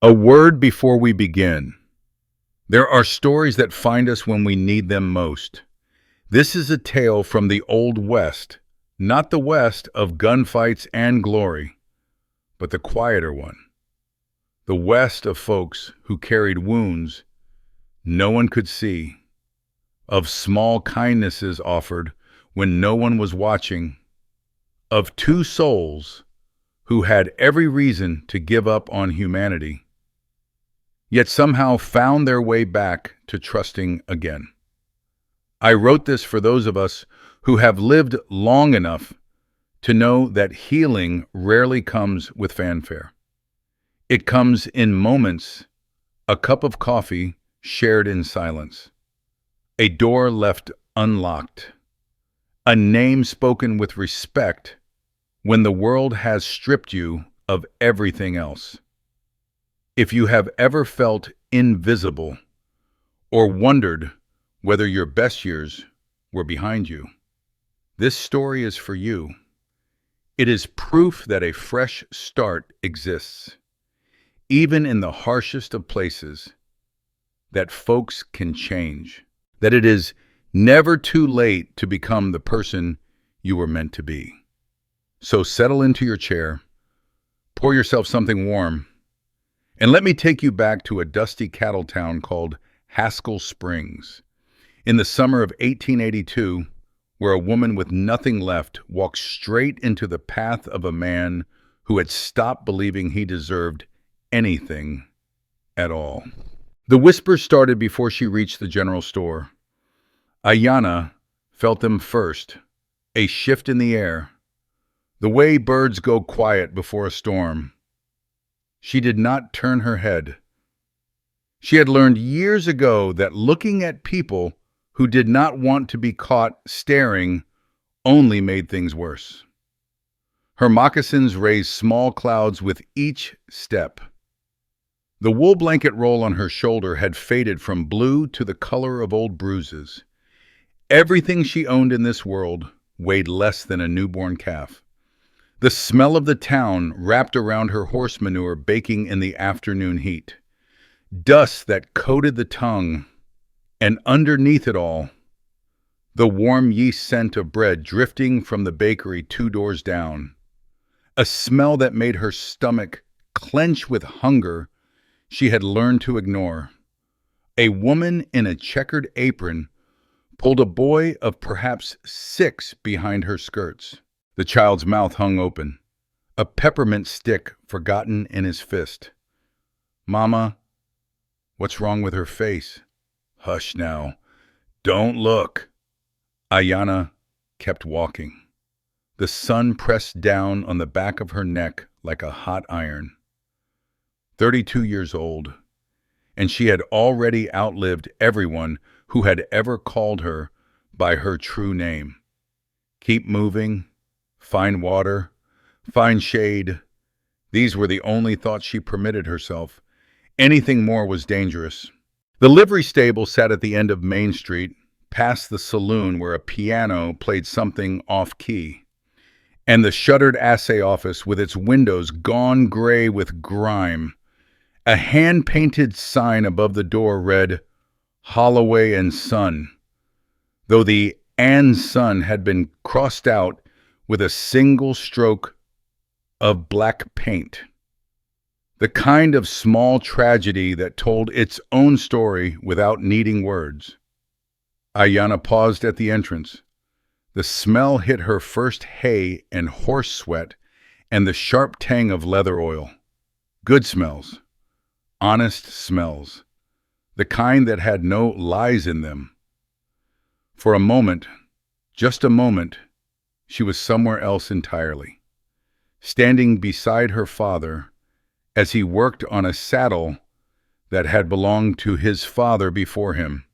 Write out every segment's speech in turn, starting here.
A word before we begin. There are stories that find us when we need them most. This is a tale from the Old West, not the West of gunfights and glory, but the quieter one. The West of folks who carried wounds no one could see, of small kindnesses offered when no one was watching, of two souls who had every reason to give up on humanity, yet somehow found their way back to trusting again. I wrote this for those of us who have lived long enough to know that healing rarely comes with fanfare. It comes in moments, a cup of coffee shared in silence, a door left unlocked, a name spoken with respect when the world has stripped you of everything else. If you have ever felt invisible or wondered whether your best years were behind you, this story is for you. It is proof that a fresh start exists, even in the harshest of places, that folks can change, that it is never too late to become the person you were meant to be. So settle into your chair, pour yourself something warm, and let me take you back to a dusty cattle town called Haskell Springs, in the summer of 1882, where a woman with nothing left walked straight into the path of a man who had stopped believing he deserved anything at all. The whispers started before she reached the general store. Ayanna felt them first, a shift in the air, the way birds go quiet before a storm. She did not turn her head. She had learned years ago that looking at people who did not want to be caught staring only made things worse. Her moccasins raised small clouds with each step. The wool blanket roll on her shoulder had faded from blue to the color of old bruises. Everything she owned in this world weighed less than a newborn calf. The smell of the town wrapped around her horse manure baking in the afternoon heat. Dust that coated the tongue, and underneath it all, the warm yeast scent of bread drifting from the bakery 2 doors down. A smell that made her stomach clench with hunger she had learned to ignore. A woman in a checkered apron pulled a boy of perhaps 6 behind her skirts. The child's mouth hung open, a peppermint stick forgotten in his fist. "Mama, what's wrong with her face?" "Hush now. Don't look." Ayanna kept walking. The sun pressed down on the back of her neck like a hot iron. 32 years old, and she had already outlived everyone who had ever called her by her true name. Keep moving. Find water, find shade. These were the only thoughts she permitted herself. Anything more was dangerous. The livery stable sat at the end of Main Street, past the saloon where a piano played something off-key, and the shuttered assay office with its windows gone gray with grime. A hand-painted sign above the door read, "Holloway and Son," though the "and Son" had been crossed out with a single stroke of black paint. The kind of small tragedy that told its own story without needing words. Ayanna paused at the entrance. The smell hit her first hay and horse sweat and the sharp tang of leather oil. Good smells. Honest smells. The kind that had no lies in them. For a moment, just a moment, she was somewhere else entirely, standing beside her father as he worked on a saddle that had belonged to his father before him.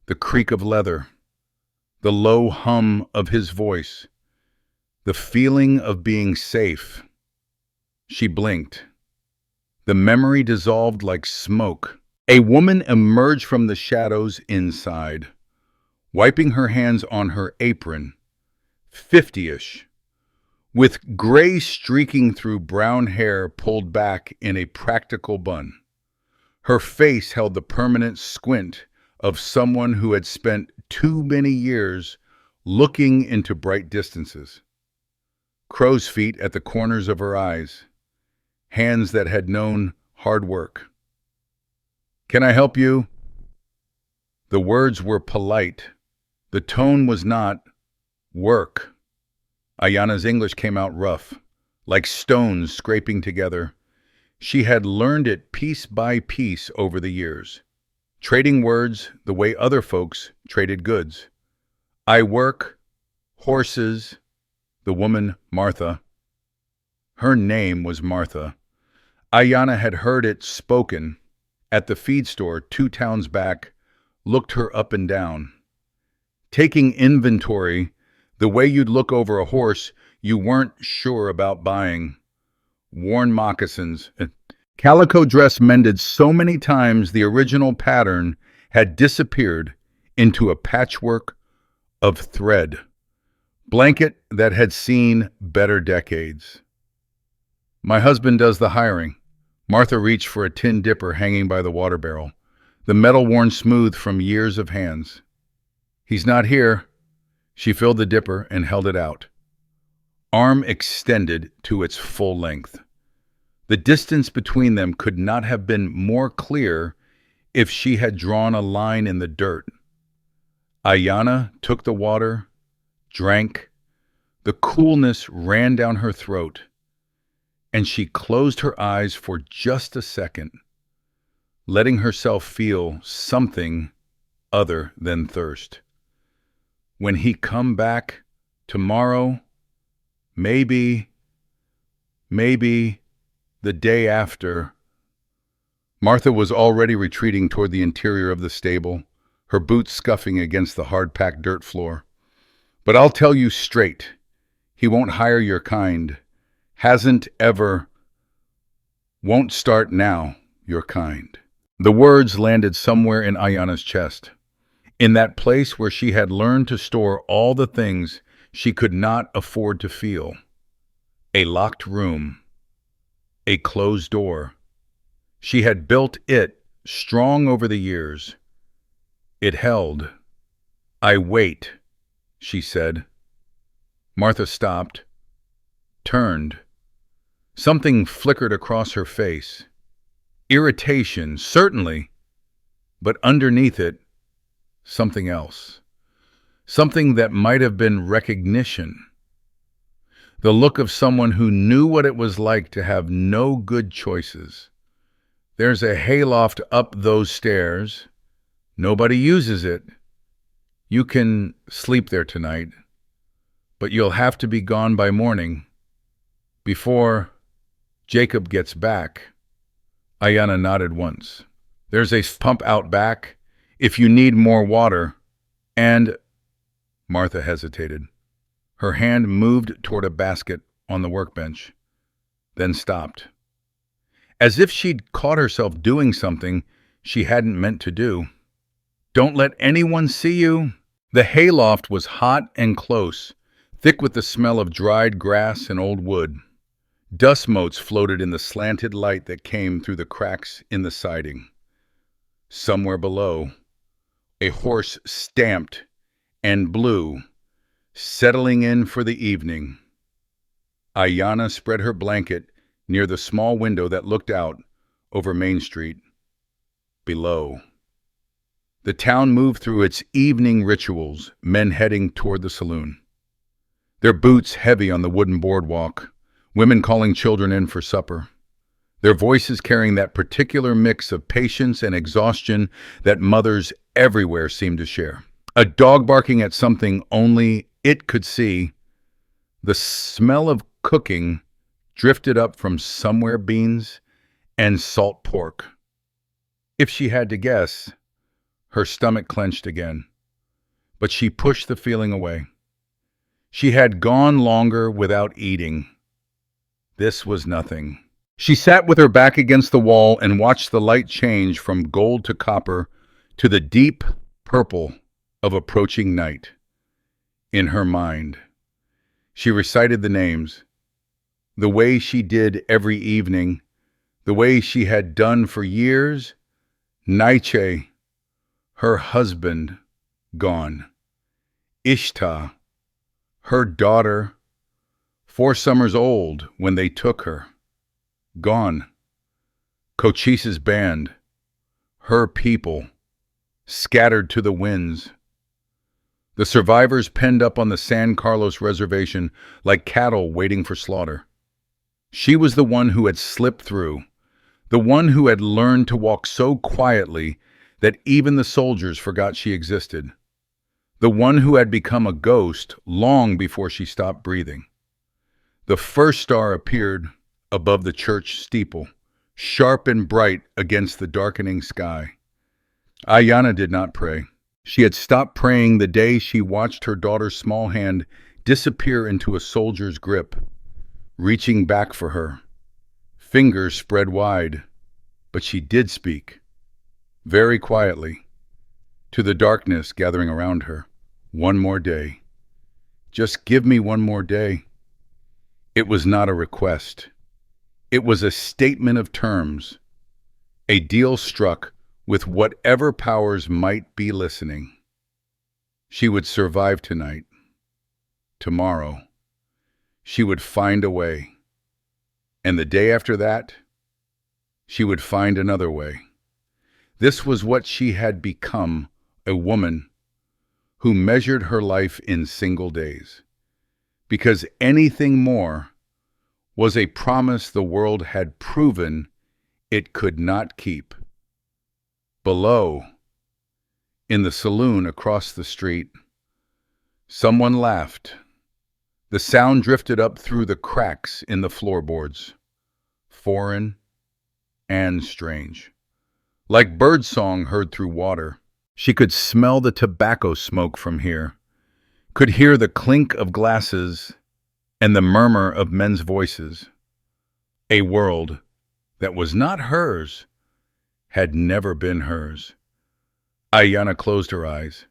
The creak of leather, the low hum of his voice, the feeling of being safe. She blinked. The memory dissolved like smoke. A woman emerged from the shadows inside, wiping her hands on her apron. 50-ish, with gray streaking through brown hair pulled back in a practical bun. Her face held the permanent squint of someone who had spent too many years looking into bright distances. Crow's feet at the corners of her eyes, hands that had known hard work. "Can I help you?" The words were polite. The tone was not. "Work." Ayana's English came out rough, like stones scraping together. She had learned it piece by piece over the years, trading words the way other folks traded goods. "I work, horses," the woman Martha. Her name was Martha. Ayana had heard it spoken at the feed store 2 towns back, looked her up and down. Taking inventory, the way you'd look over a horse you weren't sure about buying. Worn moccasins, a calico dress mended so many times the original pattern had disappeared into a patchwork of thread. Blanket that had seen better decades. "My husband does the hiring." Martha reached for a tin dipper hanging by the water barrel, the metal worn smooth from years of hands. "He's not here." She filled the dipper and held it out, arm extended to its full length. The distance between them could not have been more clear if she had drawn a line in the dirt. Ayana took the water, drank. The coolness ran down her throat, and she closed her eyes for just a second, letting herself feel something other than thirst. When he come back tomorrow, maybe the day after. Martha was already retreating toward the interior of the stable, her boots scuffing against the hard-packed dirt floor. "But I'll tell you straight, he won't hire your kind. Hasn't ever. Won't start now, your kind." The words landed somewhere in Ayana's chest, in that place where she had learned to store all the things she could not afford to feel. A locked room, a closed door. She had built it strong over the years. It held. "I wait," she said. Martha stopped, turned. Something flickered across her face. Irritation, certainly, but underneath it, something else. Something that might have been recognition. The look of someone who knew what it was like to have no good choices. "There's a hayloft up those stairs. Nobody uses it. You can sleep there tonight, but you'll have to be gone by morning, before Jacob gets back." Ayana nodded once. "There's a pump out back if you need more water, and—" Martha hesitated. Her hand moved toward a basket on the workbench, then stopped, as if she'd caught herself doing something she hadn't meant to do. "Don't let anyone see you." The hayloft was hot and close, thick with the smell of dried grass and old wood. Dust motes floated in the slanted light that came through the cracks in the siding. Somewhere below, a horse stamped and blew, settling in for the evening. Ayana spread her blanket near the small window that looked out over Main Street. Below. The town moved through its evening rituals, men heading toward the saloon, their boots heavy on the wooden boardwalk, women calling children in for supper, their voices carrying that particular mix of patience and exhaustion that mothers everywhere seemed to share. A dog barking at something only it could see. The smell of cooking drifted up from somewhere, beans and salt pork. If she had to guess, her stomach clenched again, but she pushed the feeling away. She had gone longer without eating. This was nothing. She sat with her back against the wall and watched the light change from gold to copper to the deep purple of approaching night. In her mind, She recited the names, the way she did every evening, the way she had done for years. Nietzsche, her husband, gone. Ishta, her daughter, 4 summers old when they took her, gone. Cochise's band, her people, scattered to the winds. The survivors penned up on the San Carlos reservation like cattle waiting for slaughter. She was the one who had slipped through, the one who had learned to walk so quietly that even the soldiers forgot she existed, the one who had become a ghost long before she stopped breathing. The first star appeared above the church steeple, sharp and bright against the darkening sky. Ayanna did not pray. She had stopped praying the day she watched her daughter's small hand disappear into a soldier's grip, reaching back for her, fingers spread wide. But she did speak, very quietly, to the darkness gathering around her. One more day. Just give me one more day. It was not a request. It was a statement of terms, a deal struck with whatever powers might be listening. She would survive tonight. Tomorrow, she would find a way. And the day after that, she would find another way. This was what she had become, a woman who measured her life in single days, because anything more was a promise the world had proven it could not keep. Below, in the saloon across the street, someone laughed. The sound drifted up through the cracks in the floorboards, foreign and strange. Like birdsong heard through water, she could smell the tobacco smoke from here, could hear the clink of glasses and the murmur of men's voices. A world that was not hers had never been hers. Ayanna closed her eyes.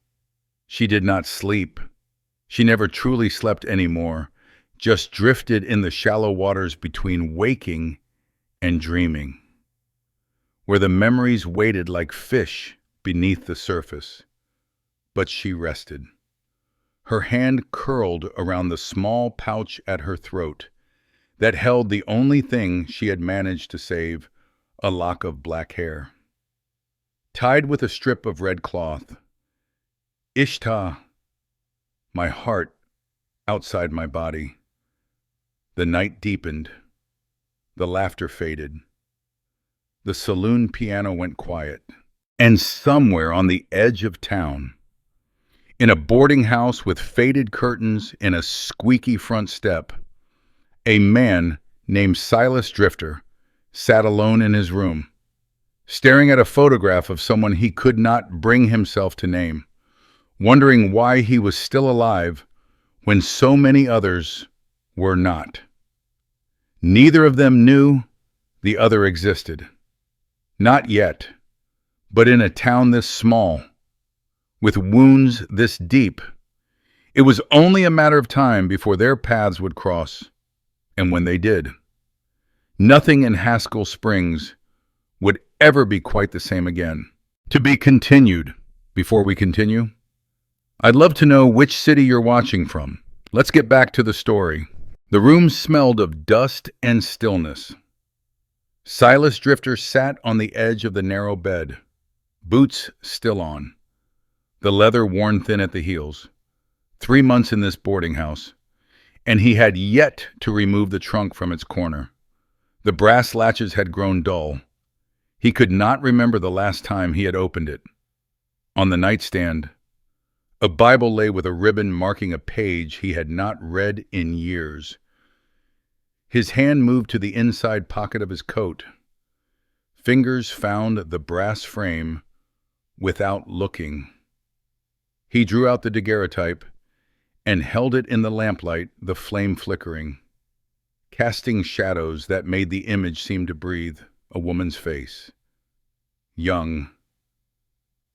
She did not sleep. She never truly slept anymore, just drifted in the shallow waters between waking and dreaming, where the memories waited like fish beneath the surface. But she rested. Her hand curled around the small pouch at her throat that held the only thing she had managed to save, a lock of black hair. Tied with a strip of red cloth, Ishta, my heart outside my body. The night deepened. The laughter faded. The saloon piano went quiet. And somewhere on the edge of town, in a boarding house with faded curtains and a squeaky front step, a man named Silas Drifter sat alone in his room, staring at a photograph of someone he could not bring himself to name, wondering why he was still alive when so many others were not. Neither of them knew the other existed. Not yet, but in a town this small, with wounds this deep, it was only a matter of time before their paths would cross. And when they did, nothing in Haskell Springs would ever be quite the same again. To be continued. Before we continue, I'd love to know which city you're watching from. Let's get back to the story. The room smelled of dust and stillness. Silas Drifter sat on the edge of the narrow bed, boots still on, the leather worn thin at the heels. 3 months in this boarding house, and he had yet to remove the trunk from its corner. The brass latches had grown dull. He could not remember the last time he had opened it. On the nightstand, a Bible lay with a ribbon marking a page he had not read in years. His hand moved to the inside pocket of his coat. Fingers found the brass frame without looking. He drew out the daguerreotype and held it in the lamplight, the flame flickering, casting shadows that made the image seem to breathe. A woman's face, young,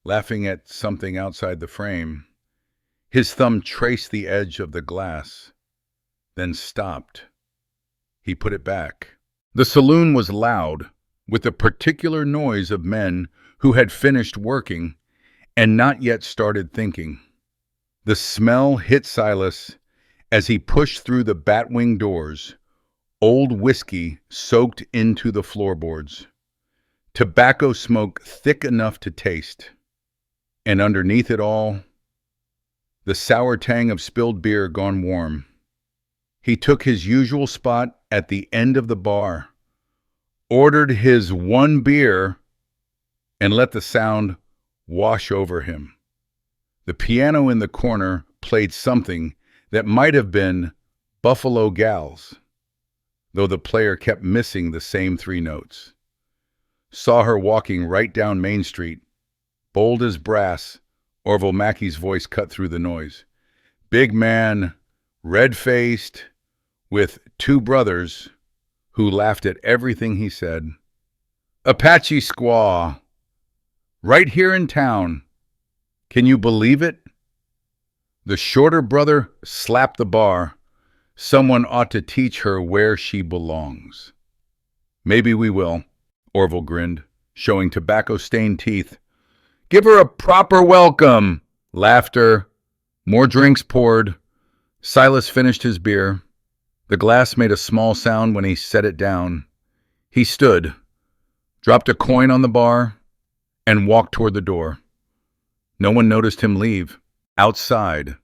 laughing at something outside the frame. His thumb traced the edge of the glass. then stopped. He put it back. The saloon was loud, with the particular noise of men who had finished working and not yet started thinking. The smell hit Silas as he pushed through the batwing doors, old whiskey soaked into the floorboards, tobacco smoke thick enough to taste, and underneath it all, the sour tang of spilled beer gone warm. He took his usual spot at the end of the bar, ordered his one beer, and let the sound wash over him. The piano in the corner played something that might have been Buffalo Gals, though the player kept missing the same three notes. Saw her walking right down Main Street, bold as brass. Orville Mackey's voice cut through the noise. Big man, red-faced, with two brothers who laughed at everything he said. Apache squaw, right here in town. Can you believe it? The shorter brother slapped the bar. Someone ought to teach her where she belongs. Maybe we will, Orville grinned, showing tobacco-stained teeth. Give her a proper welcome. Laughter. More drinks poured. Silas finished his beer. The glass made a small sound when he set it down. He stood, dropped a coin on the bar, and walked toward the door. No one noticed him leave. Outside,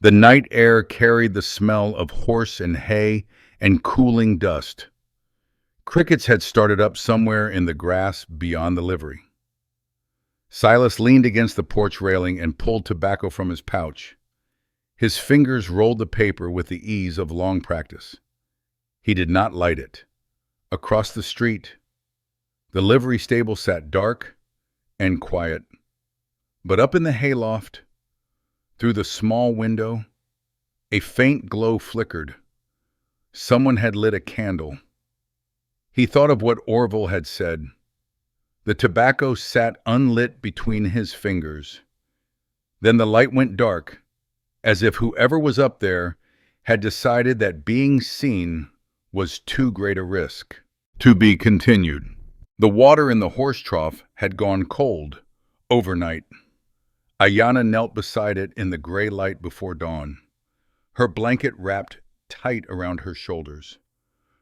the night air carried the smell of horse and hay and cooling dust. Crickets had started up somewhere in the grass beyond the livery. Silas leaned against the porch railing and pulled tobacco from his pouch. His fingers rolled the paper with the ease of long practice. He did not light it. Across the street, the livery stable sat dark and quiet. But up in the hayloft, through the small window, a faint glow flickered. Someone had lit a candle. He thought of what Orville had said. The tobacco sat unlit between his fingers. Then the light went dark, as if whoever was up there had decided that being seen was too great a risk. To be continued. The water in the horse trough had gone cold overnight. Ayanna knelt beside it in the gray light before dawn, her blanket wrapped tight around her shoulders.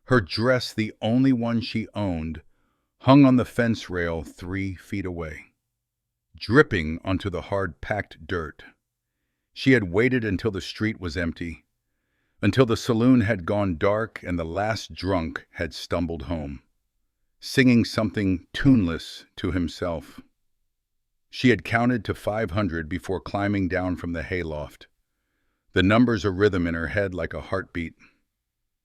Her dress, the only one she owned, hung on the fence rail 3 feet away, dripping onto the hard-packed dirt. She had waited until the street was empty, until the saloon had gone dark and the last drunk had stumbled home, singing something tuneless to himself. She had counted to 500 before climbing down from the hayloft, the numbers a rhythm in her head like a heartbeat.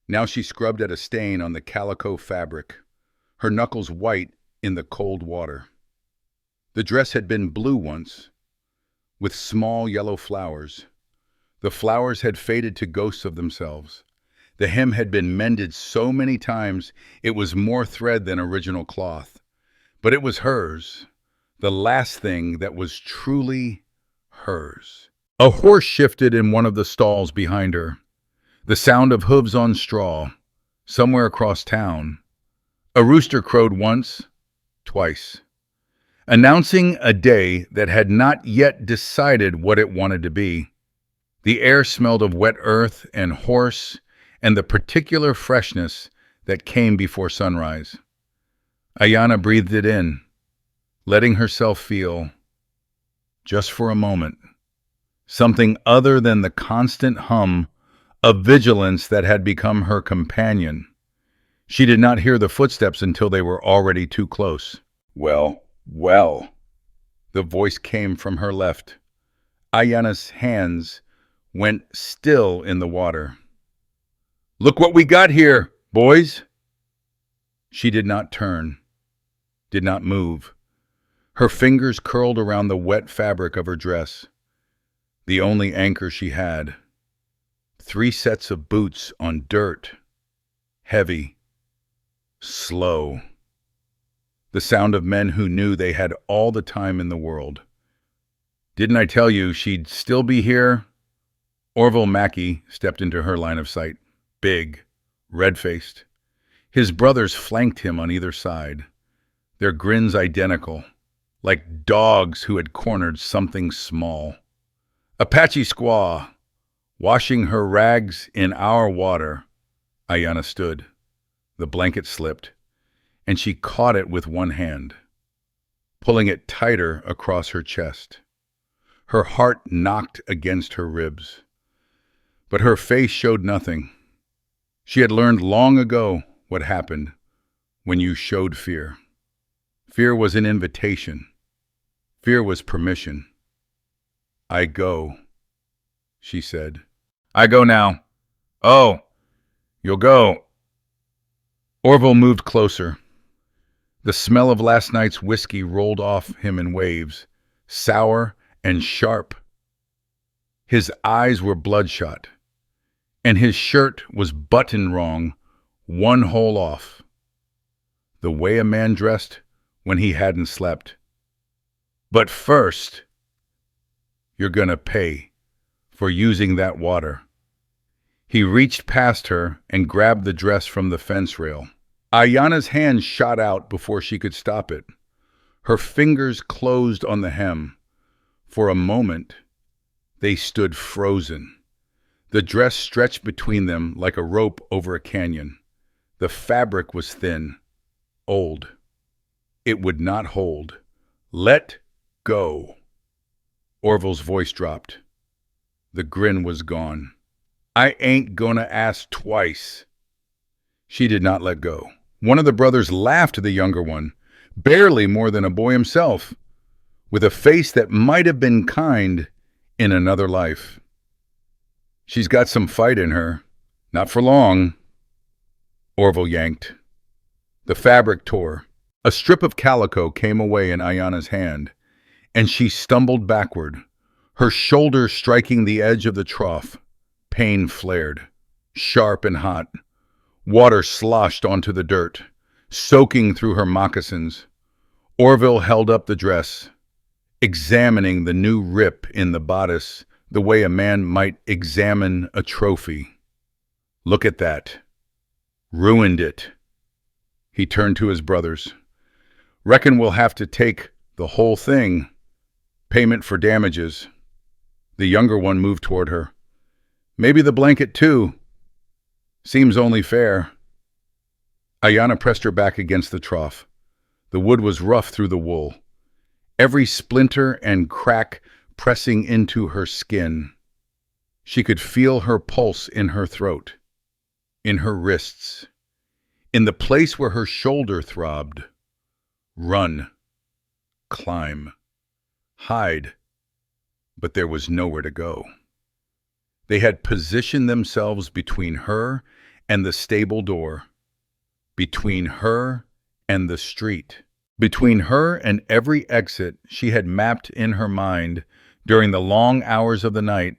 Now she scrubbed at a stain on the calico fabric, her knuckles white in the cold water. The dress had been blue once, with small yellow flowers. The flowers had faded to ghosts of themselves. The hem had been mended so many times it was more thread than original cloth. But it was hers, the last thing that was truly hers. A horse shifted in one of the stalls behind her, the sound of hooves on straw, somewhere across town. A rooster crowed once, twice, announcing a day that had not yet decided what it wanted to be. The air smelled of wet earth and horse and the particular freshness that came before sunrise. Ayanna breathed it in, letting herself feel, just for a moment, something other than the constant hum of vigilance that had become her companion. She did not hear the footsteps until they were already too close. Well, well. The voice came from her left. Ayanna's hands went still in the water. Look what we got here, boys. She did not turn, did not move. Her fingers curled around the wet fabric of her dress, the only anchor she had. 3 sets of boots on dirt, heavy, slow. The sound of men who knew they had all the time in the world. Didn't I tell you she'd still be here? Orville Mackey stepped into her line of sight, big, red-faced. His brothers flanked him on either side, their grins identical, like dogs who had cornered something small. Apache squaw, washing her rags in our water, Ayanna stood. The blanket slipped, and she caught it with one hand, pulling it tighter across her chest. Her heart knocked against her ribs, but her face showed nothing. She had learned long ago what happened when you showed fear. Fear was an invitation. Fear was permission. "I go," she said. "I go now." "Oh, you'll go." Orville moved closer. The smell of last night's whiskey rolled off him in waves, sour and sharp. His eyes were bloodshot, and his shirt was buttoned wrong, one hole off. The way a man dressed when he hadn't slept. "But first, you're gonna pay for using that water." He reached past her and grabbed the dress from the fence rail. Ayanna's hand shot out before she could stop it. Her fingers closed on the hem. For a moment, they stood frozen. The dress stretched between them like a rope over a canyon. The fabric was thin, old. It would not hold. "Let go." Orville's voice dropped. The grin was gone. "I ain't gonna ask twice." She did not let go. One of the brothers laughed at the younger one, barely more than a boy himself, with a face that might have been kind in another life. "She's got some fight in her. Not for long." Orville yanked. The fabric tore. A strip of calico came away in Ayanna's hand, and she stumbled backward, her shoulder striking the edge of the trough. Pain flared, sharp and hot. Water sloshed onto the dirt, soaking through her moccasins. Orville held up the dress, examining the new rip in the bodice the way a man might examine a trophy. "Look at that. Ruined it." He turned to his brothers. "Reckon we'll have to take the whole thing. Payment for damages." The younger one moved toward her. "Maybe the blanket too. Seems only fair." Ayanna pressed her back against the trough. The wood was rough through the wool, every splinter and crack pressing into her skin. She could feel her pulse in her throat, in her wrists, in the place where her shoulder throbbed. Run, climb, hide, but there was nowhere to go. They had positioned themselves between her and the stable door, between her and the street, between her and every exit she had mapped in her mind during the long hours of the night.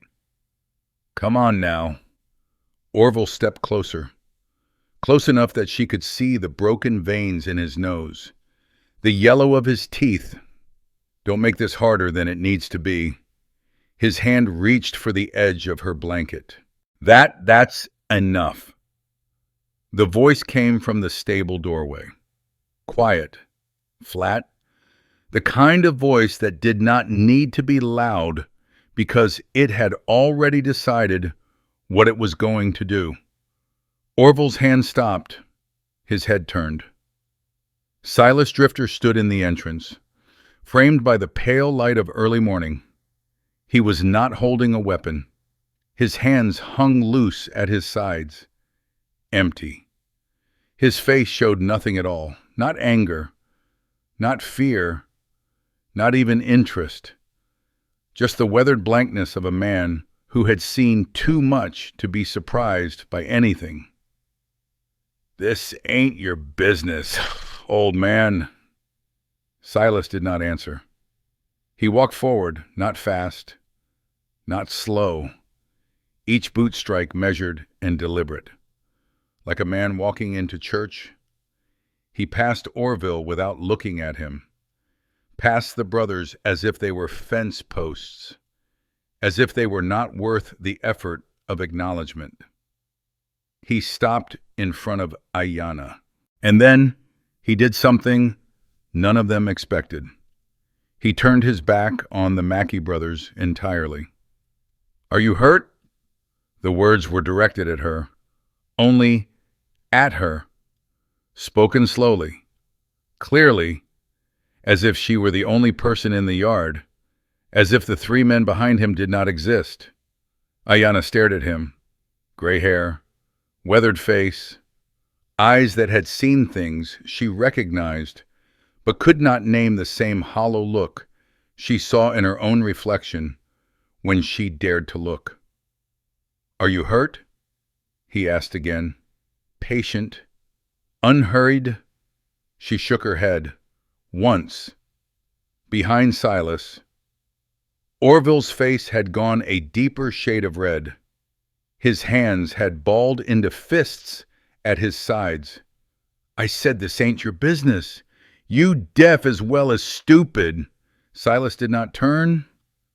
"Come on now." Orville stepped closer, close enough that she could see the broken veins in his nose, the yellow of his teeth. "Don't make this harder than it needs to be." His hand reached for the edge of her blanket. That's enough." The voice came from the stable doorway. Quiet, flat, the kind of voice that did not need to be loud because it had already decided what it was going to do. Orville's hand stopped. His head turned. Silas Drifter stood in the entrance, framed by the pale light of early morning. He was not holding a weapon. His hands hung loose at his sides, empty. His face showed nothing at all, not anger, not fear, not even interest, just the weathered blankness of a man who had seen too much to be surprised by anything. "This ain't your business, old man." Silas did not answer. He walked forward, not fast, not slow, each boot strike measured and deliberate. Like a man walking into church, he passed Orville without looking at him, past the brothers as if they were fence posts, as if they were not worth the effort of acknowledgement. He stopped in front of Ayanna. And then he did something none of them expected. He turned his back on the Mackey brothers entirely. "Are you hurt?" The words were directed at her, only at her, spoken slowly, clearly, as if she were the only person in the yard, as if the three men behind him did not exist. Ayanna stared at him, gray hair, weathered face, eyes that had seen things she recognized but could not name the same hollow look she saw in her own reflection when she dared to look. "Are you hurt?" he asked again. Patient, unhurried, she shook her head. Once, behind Silas, Orville's face had gone a deeper shade of red. His hands had balled into fists at his sides. "I said this ain't your business. You deaf as well as stupid." Silas did not turn,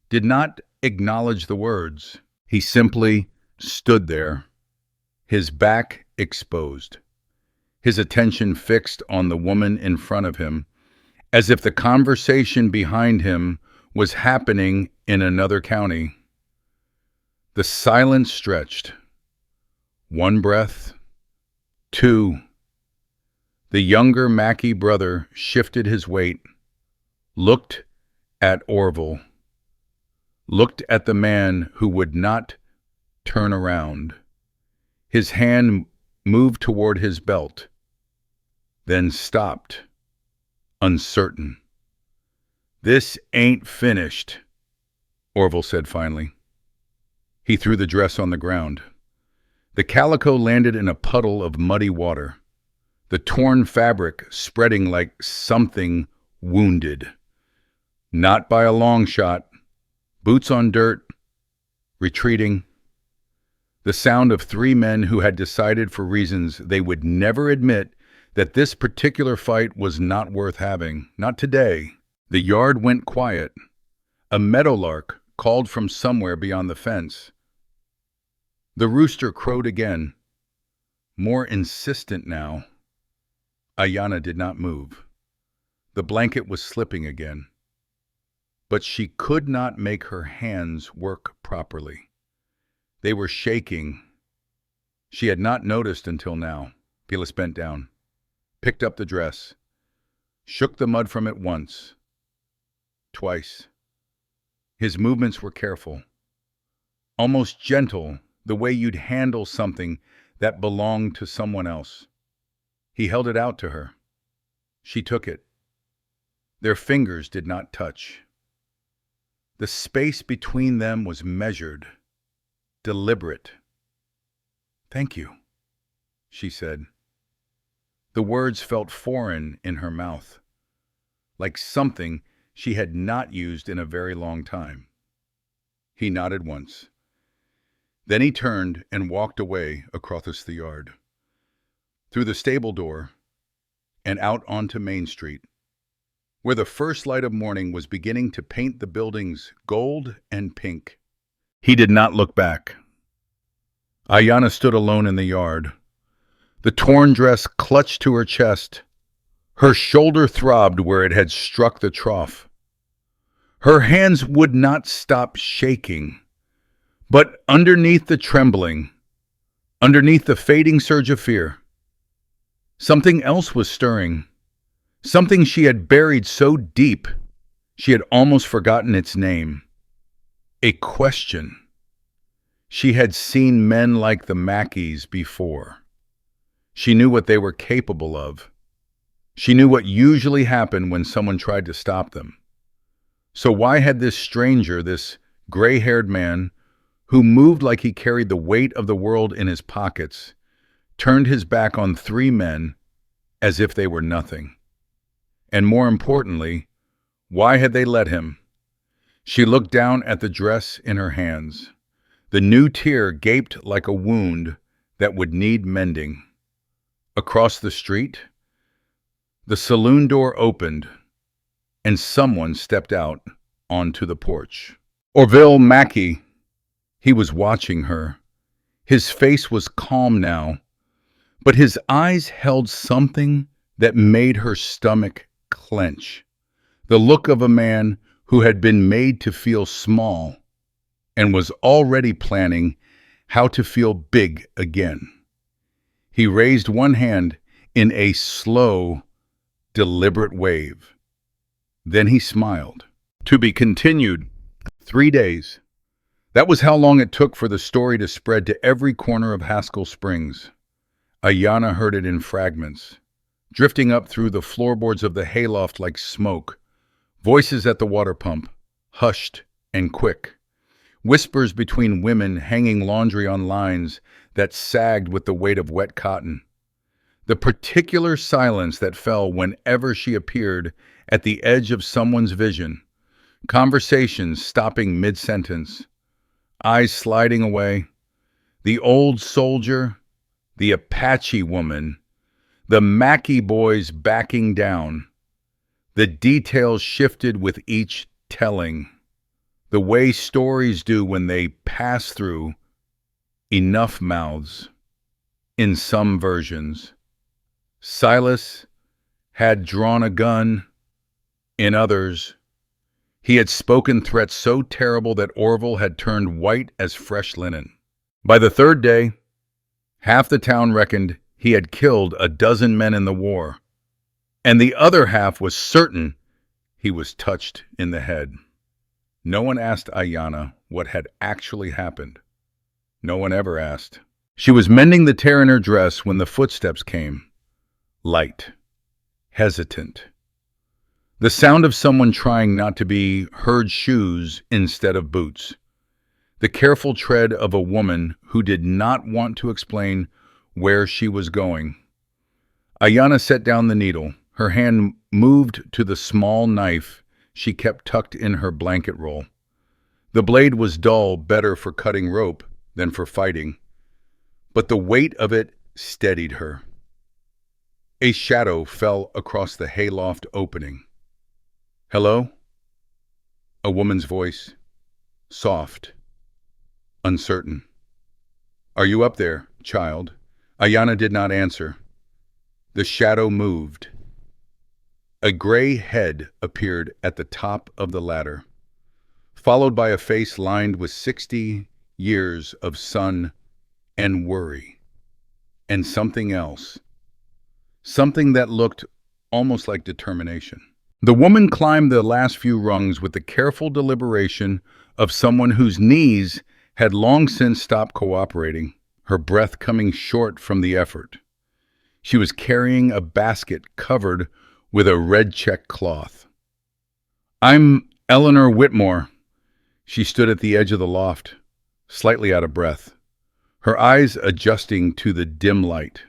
did not acknowledge the words. He simply stood there, his back exposed, his attention fixed on the woman in front of him, as if the conversation behind him was happening in another county. The silence stretched. One breath, two. The younger Mackey brother shifted his weight, looked at Orville, looked at the man who would not turn around. His hand moved toward his belt, then stopped, uncertain. "This ain't finished," Orville said finally. He threw the dress on the ground. The calico landed in a puddle of muddy water, the torn fabric spreading like something wounded. Not by a long shot. Boots on dirt, retreating. The sound of three men who had decided for reasons they would never admit that this particular fight was not worth having. Not today. The yard went quiet. A meadowlark called from somewhere beyond the fence. The rooster crowed again, more insistent now. Ayanna did not move. The blanket was slipping again. But she could not make her hands work properly. They were shaking. She had not noticed until now. Pilas bent down, picked up the dress, shook the mud from it once, twice. His movements were careful, almost gentle, the way you'd handle something that belonged to someone else. He held it out to her. She took it. Their fingers did not touch. The space between them was measured, deliberate. "Thank you," she said. The words felt foreign in her mouth, like something she had not used in a very long time. He nodded once. Then he turned and walked away across the yard, through the stable door, and out onto Main Street, where the first light of morning was beginning to paint the buildings gold and pink. He did not look back. Ayanna stood alone in the yard. The torn dress clutched to her chest. Her shoulder throbbed where it had struck the trough. Her hands would not stop shaking. But underneath the trembling, underneath the fading surge of fear, something else was stirring. Something she had buried so deep, she had almost forgotten its name. A question. She had seen men like the Mackeys before. She knew what they were capable of. She knew what usually happened when someone tried to stop them. So why had this stranger, this gray-haired man, who moved like he carried the weight of the world in his pockets, turned his back on three men as if they were nothing? And more importantly, why had they let him? She looked down at the dress in her hands. The new tear gaped like a wound that would need mending. Across the street, the saloon door opened, and someone stepped out onto the porch. Orville Mackey, he was watching her. His face was calm now, but his eyes held something that made her stomach clench. The look of a man who had been made to feel small and was already planning how to feel big again. He raised one hand in a slow, deliberate wave. Then he smiled. To be continued. 3 days. That was how long it took for the story to spread to every corner of Haskell Springs. Ayanna heard it in fragments, drifting up through the floorboards of the hayloft like smoke. Voices at the water pump, hushed and quick. Whispers between women hanging laundry on lines that sagged with the weight of wet cotton. The particular silence that fell whenever she appeared at the edge of someone's vision. Conversations stopping mid-sentence. Eyes sliding away. The old soldier, the Apache woman, the Mackey boys backing down. The details shifted with each telling, the way stories do when they pass through enough mouths. In some versions, Silas had drawn a gun. In others, he had spoken threats so terrible that Orville had turned white as fresh linen. By the third day, half the town reckoned he had killed 12 men in the war, and the other half was certain he was touched in the head. No one asked Ayanna what had actually happened. No one ever asked. She was mending the tear in her dress when the footsteps came. Light. Hesitant. The sound of someone trying not to be heard shoes instead of boots. The careful tread of a woman who did not want to explain where she was going. Ayanna set down the needle. Her hand moved to the small knife she kept tucked in her blanket roll. The blade was dull, better for cutting rope than for fighting, but the weight of it steadied her. A shadow fell across the hayloft opening. "Hello?" A woman's voice, soft, uncertain. "Are you up there, child?" Ayanna did not answer. The shadow moved. A gray head appeared at the top of the ladder, followed by a face lined with 60 years of sun and worry, and something else. Something that looked almost like determination. The woman climbed the last few rungs with the careful deliberation of someone whose knees had long since stopped cooperating, her breath coming short from the effort. She was carrying a basket covered with a red check cloth. "I'm Eleanor Whitmore." She stood at the edge of the loft, slightly out of breath, her eyes adjusting to the dim light.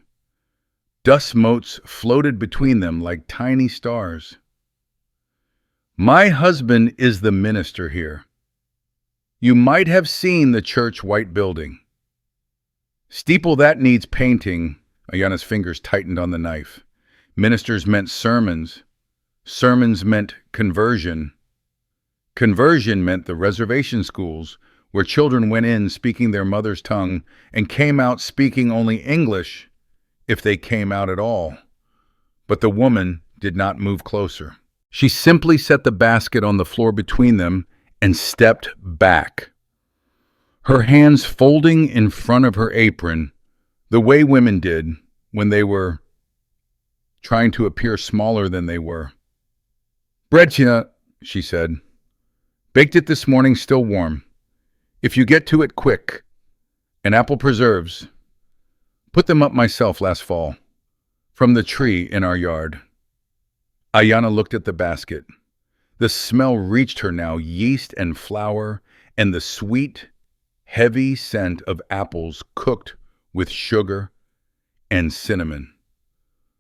Dust motes floated between them like tiny stars. "My husband is the minister here. You might have seen the church white building. Steeple that needs painting." Ayanna's fingers tightened on the knife. Ministers meant sermons. Sermons meant conversion. Conversion meant the reservation schools where children went in speaking their mother's tongue and came out speaking only English, if they came out at all. But the woman did not move closer. She simply set the basket on the floor between them and stepped back, her hands folding in front of her apron, the way women did when they were trying to appear smaller than they were. "Bread, she said. "Baked it this morning, still warm. If you get to it quick. And apple preserves. Put them up myself last fall, from the tree in our yard." Ayanna looked at the basket. The smell reached her now, yeast and flour, and the sweet, heavy scent of apples cooked with sugar and cinnamon.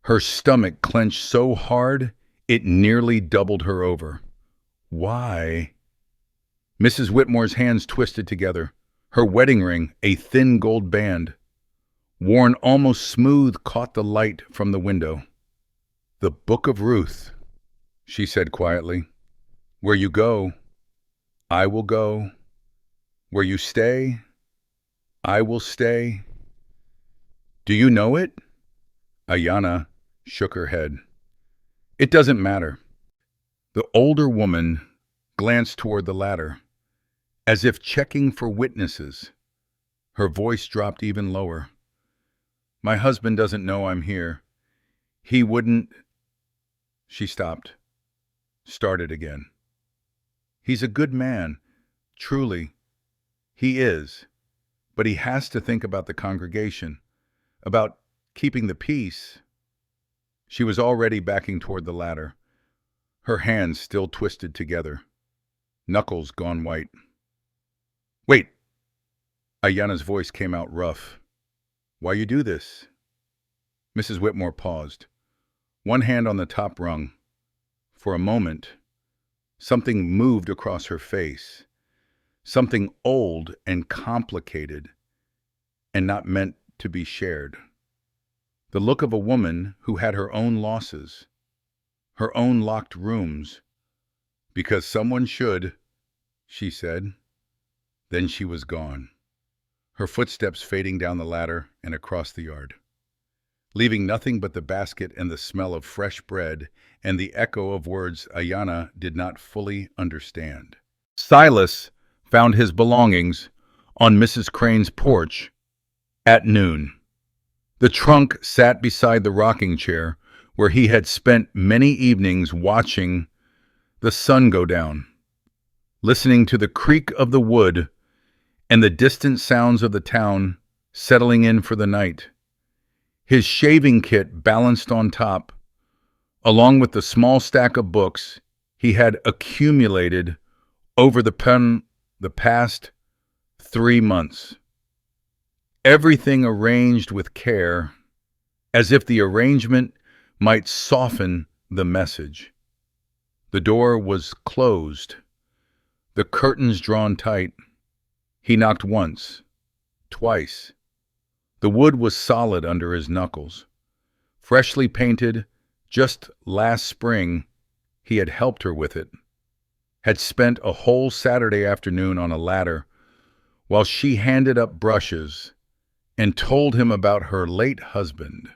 Her stomach clenched so hard it nearly doubled her over. "Why?" Mrs. Whitmore's hands twisted together. Her wedding ring, a thin gold band, worn almost smooth, caught the light from the window. "The Book of Ruth," she said quietly. "Where you go, I will go. Where you stay, I will stay. Do you know it? Ayana shook her head. It doesn't matter. The older woman glanced toward the ladder, as if checking for witnesses. Her voice dropped even lower. My husband doesn't know I'm here. He wouldn't. She stopped, started again. He's a good man, truly. He is. But he has to think about the congregation, about keeping the peace. She was already backing toward the ladder, her hands still twisted together, knuckles gone white. Wait! Ayana's voice came out rough. Why you do this? Mrs. Whitmore paused, one hand on the top rung. For a moment, something moved across her face, something old and complicated and not meant to be shared. The look of a woman who had her own losses, her own locked rooms. Because someone should, she said. Then she was gone, her footsteps fading down the ladder and across the yard, leaving nothing but the basket and the smell of fresh bread and the echo of words Ayana did not fully understand. Silas found his belongings on Mrs. Crane's porch at noon. The trunk sat beside the rocking chair where he had spent many evenings watching the sun go down, listening to the creak of the wood and the distant sounds of the town settling in for the night. His shaving kit balanced on top, along with the small stack of books he had accumulated over the past 3 months. Everything arranged with care, as if the arrangement might soften the message. The door was closed, the curtains drawn tight. He knocked once, twice. The wood was solid under his knuckles. Freshly painted, just last spring, he had helped her with it. Had spent a whole Saturday afternoon on a ladder while she handed up brushes and told him about her late husband.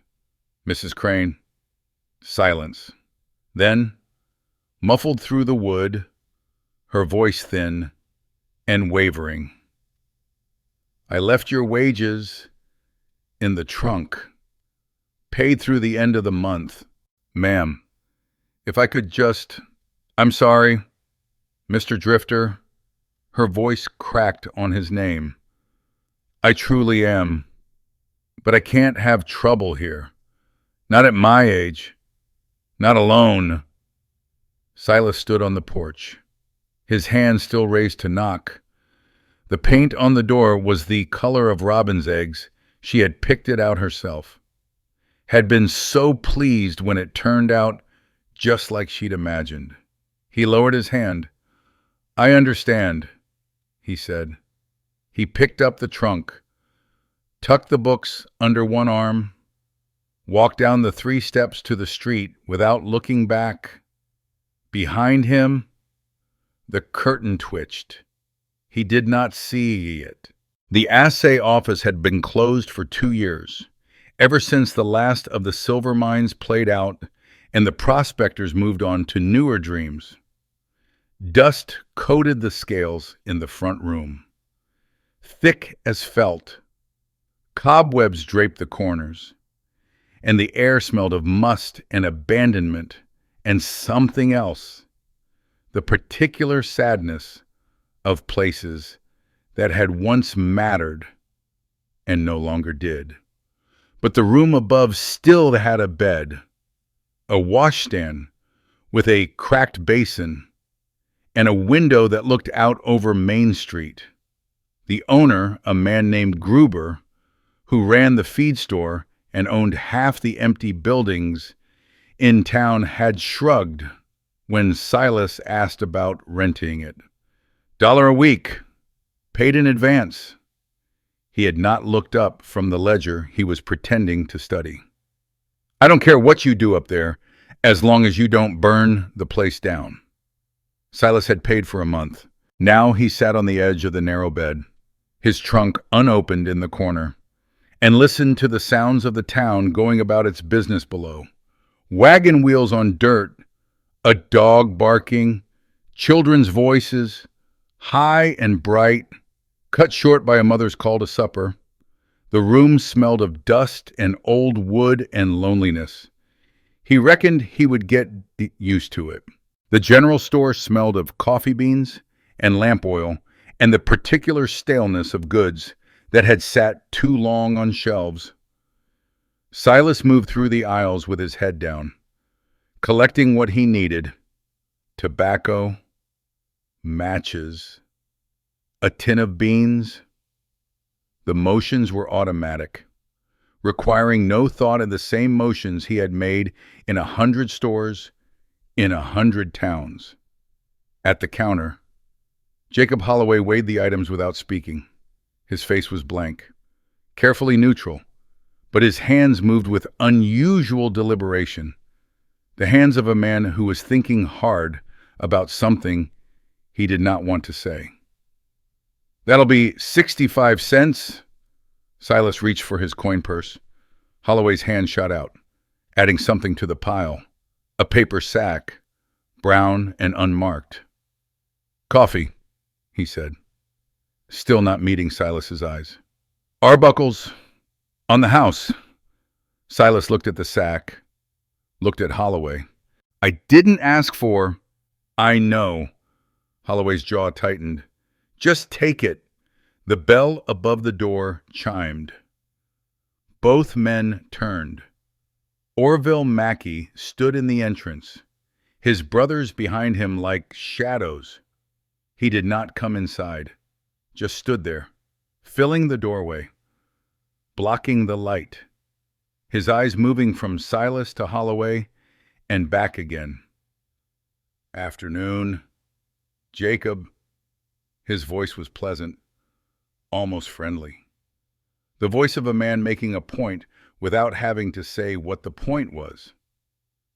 Mrs. Crane. Silence. Then, muffled through the wood, her voice thin and wavering. I left your wages in the trunk, paid through the end of the month. Ma'am, if I could just... I'm sorry, Mr. Drifter. Her voice cracked on his name. I truly am. But I can't have trouble here. Not at my age. Not alone. Silas stood on the porch, his hand still raised to knock. The paint on the door was the color of robin's eggs. She had picked it out herself. Had been so pleased when it turned out just like she'd imagined. He lowered his hand. I understand, he said. He picked up the trunk, tucked the books under one arm, walked down the 3 steps to the street without looking back. Behind him, the curtain twitched. He did not see it. The assay office had been closed for 2 years, ever since the last of the silver mines played out and the prospectors moved on to newer dreams. Dust coated the scales in the front room, thick as felt. Cobwebs draped the corners, and the air smelled of must and abandonment and something else, the particular sadness of places that had once mattered and no longer did. But the room above still had a bed, a washstand with a cracked basin, and a window that looked out over Main Street. The owner, a man named Gruber, who ran the feed store and owned half the empty buildings in town, had shrugged when Silas asked about renting it. $1 a week, paid in advance. He had not looked up from the ledger he was pretending to study. I don't care what you do up there, as long as you don't burn the place down. Silas had paid for a month, Now he sat on the edge of the narrow bed, his trunk unopened in the corner, and listened to the sounds of the town going about its business below. Wagon wheels on dirt, a dog barking, children's voices, high and bright, cut short by a mother's call to supper. The room smelled of dust and old wood and loneliness. He reckoned he would get used to it. The general store smelled of coffee beans and lamp oil and the particular staleness of goods that had sat too long on shelves. Silas moved through the aisles with his head down, collecting what he needed: tobacco, matches, a tin of beans. The motions were automatic, requiring no thought of the same motions he had made in 100 stores, in 100 towns. At the counter, Jacob Holloway weighed the items without speaking. His face was blank, carefully neutral, but his hands moved with unusual deliberation, the hands of a man who was thinking hard about something he did not want to say. "That'll be 65 cents. Silas reached for his coin purse. Holloway's hand shot out, adding something to the pile. A paper sack, brown and unmarked. "Coffee," he said, still not meeting Silas's eyes. "Arbuckles on the house." Silas looked at the sack, looked at Holloway. "I didn't ask for—" "I know." Holloway's jaw tightened. "Just take it." The bell above the door chimed. Both men turned. Orville Mackey stood in the entrance, his brothers behind him like shadows. He did not come inside, just stood there, filling the doorway, blocking the light, his eyes moving from Silas to Holloway and back again. "Afternoon, Jacob." His voice was pleasant, almost friendly. The voice of a man making a point without having to say what the point was.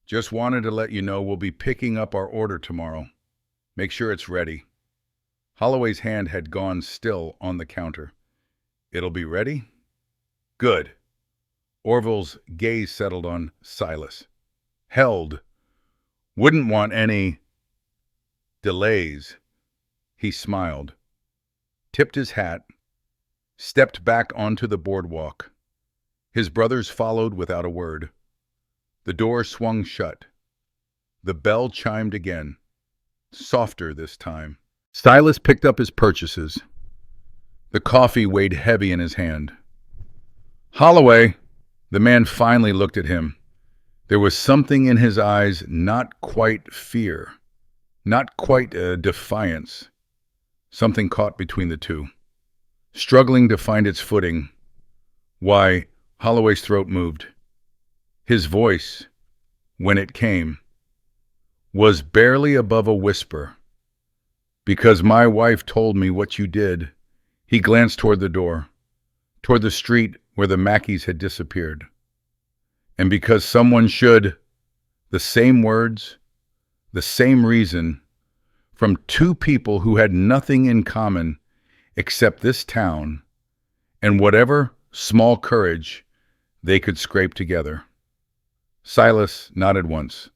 "Just wanted to let you know we'll be picking up our order tomorrow. Make sure it's ready." Holloway's hand had gone still on the counter. "It'll be ready?" "Good." Orville's gaze settled on Silas. "Held. Wouldn't want any delays." He smiled, tipped his hat, stepped back onto the boardwalk. His brothers followed without a word. The door swung shut. The bell chimed again, softer this time. Silas picked up his purchases. The coffee weighed heavy in his hand. "Holloway." The man finally looked at him. There was something in his eyes, not quite fear, not quite defiance. Something caught between the two, struggling to find its footing. "Why," Holloway's throat moved. His voice, when it came, was barely above a whisper. "Because my wife told me what you did." He glanced toward the door, toward the street where the Mackeys had disappeared. "And because someone should—" the same words, the same reason, from two people who had nothing in common except this town and whatever small courage they could scrape together. Silas nodded once,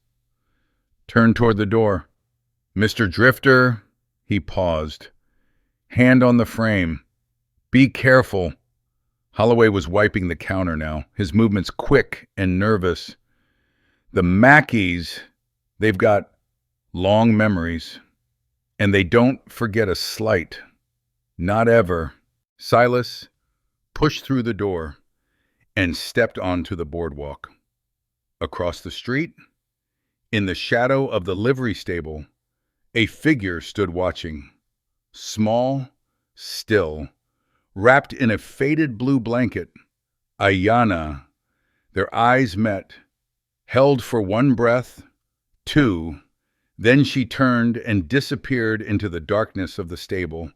turned toward the door. "Mr. Drifter," he paused, hand on the frame. "Be careful." Holloway was wiping the counter now, his movements quick and nervous. "The Mackeys, they've got long memories, and they don't forget a slight. Not ever." Silas pushed through the door and stepped onto the boardwalk. Across the street, in the shadow of the livery stable, a figure stood watching, small, still, wrapped in a faded blue blanket. Ayanna. Their eyes met, held for one breath, two, then she turned and disappeared into the darkness of the stable,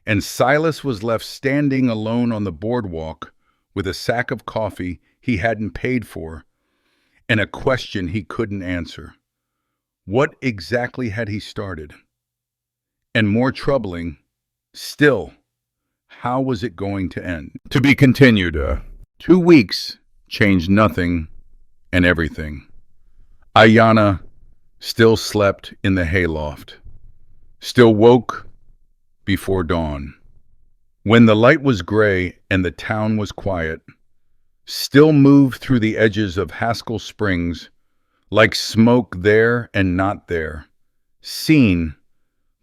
and Silas was left standing alone on the boardwalk with a sack of coffee he hadn't paid for and a question he couldn't answer. What exactly had he started? And more troubling, still, how was it going to end? To be continued. 2 weeks changed nothing and everything. Ayanna still slept in the hayloft, still woke before dawn. When the light was gray and the town was quiet, still moved through the edges of Haskell Springs like smoke there and not there, seen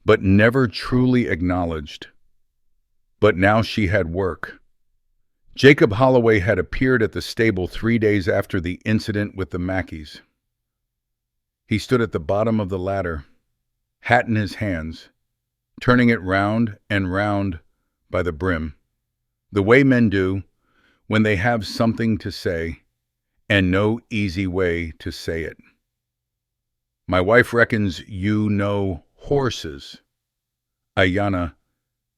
but never truly acknowledged. But now she had work. Jacob Holloway had appeared at the stable 3 days after the incident with the Mackeys. He stood at the bottom of the ladder, hat in his hands, turning it round and round by the brim, the way men do when they have something to say and no easy way to say it. My wife reckons you know horses. Ayanna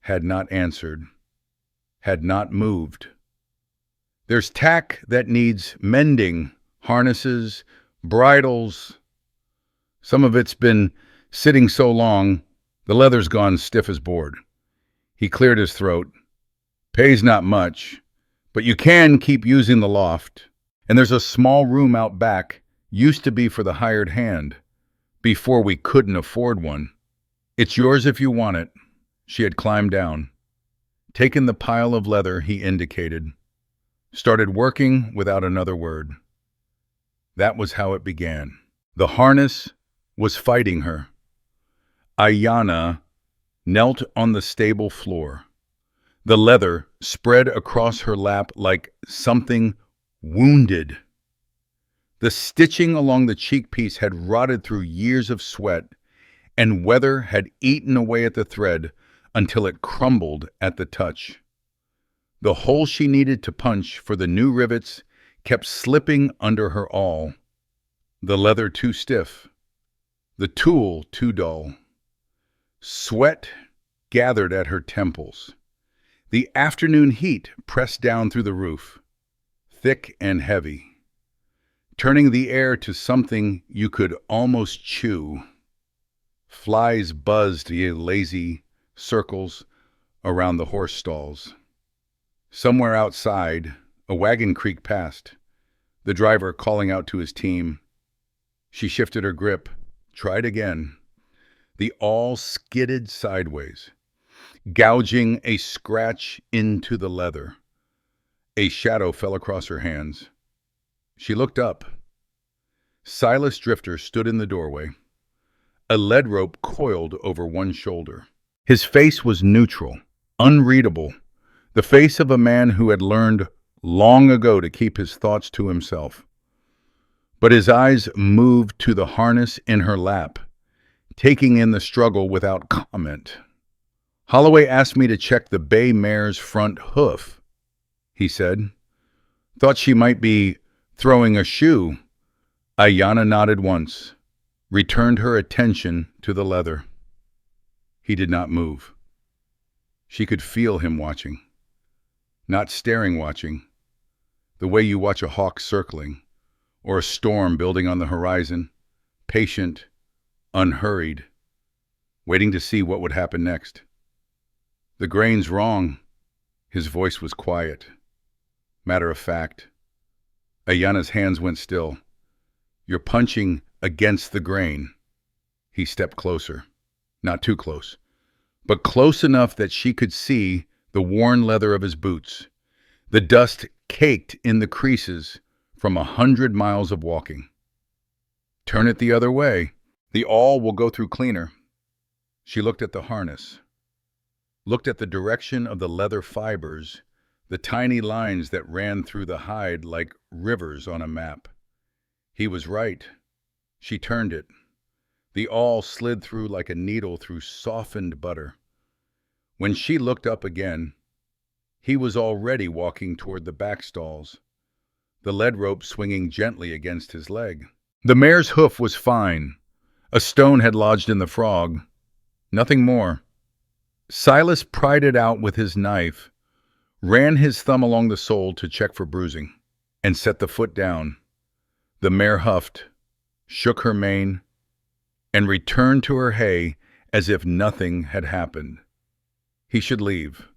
had not answered, had not moved. There's tack that needs mending, harnesses, bridles. Some of it's been sitting so long, the leather's gone stiff as board. He cleared his throat. Pays not much, but you can keep using the loft. And there's a small room out back, used to be for the hired hand, before we couldn't afford one. It's yours if you want it. She had climbed down, taken the pile of leather he indicated, started working without another word. That was how it began. The harness was fighting her. Ayanna knelt on the stable floor, the leather spread across her lap like something wounded. The stitching along the cheekpiece had rotted through years of sweat, and weather had eaten away at the thread until it crumbled at the touch. The hole she needed to punch for the new rivets kept slipping under her awl. The leather too stiff, the tool too dull. Sweat gathered at her temples. The afternoon heat pressed down through the roof, thick and heavy, turning the air to something you could almost chew. Flies buzzed in lazy circles around the horse stalls. Somewhere outside, a wagon creaked past, the driver calling out to his team. She shifted her grip, tried again. The awl skidded sideways, gouging a scratch into the leather. A shadow fell across her hands. She looked up. Silas Drifter stood in the doorway, a lead rope coiled over one shoulder. His face was neutral, unreadable, the face of a man who had learned long ago to keep his thoughts to himself. But his eyes moved to the harness in her lap, taking in the struggle without comment. Holloway asked me to check the bay mare's front hoof, he said. Thought she might be throwing a shoe. Ayanna nodded once, returned her attention to the leather. He did not move. She could feel him watching. Not staring watching, the way you watch a hawk circling, or a storm building on the horizon, patient, unhurried, waiting to see what would happen next. The grain's wrong. His voice was quiet, matter of fact. Ayanna's hands went still. You're punching against the grain. He stepped closer, not too close, but close enough that she could see the worn leather of his boots, the dust caked in the creases from 100 miles of walking. Turn it the other way. The awl will go through cleaner. She looked at the harness, looked at the direction of the leather fibers, the tiny lines that ran through the hide like rivers on a map. He was right. She turned it. The awl slid through like a needle through softened butter. When she looked up again, he was already walking toward the back stalls, the lead rope swinging gently against his leg. The mare's hoof was fine. A stone had lodged in the frog. Nothing more. Silas pried it out with his knife, ran his thumb along the sole to check for bruising, and set the foot down. The mare huffed, shook her mane, and returned to her hay as if nothing had happened. He should leave.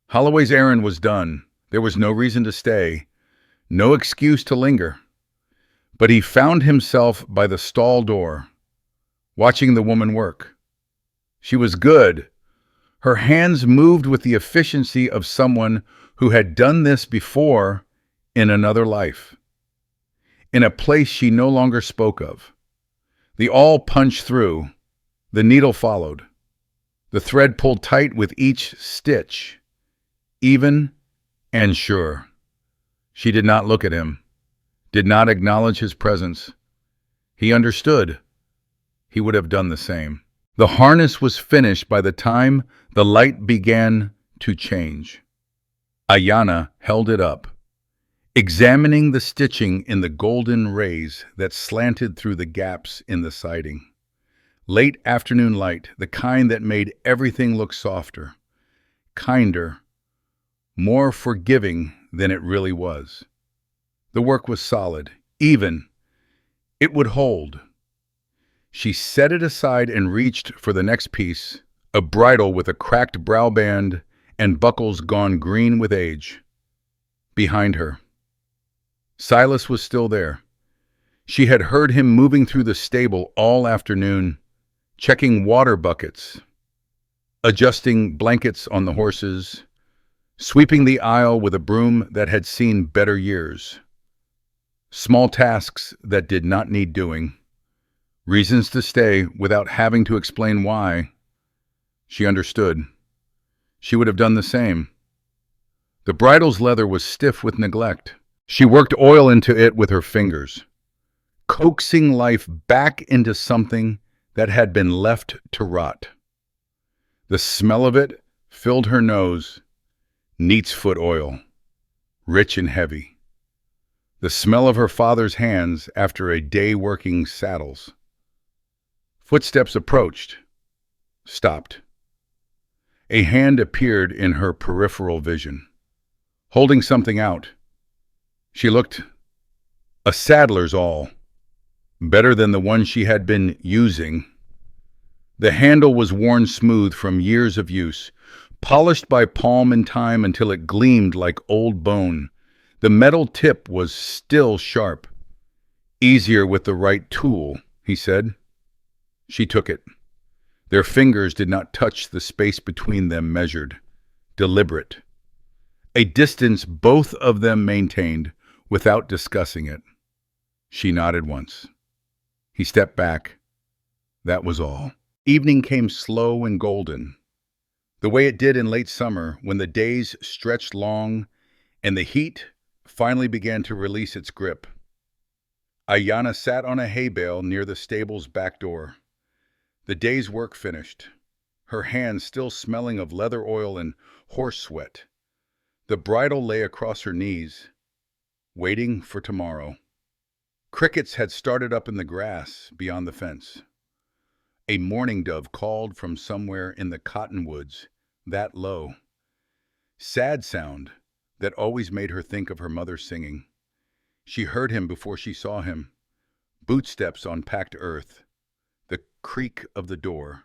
Holloway's errand was done. There was no reason to stay, no excuse to linger. But he found himself by the stall door, watching the woman work. She was good. Her hands moved with the efficiency of someone who had done this before in another life, in a place she no longer spoke of. The awl punched through. The needle followed. The thread pulled tight with each stitch, even and sure. She did not look at him, did not acknowledge his presence. He understood. He would have done the same. The harness was finished by the time the light began to change. Ayanna held it up, examining the stitching in the golden rays that slanted through the gaps in the siding. Late afternoon light, the kind that made everything look softer, kinder, more forgiving than it really was. The work was solid, even. It would hold. She set it aside and reached for the next piece, a bridle with a cracked brow band and buckles gone green with age. Behind her, Silas was still there. She had heard him moving through the stable all afternoon, checking water buckets, adjusting blankets on the horses, sweeping the aisle with a broom that had seen better years. Small tasks that did not need doing. Reasons to stay without having to explain why. She understood. She would have done the same. The bridle's leather was stiff with neglect. She worked oil into it with her fingers, coaxing life back into something that had been left to rot. The smell of it filled her nose. Neat's foot oil, rich and heavy. The smell of her father's hands after a day working saddles. Footsteps approached, stopped. A hand appeared in her peripheral vision, holding something out. She looked. A saddler's awl, better than the one she had been using. The handle was worn smooth from years of use, polished by palm and time until it gleamed like old bone. The metal tip was still sharp. Easier with the right tool, he said. She took it. Their fingers did not touch the space between them, measured, deliberate. A distance both of them maintained without discussing it. She nodded once. He stepped back. That was all. Evening came slow and golden, the way it did in late summer when the days stretched long and the heat finally began to release its grip. Ayanna sat on a hay bale near the stable's back door. The day's work finished, her hands still smelling of leather oil and horse sweat. The bridle lay across her knees, waiting for tomorrow. Crickets had started up in the grass beyond the fence. A mourning dove called from somewhere in the cottonwoods, that low. Sad sound that always made her think of her mother singing. She heard him before she saw him. Bootsteps on packed earth. The creak of the door.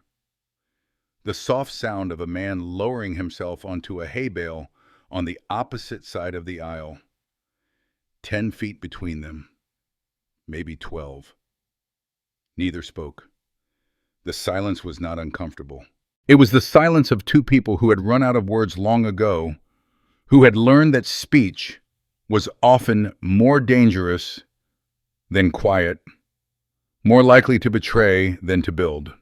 The soft sound of a man lowering himself onto a hay bale on the opposite side of the aisle. 10 feet between them. Maybe 12. Neither spoke. The silence was not uncomfortable. It was the silence of two people who had run out of words long ago, who had learned that speech was often more dangerous than quiet, more likely to betray than to build.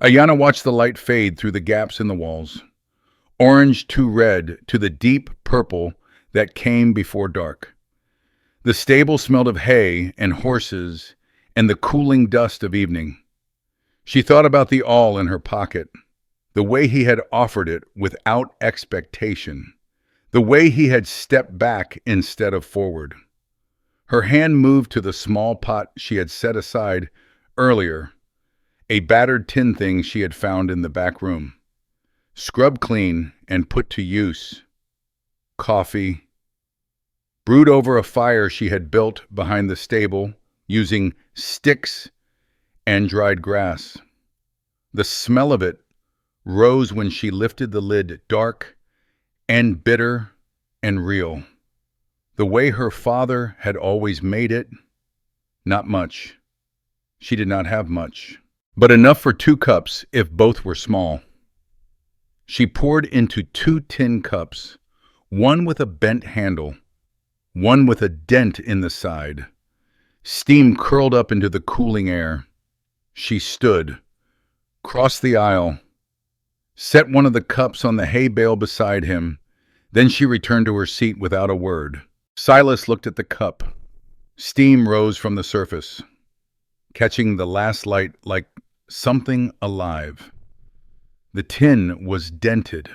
Ayanna watched the light fade through the gaps in the walls, orange to red to the deep purple that came before dark. The stable smelled of hay and horses and the cooling dust of evening. She thought about the awl in her pocket, the way he had offered it without expectation, the way he had stepped back instead of forward. Her hand moved to the small pot she had set aside earlier, a battered tin thing she had found in the back room. Scrubbed clean and put to use. Coffee, brewed over a fire she had built behind the stable using sticks and dried grass. The smell of it rose when she lifted the lid, dark and bitter and real. The way her father had always made it, not much. She did not have much, but enough for 2 cups if both were small. She poured into 2 tin cups, one with a bent handle, one with a dent in the side. Steam curled up into the cooling air. She stood, crossed the aisle, set one of the cups on the hay bale beside him. Then she returned to her seat without a word. Silas looked at the cup. Steam rose from the surface, catching the last light like something alive. The tin was dented,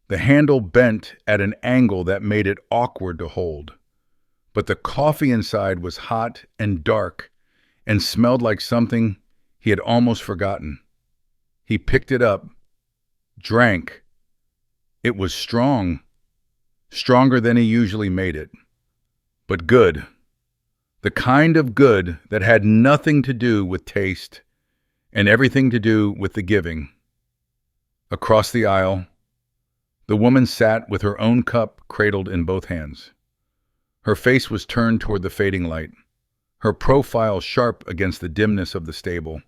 the handle bent at an angle that made it awkward to hold. But the coffee inside was hot and dark and smelled like something he had almost forgotten. He picked it up, drank. It was strong, stronger than he usually made it, but good. The kind of good that had nothing to do with taste and everything to do with the giving. Across the aisle, the woman sat with her own cup cradled in both hands. Her face was turned toward the fading light, her profile sharp against the dimness of the stable.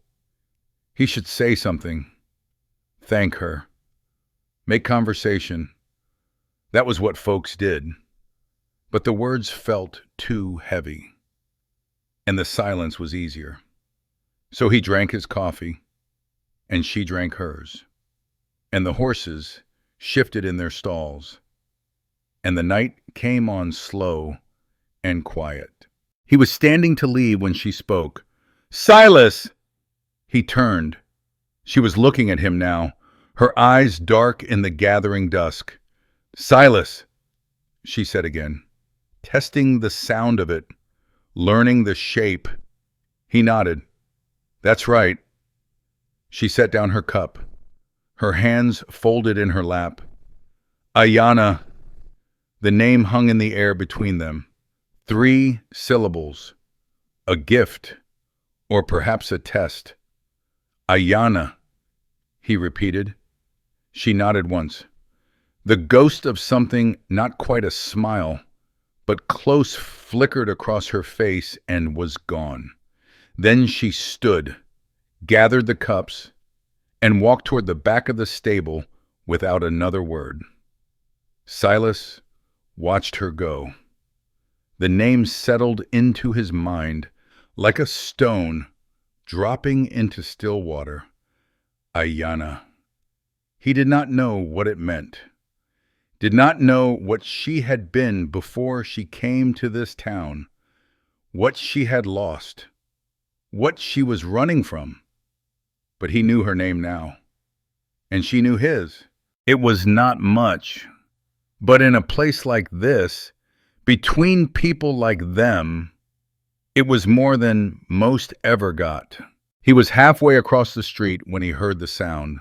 He should say something, thank her, make conversation. That was what folks did. But the words felt too heavy, and the silence was easier. So he drank his coffee, and she drank hers. And the horses shifted in their stalls, and the night came on slow and quiet. He was standing to leave when she spoke. "Silas!" He turned. She was looking at him now, her eyes dark in the gathering dusk. "Silas," she said again, testing the sound of it, learning the shape. He nodded. "That's right." She set down her cup, her hands folded in her lap. Ayanna. The name hung in the air between them. 3 syllables. A gift, or perhaps a test. Ayanna, he repeated. She nodded once. The ghost of something not quite a smile, but close, flickered across her face and was gone. Then she stood, gathered the cups, and walked toward the back of the stable without another word. Silas watched her go. The name settled into his mind like a stone dropping into still water. Ayanna. He did not know what it meant, did not know what she had been before she came to this town, what she had lost, what she was running from. But he knew her name now, and she knew his. It was not much, but in a place like this, between people like them, it was more than most ever got. He was halfway across the street when he heard the sound.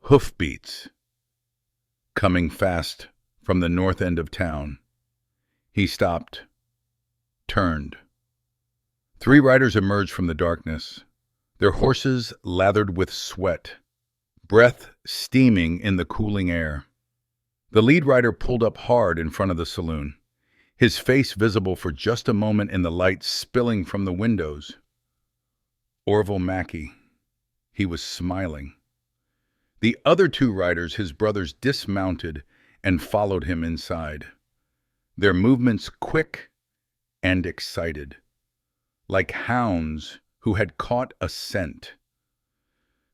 Hoofbeats. Coming fast from the north end of town. He stopped, turned. 3 riders emerged from the darkness, their horses lathered with sweat, breath steaming in the cooling air. The lead rider pulled up hard in front of the saloon, his face visible for just a moment in the light spilling from the windows. Orville Mackey. He was smiling. The other 2 riders, his brothers, dismounted and followed him inside, their movements quick and excited, like hounds who had caught a scent.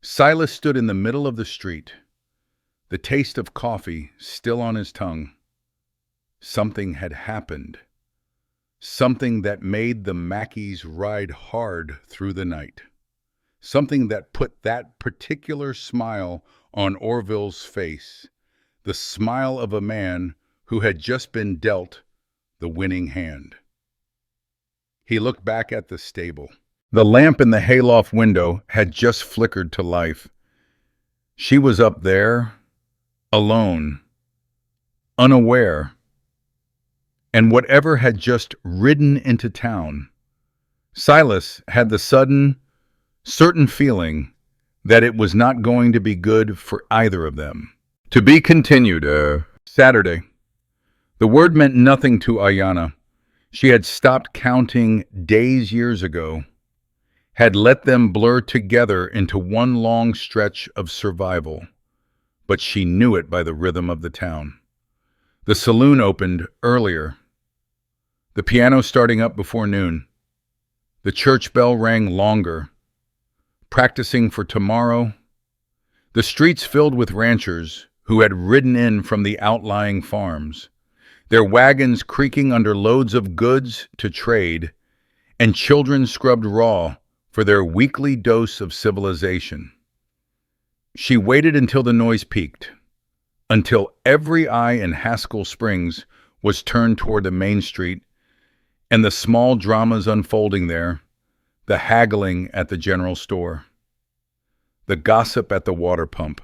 Silas stood in the middle of the street, the taste of coffee still on his tongue. Something had happened, something that made the Mackeys ride hard through the night, something that put that particular smile on Orville's face, the smile of a man who had just been dealt the winning hand. He looked back at the stable. The lamp in the hayloft window had just flickered to life. She was up there, alone, unaware, and whatever had just ridden into town. Silas had the sudden, certain feeling that it was not going to be good for either of them. To be continued, Saturday. The word meant nothing to Ayana. She had stopped counting days years ago, had let them blur together into one long stretch of survival, but she knew it by the rhythm of the town. The saloon opened earlier, the piano starting up before noon. The church bell rang longer, practicing for tomorrow. The streets filled with ranchers who had ridden in from the outlying farms, their wagons creaking under loads of goods to trade, and children scrubbed raw for their weekly dose of civilization. She waited until the noise peaked, until every eye in Haskell Springs was turned toward the main street and the small dramas unfolding there, the haggling at the general store, the gossip at the water pump,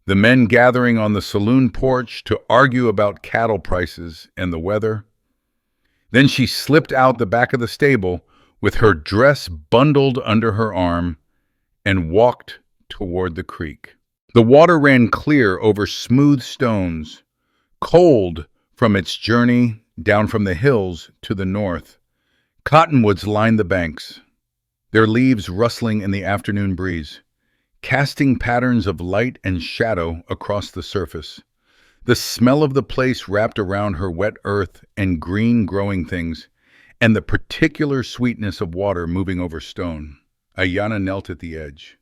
the men gathering on the saloon porch to argue about cattle prices and the weather. Then she slipped out the back of the stable with her dress bundled under her arm and walked toward the creek. The water ran clear over smooth stones, cold from its journey down from the hills to the north. Cottonwoods lined the banks, their leaves rustling in the afternoon breeze, casting patterns of light and shadow across the surface. The smell of the place wrapped around her wet earth and green growing things, and the particular sweetness of water moving over stone. Ayana knelt at the edge.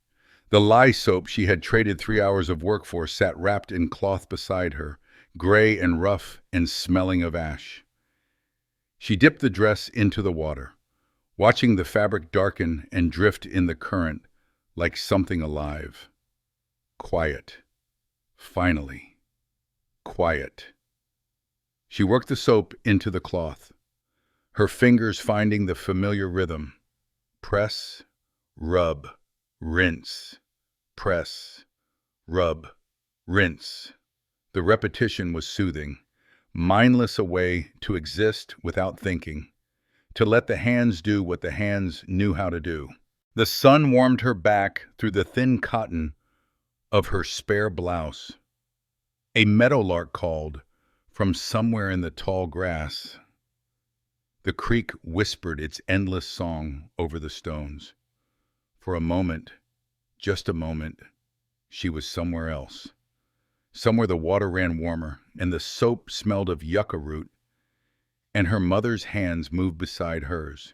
The lye soap she had traded 3 hours of work for sat wrapped in cloth beside her, gray and rough and smelling of ash. She dipped the dress into the water, watching the fabric darken and drift in the current like something alive. Quiet. Finally. Quiet. She worked the soap into the cloth, her fingers finding the familiar rhythm. Press, rub, rinse. Press, rub, rinse. The repetition was soothing, mindless a way to exist without thinking, to let the hands do what the hands knew how to do. The sun warmed her back through the thin cotton of her spare blouse. A meadowlark called from somewhere in the tall grass. The creek whispered its endless song over the stones. For a moment, just a moment, she was somewhere else. Somewhere the water ran warmer, and the soap smelled of yucca root, and her mother's hands moved beside hers,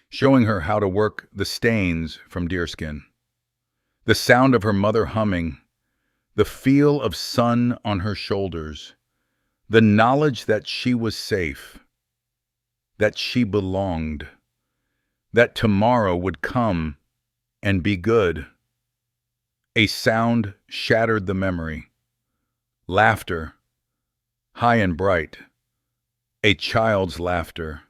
showing her how to work the stains from deerskin. The sound of her mother humming, the feel of sun on her shoulders, the knowledge that she was safe, that she belonged, that tomorrow would come and be good. A sound shattered the memory. Laughter, high and bright. A child's laughter.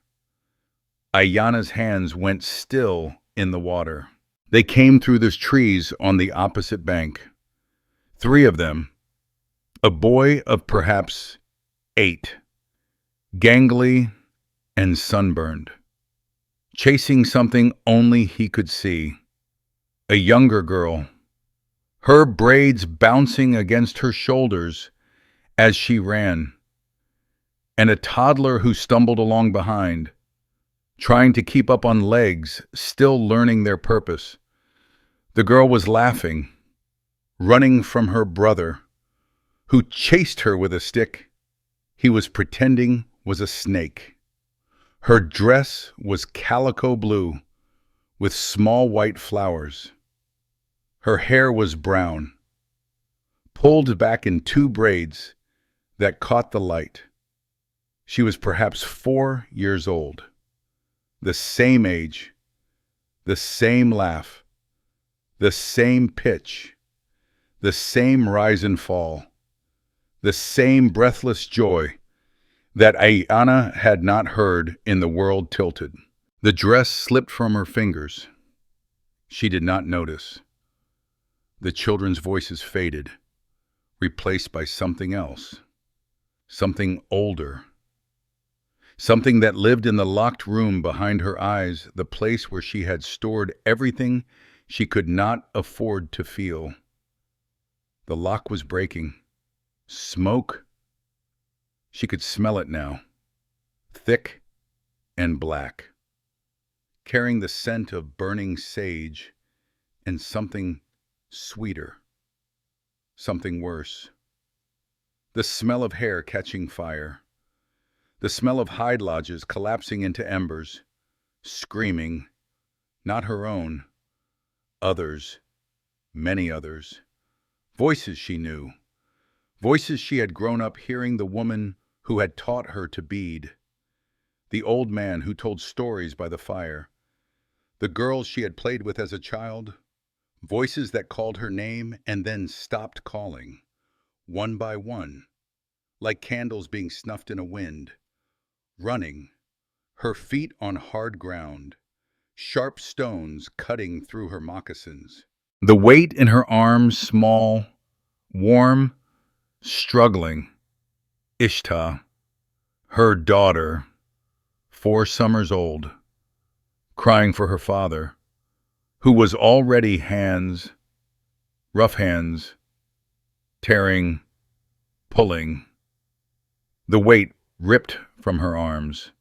Ayana's hands went still in the water. They came through the trees on the opposite bank. 3 of them. A boy of perhaps 8, gangly and sunburned, chasing something only he could see. A younger girl, her braids bouncing against her shoulders as she ran, and a toddler who stumbled along behind, trying to keep up on legs, still learning their purpose. The girl was laughing, running from her brother, who chased her with a stick he was pretending was a snake. Her dress was calico blue with small white flowers. Her hair was brown, pulled back in 2 braids that caught the light. She was perhaps 4 years old, the same age, the same laugh, the same pitch, the same rise and fall, the same breathless joy that Ayana had not heard in the world tilted. The dress slipped from her fingers. She did not notice. The children's voices faded, replaced by something else, something older, something that lived in the locked room behind her eyes, the place where she had stored everything she could not afford to feel. The lock was breaking. Smoke. She could smell it now. Thick and black, carrying the scent of burning sage and something sweeter, something worse. The smell of hair catching fire, the smell of hide lodges collapsing into embers, screaming, not her own, others, many others, voices she knew, voices she had grown up hearing, the woman who had taught her to bead, the old man who told stories by the fire, the girls she had played with as a child, voices that called her name and then stopped calling, one by one, like candles being snuffed in a wind, running, her feet on hard ground, sharp stones cutting through her moccasins. The weight in her arms small, warm, struggling. Ishta, her daughter, 4 summers old, crying for her father, who was already rough hands, tearing, pulling. The weight ripped from her arms.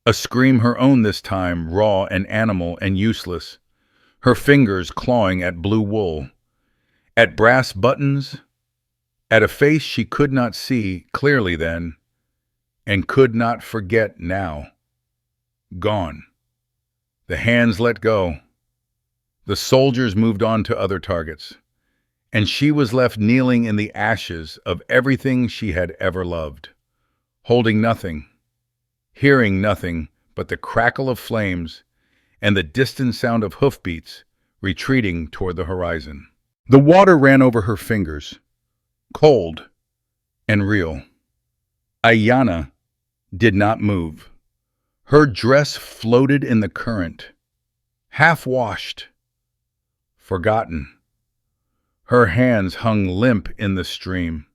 A scream her own this time, raw and animal and useless, her fingers clawing at blue wool, at brass buttons, at a face she could not see clearly then, and could not forget now. Gone. The hands let go. The soldiers moved on to other targets, and she was left kneeling in the ashes of everything she had ever loved, holding nothing, hearing nothing but the crackle of flames and the distant sound of hoofbeats retreating toward the horizon. The water ran over her fingers, cold and real. Ayanna did not move. Her dress floated in the current, half washed, forgotten. Her hands hung limp in the stream,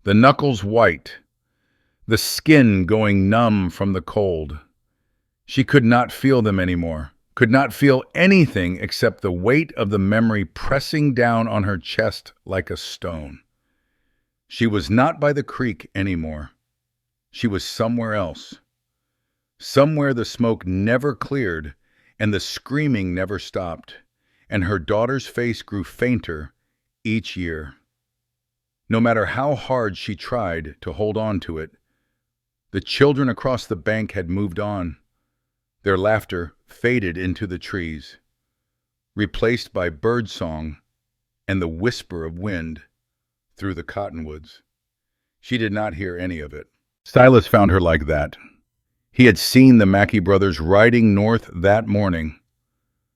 the knuckles white, the skin going numb from the cold. She could not feel them anymore, could not feel anything except the weight of the memory pressing down on her chest like a stone. She was not by the creek anymore. She was somewhere else. Somewhere the smoke never cleared and the screaming never stopped, and her daughter's face grew fainter each year. No matter how hard she tried to hold on to it, the children across the bank had moved on. Their laughter faded into the trees, replaced by birdsong and the whisper of wind through the cottonwoods. She did not hear any of it. Silas found her like that. He had seen the Mackey brothers riding north that morning.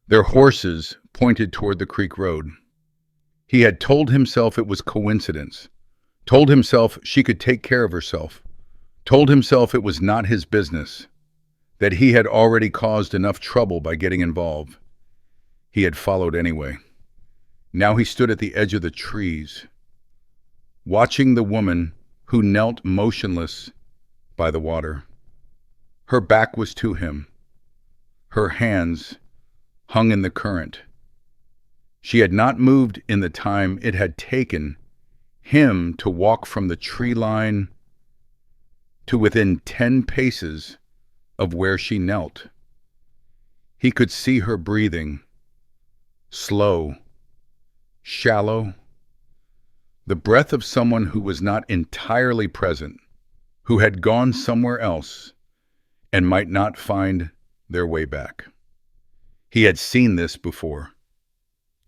Their horses pointed toward the creek road. He had told himself it was coincidence, told himself she could take care of herself, told himself it was not his business, that he had already caused enough trouble by getting involved. He had followed anyway. Now he stood at the edge of the trees, watching the woman who knelt motionless by the water. Her back was to him. Her hands hung in the current. She had not moved in the time it had taken him to walk from the tree line to within 10 paces of where she knelt. He could see her breathing, slow, shallow, the breath of someone who was not entirely present, who had gone somewhere else and might not find their way back. He had seen this before,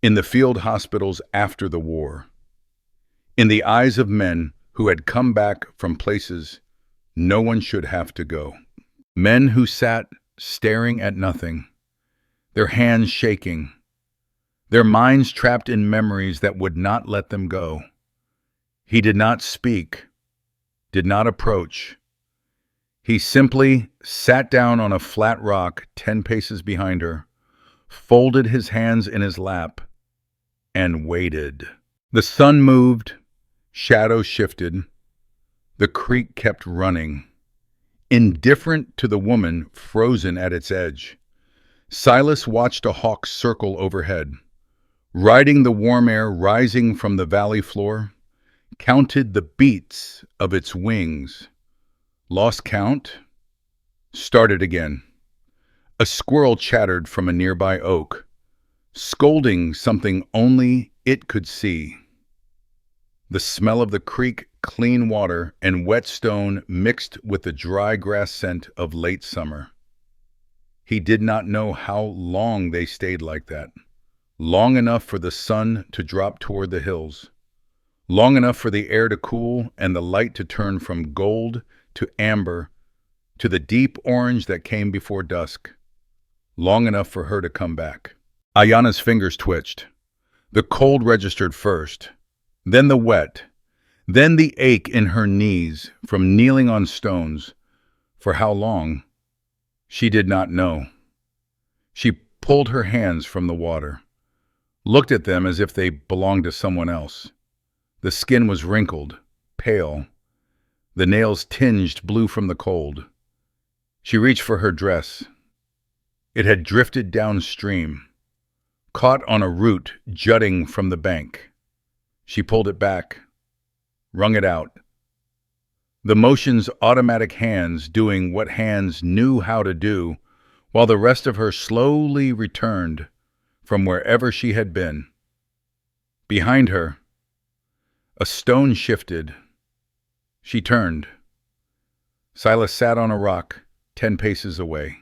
in the field hospitals after the war, in the eyes of men who had come back from places no one should have to go. Men who sat staring at nothing, their hands shaking, their minds trapped in memories that would not let them go. He did not speak, did not approach. He simply sat down on a flat rock 10 paces behind her, folded his hands in his lap, and waited. The sun moved, shadows shifted, the creek kept running, indifferent to the woman frozen at its edge, Silas watched a hawk circle overhead, riding the warm air rising from the valley floor, counted the beats of its wings, lost count, started again. A squirrel chattered from a nearby oak, scolding something only it could see. The smell of the creek, clean water, and wet stone mixed with the dry grass scent of late summer. He did not know how long they stayed like that. Long enough for the sun to drop toward the hills. Long enough for the air to cool and the light to turn from gold to amber to the deep orange that came before dusk. Long enough for her to come back. Ayana's fingers twitched. The cold registered first, then the wet, then the ache in her knees from kneeling on stones. For how long? She did not know. She pulled her hands from the water, looked at them as if they belonged to someone else. The skin was wrinkled, pale, the nails tinged blue from the cold. She reached for her dress. It had drifted downstream, caught on a root jutting from the bank. She pulled it back, wrung it out. The motion's automatic hands doing what hands knew how to do, while the rest of her slowly returned from wherever she had been. Behind her, a stone shifted. She turned. Silas sat on a rock 10 paces away.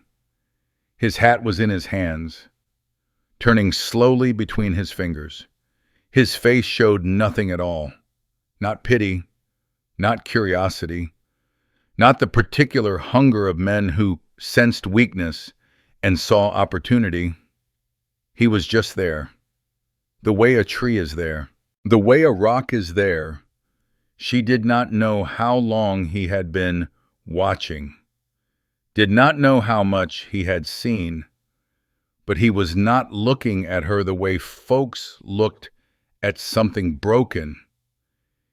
His hat was in his hands, turning slowly between his fingers. His face showed nothing at all. Not pity, not curiosity, not the particular hunger of men who sensed weakness and saw opportunity. He was just there, the way a tree is there, the way a rock is there. She did not know how long he had been watching, did not know how much he had seen, but he was not looking at her the way folks looked at something broken.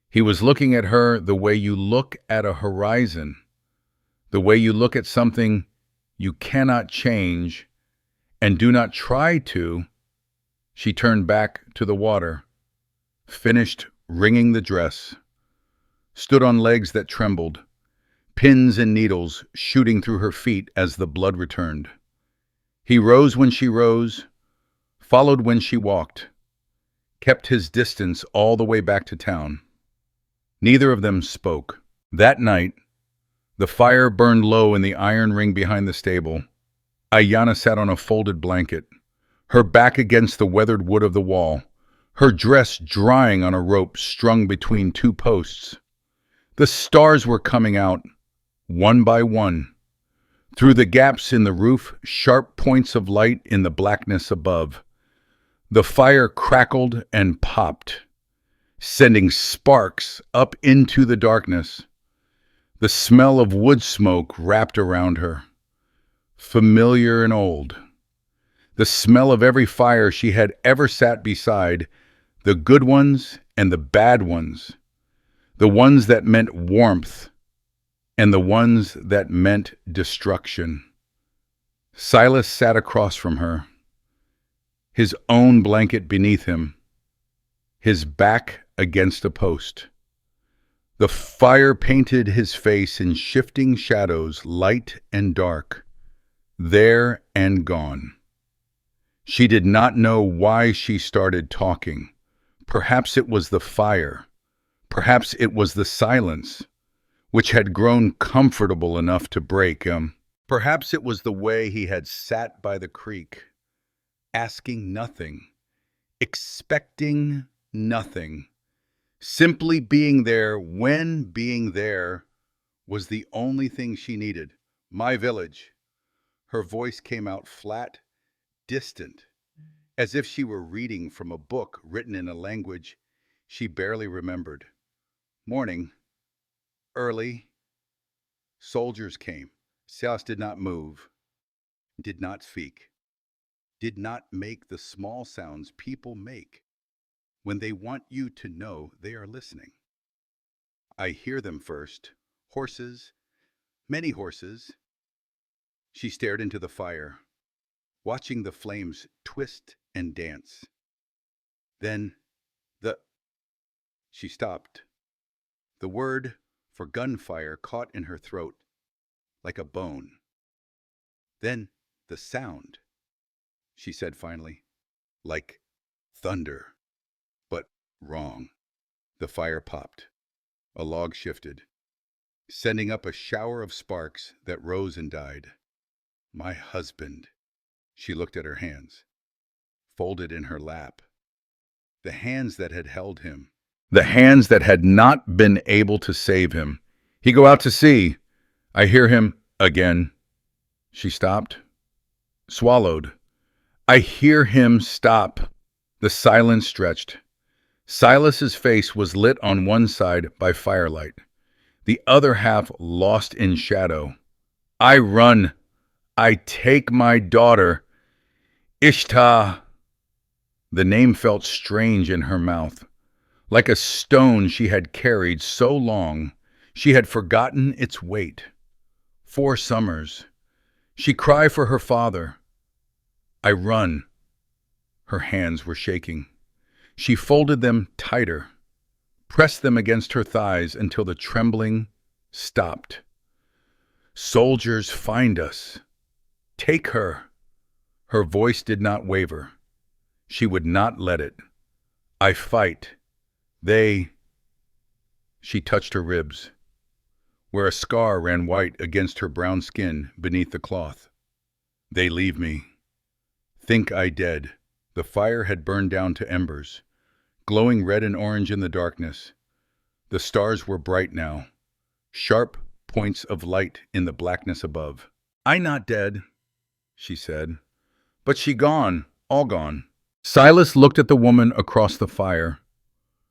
He was looking at her the way you look at a horizon, the way you look at something you cannot change and do not try to. She turned back to the water, finished wringing the dress, stood on legs that trembled, pins and needles shooting through her feet as the blood returned. He rose when she rose, followed when she walked, kept his distance all the way back to town. Neither of them spoke. That night, the fire burned low in the iron ring behind the stable. Ayana sat on a folded blanket, her back against the weathered wood of the wall, her dress drying on a rope strung between 2 posts. The stars were coming out, one by one. Through the gaps in the roof, sharp points of light in the blackness above. The fire crackled and popped, sending sparks up into the darkness. The smell of wood smoke wrapped around her, familiar and old. The smell of every fire she had ever sat beside, the good ones and the bad ones, the ones that meant warmth and the ones that meant destruction. Silas sat across from her, his own blanket beneath him, his back against a post. The fire painted his face in shifting shadows, light and dark, there and gone. She did not know why she started talking. Perhaps it was the fire. Perhaps it was the silence, which had grown comfortable enough to break him. Perhaps it was the way he had sat by the creek, asking nothing, expecting nothing, simply being there when being there was the only thing she needed. My village. Her voice came out flat, distant, as if she were reading from a book written in a language she barely remembered. Morning. Early. Soldiers came. Silas did not move, did not speak, did not make the small sounds people make when they want you to know they are listening. I hear them first. Horses, many horses. She stared into the fire. watching the flames twist and dance. Then the... She stopped. The word for gunfire caught in her throat like a bone. Then the sound, she said finally, like thunder, but wrong. The fire popped. A log shifted, sending up a shower of sparks that rose and died. My husband. She looked at her hands, folded in her lap. The hands that had held him. The hands that had not been able to save him. He go out to sea. I hear him again. She stopped, swallowed. I hear him stop. The silence stretched. Silas's face was lit on one side by firelight, the other half lost in shadow. I run. I take my daughter. Ishtar. The name felt strange in her mouth, like a stone she had carried so long she had forgotten its weight. 4 summers. She cried for her father. I run. Her hands were shaking. She folded them tighter, pressed them against her thighs until the trembling stopped. Soldiers find us. Take her. Her voice did not waver. She would not let it. I fight. They... She touched her ribs, where a scar ran white against her brown skin beneath the cloth. They leave me. Think I dead. The fire had burned down to embers, glowing red and orange in the darkness. The stars were bright now, sharp points of light in the blackness above. I not dead, she said, but she gone, all gone. Silas looked at the woman across the fire.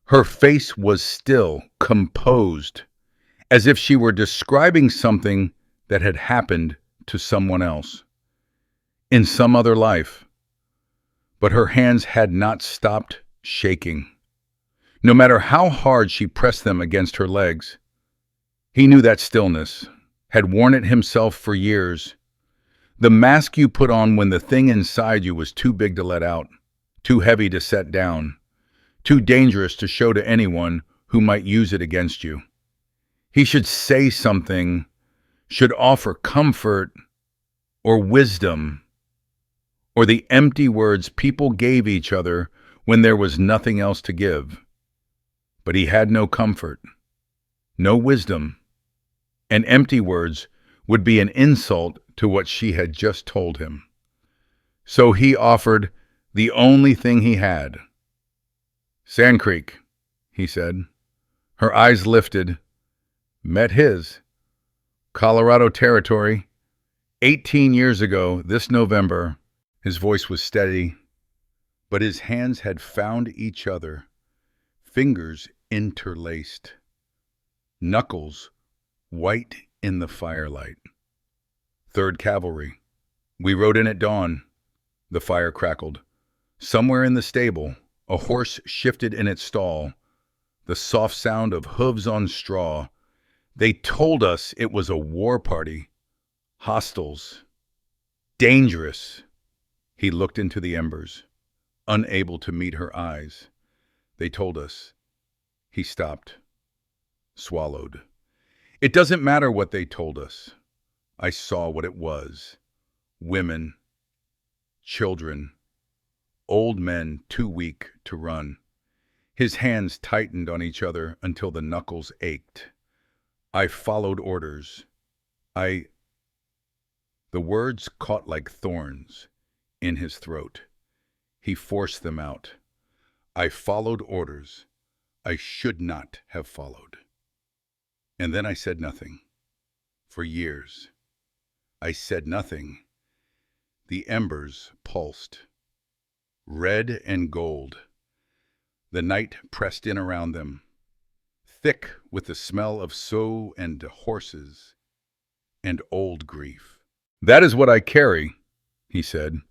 Her face was still, composed, as if she were describing something that had happened to someone else, in some other life. But her hands had not stopped shaking. No matter how hard she pressed them against her legs, he knew that stillness, had worn it himself for years. The mask you put on when the thing inside you was too big to let out, too heavy to set down, too dangerous to show to anyone who might use it against you. He should say something, should offer comfort or wisdom, or the empty words people gave each other when there was nothing else to give. But he had no comfort, no wisdom, and empty words would be an insult to what she had just told him. So he offered the only thing he had. Sand Creek, he said. Her eyes lifted, met his. Colorado Territory, 18 years ago this November. His voice was steady, but his hands had found each other, fingers interlaced, knuckles white in the firelight. 3rd Cavalry. We rode in at dawn. The fire crackled. Somewhere in the stable, a horse shifted in its stall, the soft sound of hooves on straw. They told us it was a war party. Hostiles. Dangerous. He looked into the embers, unable to meet her eyes. They told us. He stopped, swallowed. It doesn't matter what they told us. I saw what it was. Women, children, old men too weak to run. His hands tightened on each other until the knuckles ached. I followed orders. The words caught like thorns in his throat. He forced them out. I followed orders I should not have followed. And then I said nothing. For years, I said nothing. The embers pulsed, red and gold. The night pressed in around them, thick with the smell of sow and horses and old grief. That is what I carry, he said.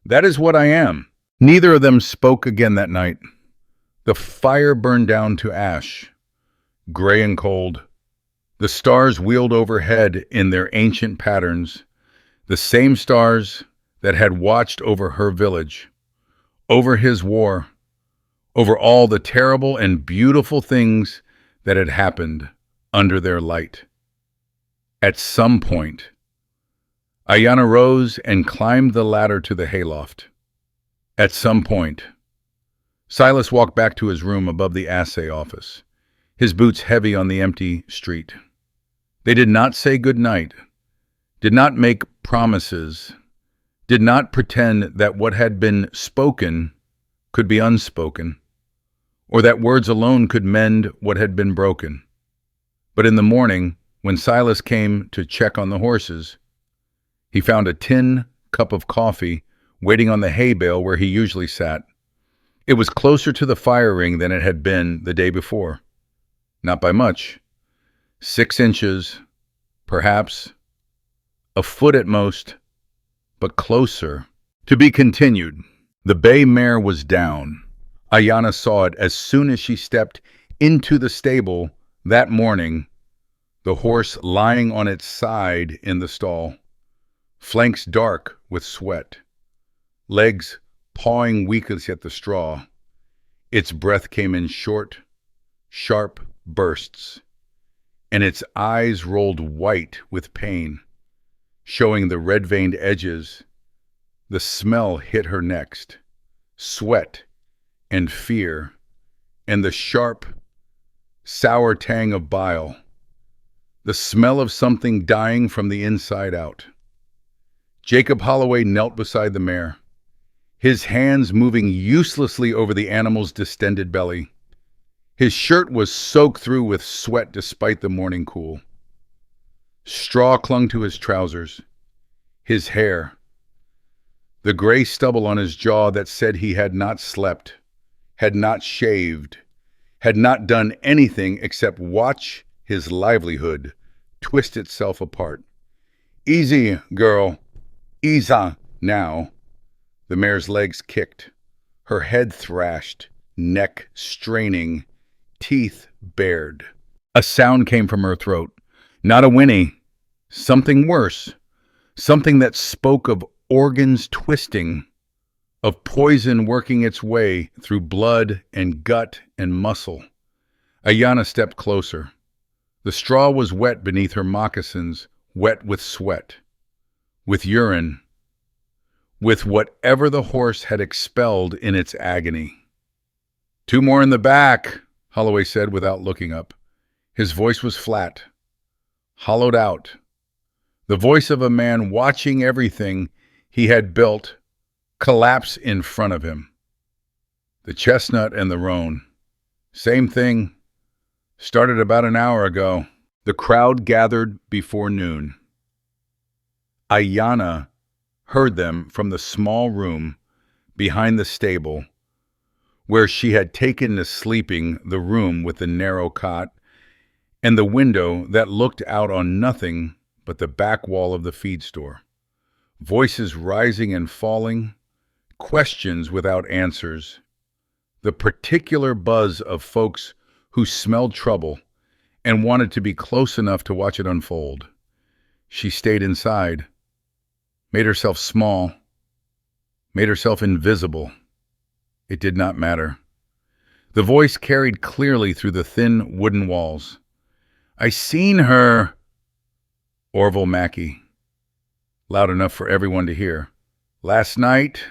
That is what I am. Neither of them spoke again that night. The fire burned down to ash, gray and cold. The stars wheeled overhead in their ancient patterns, the same stars that had watched over her village, over his war, over all the terrible and beautiful things that had happened under their light. At some point, Ayanna rose and climbed the ladder to the hayloft. At some point, Silas walked back to his room above the assay office, his boots heavy on the empty street. They did not say good night, did not make promises, did not pretend that what had been spoken could be unspoken, or that words alone could mend what had been broken. But in the morning, when Silas came to check on the horses, he found a tin cup of coffee waiting on the hay bale where he usually sat. It was closer to the fire ring than it had been the day before. Not by much. 6 inches, perhaps, a foot at most, but closer. To be continued. The bay mare was down. Ayanna saw it as soon as she stepped into the stable that morning, the horse lying on its side in the stall, flanks dark with sweat, legs pawing weakly at the straw. Its breath came in short, sharp bursts, and its eyes rolled white with pain, showing the red-veined edges. The smell hit her next, sweat and fear, and the sharp, sour tang of bile, the smell of something dying from the inside out. Jacob Holloway knelt beside the mare, his hands moving uselessly over the animal's distended belly. His shirt was soaked through with sweat despite the morning cool. Straw clung to his trousers, his hair, the gray stubble on his jaw that said he had not slept, had not shaved, had not done anything except watch his livelihood twist itself apart. Easy, girl. Easa now. The mare's legs kicked, her head thrashed, neck straining, teeth bared. A sound came from her throat. Not a whinny. Something worse. Something that spoke of organs twisting, of poison working its way through blood and gut and muscle. Ayanna stepped closer. The straw was wet beneath her moccasins, wet with sweat, with urine, with whatever the horse had expelled in its agony. 2 more in the back, Holloway said without looking up. His voice was flat, hollowed out. The voice of a man watching everything he had built collapse in front of him. The chestnut and the roan. Same thing. Started about an hour ago. The crowd gathered before noon. Ayanna heard them from the small room behind the stable, where she had taken to sleeping, the room with the narrow cot and the window that looked out on nothing but the back wall of the feed store. Voices rising and falling, questions without answers, the particular buzz of folks who smelled trouble and wanted to be close enough to watch it unfold. She stayed inside, made herself small, made herself invisible. It did not matter. The voice carried clearly through the thin wooden walls. I seen her. Orville Mackey. Loud enough for everyone to hear. Last night,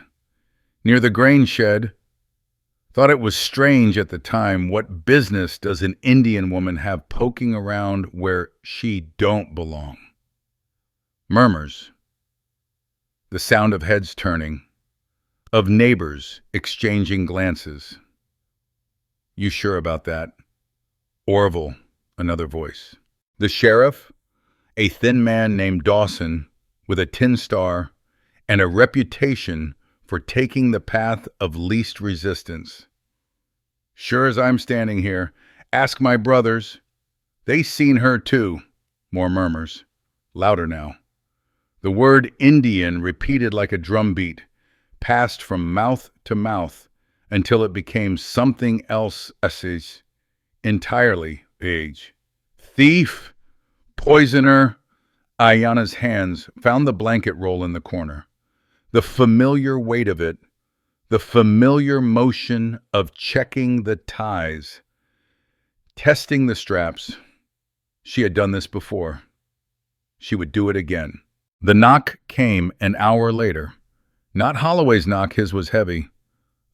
near the grain shed. Thought it was strange at the time. What business does an Indian woman have poking around where she don't belong? Murmurs. The sound of heads turning, of neighbors exchanging glances. You sure about that? Orville, another voice. The sheriff, a thin man named Dawson, with a tin star and a reputation for taking the path of least resistance. Sure as I'm standing here, ask my brothers. They seen her too. More murmurs, louder now. The word Indian repeated like a drumbeat, passed from mouth to mouth until it became something else entirely age. Thief, poisoner. Ayanna's hands found the blanket roll in the corner. The familiar weight of it, the familiar motion of checking the ties, testing the straps. She had done this before. She would do it again. The knock came an hour later. Not Holloway's knock, his was heavy,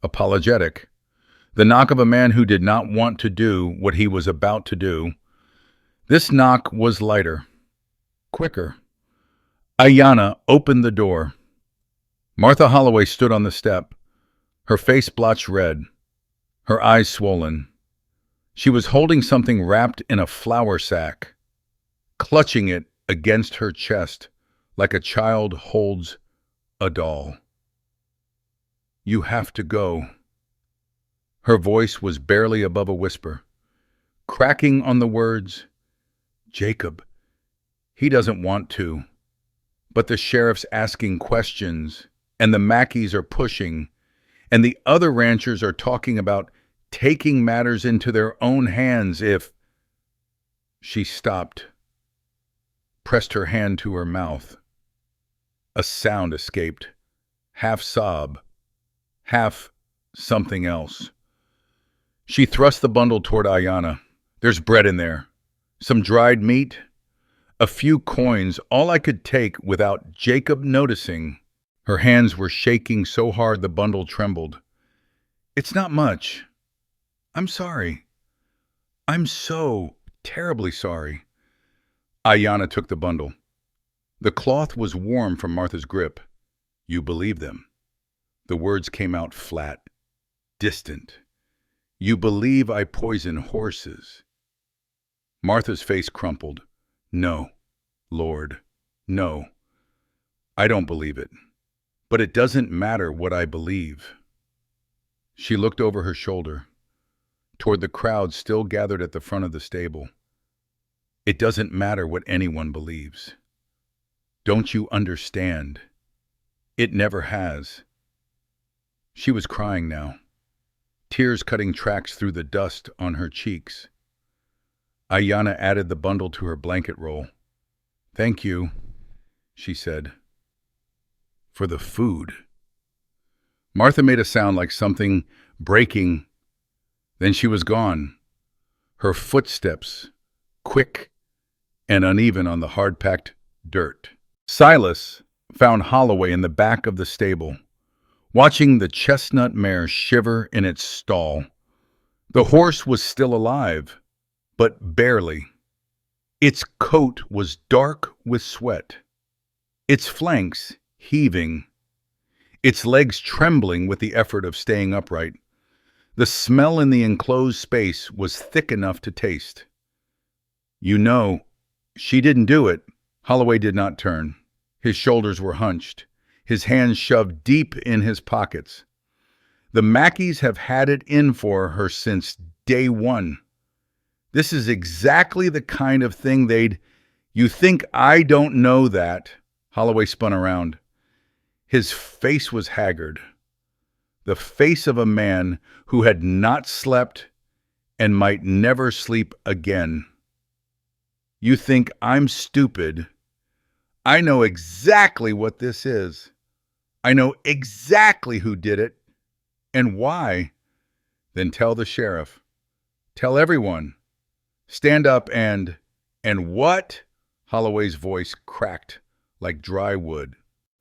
apologetic. The knock of a man who did not want to do what he was about to do. This knock was lighter, quicker. Ayanna opened the door. Martha Holloway stood on the step, her face blotched red, her eyes swollen. She was holding something wrapped in a flour sack, clutching it against her chest like a child holds a doll. "You have to go." Her voice was barely above a whisper, cracking on the words, "Jacob, he doesn't want to, but the sheriff's asking questions, and the Mackeys are pushing, and the other ranchers are talking about taking matters into their own hands if—" She stopped, pressed her hand to her mouth. A sound escaped, half sob, half something else. She thrust the bundle toward Ayanna. "There's bread in there, some dried meat, a few coins, all I could take without Jacob noticing." Her hands were shaking so hard the bundle trembled. "It's not much. I'm sorry. I'm so terribly sorry." Ayanna took the bundle. The cloth was warm from Martha's grip. "You believe them." The words came out flat, distant. "You believe I poison horses." Martha's face crumpled. "No, Lord, no. I don't believe it. But it doesn't matter what I believe." She looked over her shoulder, toward the crowd still gathered at the front of the stable. "It doesn't matter what anyone believes. Don't you understand? It never has." She was crying now, tears cutting tracks through the dust on her cheeks. Ayanna added the bundle to her blanket roll. "Thank you," she said, "for the food." Martha made a sound like something breaking. Then she was gone, her footsteps quick and uneven on the hard-packed dirt. Silas found Holloway in the back of the stable, watching the chestnut mare shiver in its stall. The horse was still alive, but barely. Its coat was dark with sweat, its flanks heaving, its legs trembling with the effort of staying upright. The smell in the enclosed space was thick enough to taste. "You know, she didn't do it." Holloway did not turn. His shoulders were hunched, his hands shoved deep in his pockets. "The Mackeys have had it in for her since day one. This is exactly the kind of thing they'd—" "You think I don't know that?" Holloway spun around. His face was haggard, the face of a man who had not slept and might never sleep again. "You think I'm stupid? I know exactly what this is. I know exactly who did it and why." "Then tell the sheriff. Tell everyone. Stand up and—" "And what?" Holloway's voice cracked like dry wood.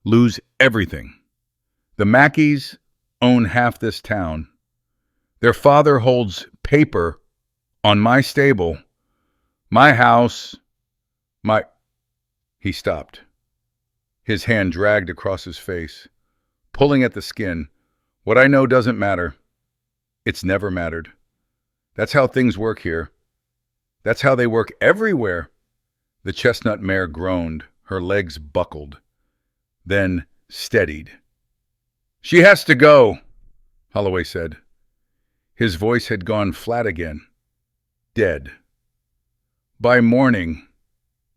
"Lose everything. The Mackeys own half this town. Their father holds paper on my stable, my house, my—" He stopped. His hand dragged across his face, pulling at the skin. "What I know doesn't matter. It's never mattered. That's how things work here. That's how they work everywhere." The chestnut mare groaned, her legs buckled, then steadied. "She has to go," Holloway said. His voice had gone flat again, dead. "By morning,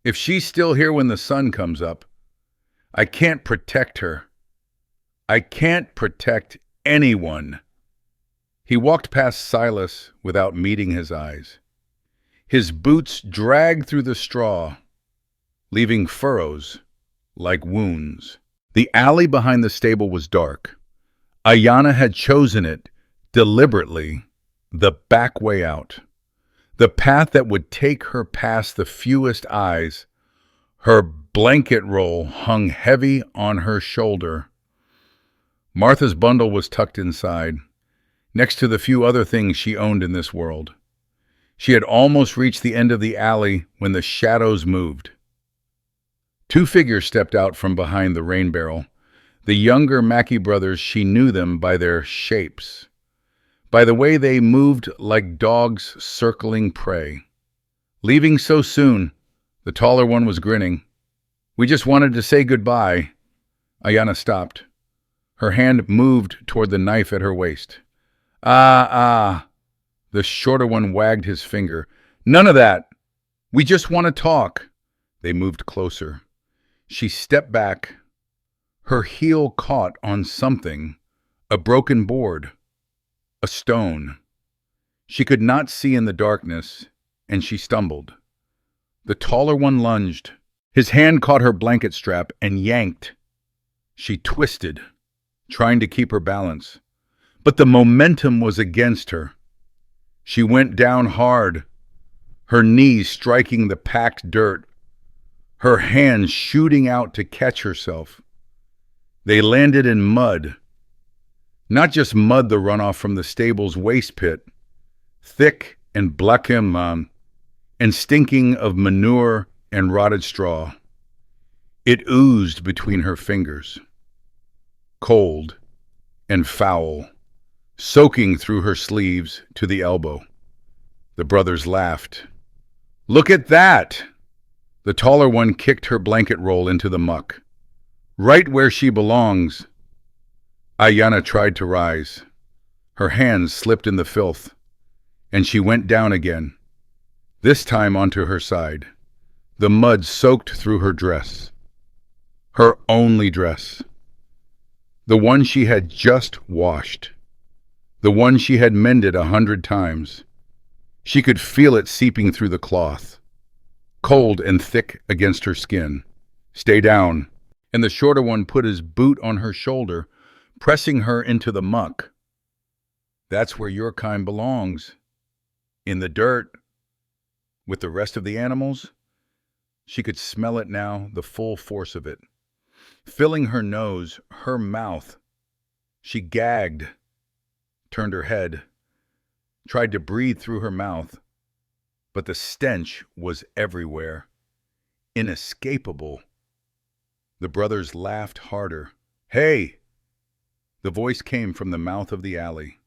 if she's still here when the sun comes up, I can't protect her. I can't protect anyone." He walked past Silas without meeting his eyes. His boots dragged through the straw, leaving furrows like wounds. The alley behind the stable was dark. Ayanna had chosen it, deliberately, the back way out. The path that would take her past the fewest eyes. Her blanket roll hung heavy on her shoulder. Martha's bundle was tucked inside, next to the few other things she owned in this world. She had almost reached the end of the alley when the shadows moved. Two figures stepped out from behind the rain barrel. The younger Mackey brothers, she knew them by their shapes, by the way they moved like dogs circling prey. Leaving so soon, the taller one was grinning. "We just wanted to say goodbye." Ayanna stopped. Her hand moved toward the knife at her waist. Ah. The shorter one wagged his finger. "None of that. We just want to talk." They moved closer. She stepped back. Her heel caught on something, a broken board, a stone. She could not see in the darkness, and she stumbled. The taller one lunged. His hand caught her blanket strap and yanked. She twisted, trying to keep her balance, but the momentum was against her. She went down hard, her knees striking the packed dirt, her hands shooting out to catch herself. They landed in mud. Not just mud, the runoff from the stable's waste pit, thick and black and stinking of manure and rotted straw. It oozed between her fingers, cold and foul, soaking through her sleeves to the elbow. The brothers laughed. "Look at that!" The taller one kicked her blanket roll into the muck. "Right where she belongs." Ayanna tried to rise. Her hands slipped in the filth, and she went down again, this time onto her side. The mud soaked through her dress. Her only dress. The one she had just washed. The one she had mended 100 times. She could feel it seeping through the cloth, cold and thick against her skin. "Stay down." And the shorter one put his boot on her shoulder, pressing her into the muck. "That's where your kind belongs. In the dirt. With the rest of the animals." She could smell it now, the full force of it, filling her nose, her mouth. She gagged, turned her head, tried to breathe through her mouth, but the stench was everywhere, inescapable. The brothers laughed harder. "Hey!" The voice came from the mouth of the alley.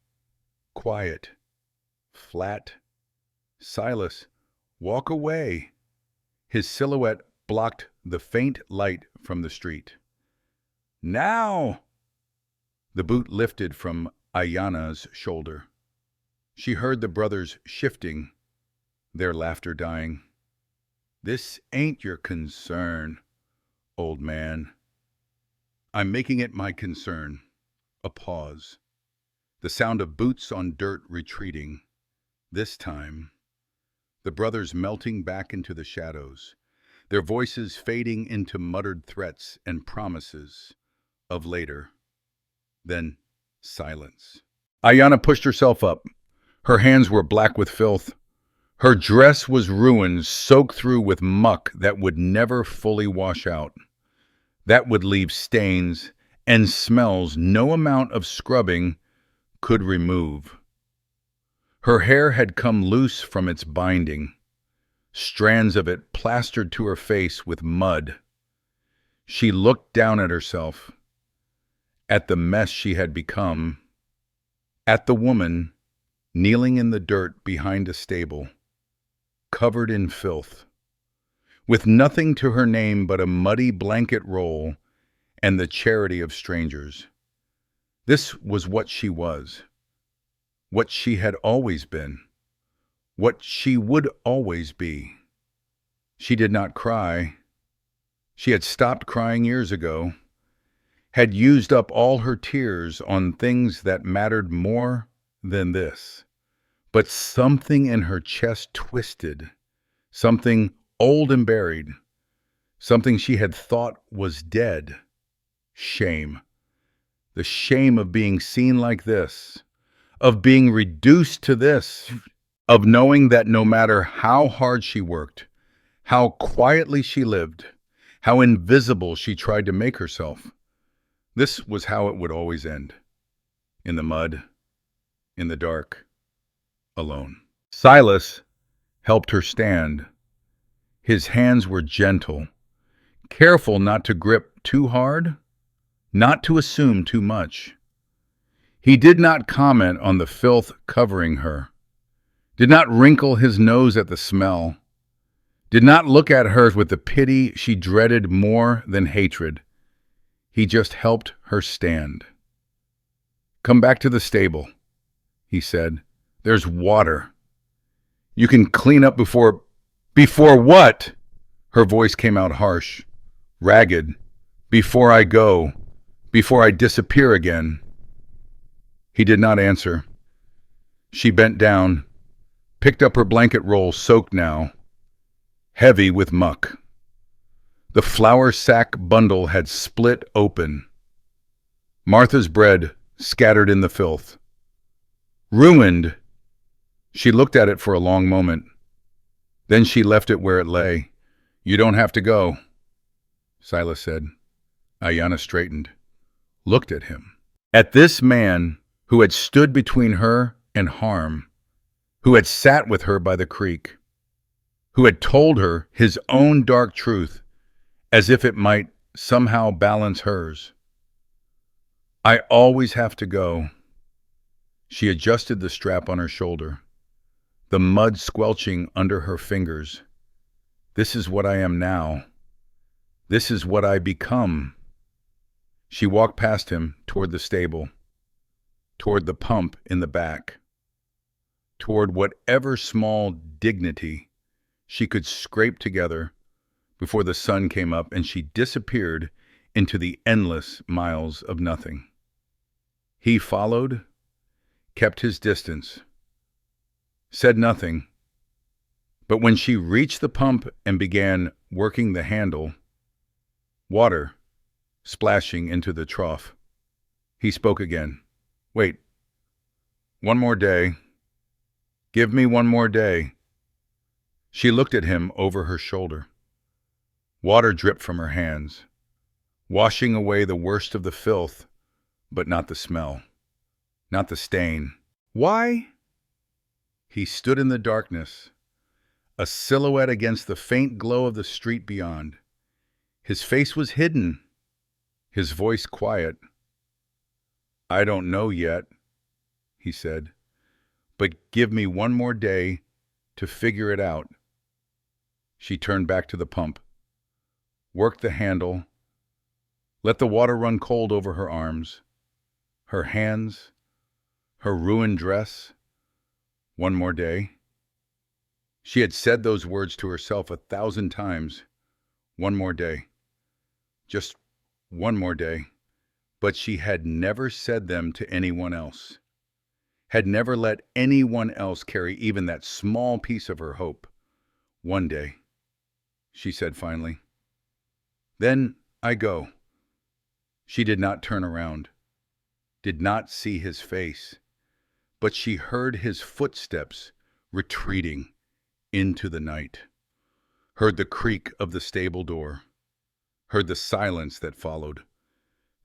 Quiet, flat. "Silas, walk away." His silhouette blocked the faint light from the street. "Now!" The boot lifted from Ayanna's shoulder. She heard the brothers shifting, their laughter dying. "This ain't your concern, old man." "I'm making it my concern." A pause. The sound of boots on dirt retreating. This time, the brothers melting back into the shadows, their voices fading into muttered threats and promises of later. Then silence. Ayanna pushed herself up. Her hands were black with filth. Her dress was ruined, soaked through with muck that would never fully wash out, that would leave stains and smells no amount of scrubbing could remove. Her hair had come loose from its binding, strands of it plastered to her face with mud. She looked down at herself, at the mess she had become, at the woman kneeling in the dirt behind a stable, covered in filth, with nothing to her name but a muddy blanket roll and the charity of strangers. This was what she was, what she had always been, what she would always be. She did not cry. She had stopped crying years ago, had used up all her tears on things that mattered more than this. But something in her chest twisted, something old and buried, something she had thought was dead. Shame. The shame of being seen like this, of being reduced to this, of knowing that no matter how hard she worked, how quietly she lived, how invisible she tried to make herself, this was how it would always end. In the mud, in the dark, alone. Silas helped her stand. His hands were gentle, careful not to grip too hard, not to assume too much. He did not comment on the filth covering her, did not wrinkle his nose at the smell, did not look at her with the pity she dreaded more than hatred. He just helped her stand. "Come back to the stable," he said. "There's water. You can clean up before..." "Before what?" Her voice came out harsh, ragged. "Before I go. Before I disappear again." He did not answer. She bent down, picked up her blanket roll, soaked now, heavy with muck. The flour sack bundle had split open. Martha's bread scattered in the filth. Ruined. She looked at it for a long moment. Then she left it where it lay. "You don't have to go," Silas said. Ayanna straightened, looked at him. At this man who had stood between her and harm, who had sat with her by the creek, who had told her his own dark truth as if it might somehow balance hers. "I always have to go." She adjusted the strap on her shoulder, the mud squelching under her fingers. "This is what I am now. This is what I become." She walked past him toward the stable, toward the pump in the back, toward whatever small dignity she could scrape together before the sun came up and she disappeared into the endless miles of nothing. He followed, kept his distance, said nothing, but when she reached the pump and began working the handle, water splashing into the trough, he spoke again. "Wait, one more day. Give me one more day." She looked at him over her shoulder. Water dripped from her hands, washing away the worst of the filth, but not the smell, not the stain. "Why?" He stood in the darkness, a silhouette against the faint glow of the street beyond. His face was hidden, his voice quiet. "I don't know yet," he said, "but give me one more day to figure it out." She turned back to the pump, worked the handle, let the water run cold over her arms, her hands, her ruined dress. One more day. She had said those words to herself 1,000 times. One more day. Just one more day. But she had never said them to anyone else, had never let anyone else carry even that small piece of her hope. "One day," she said finally. "Then I go." She did not turn around, did not see his face, but she heard his footsteps retreating into the night, heard the creak of the stable door, heard the silence that followed,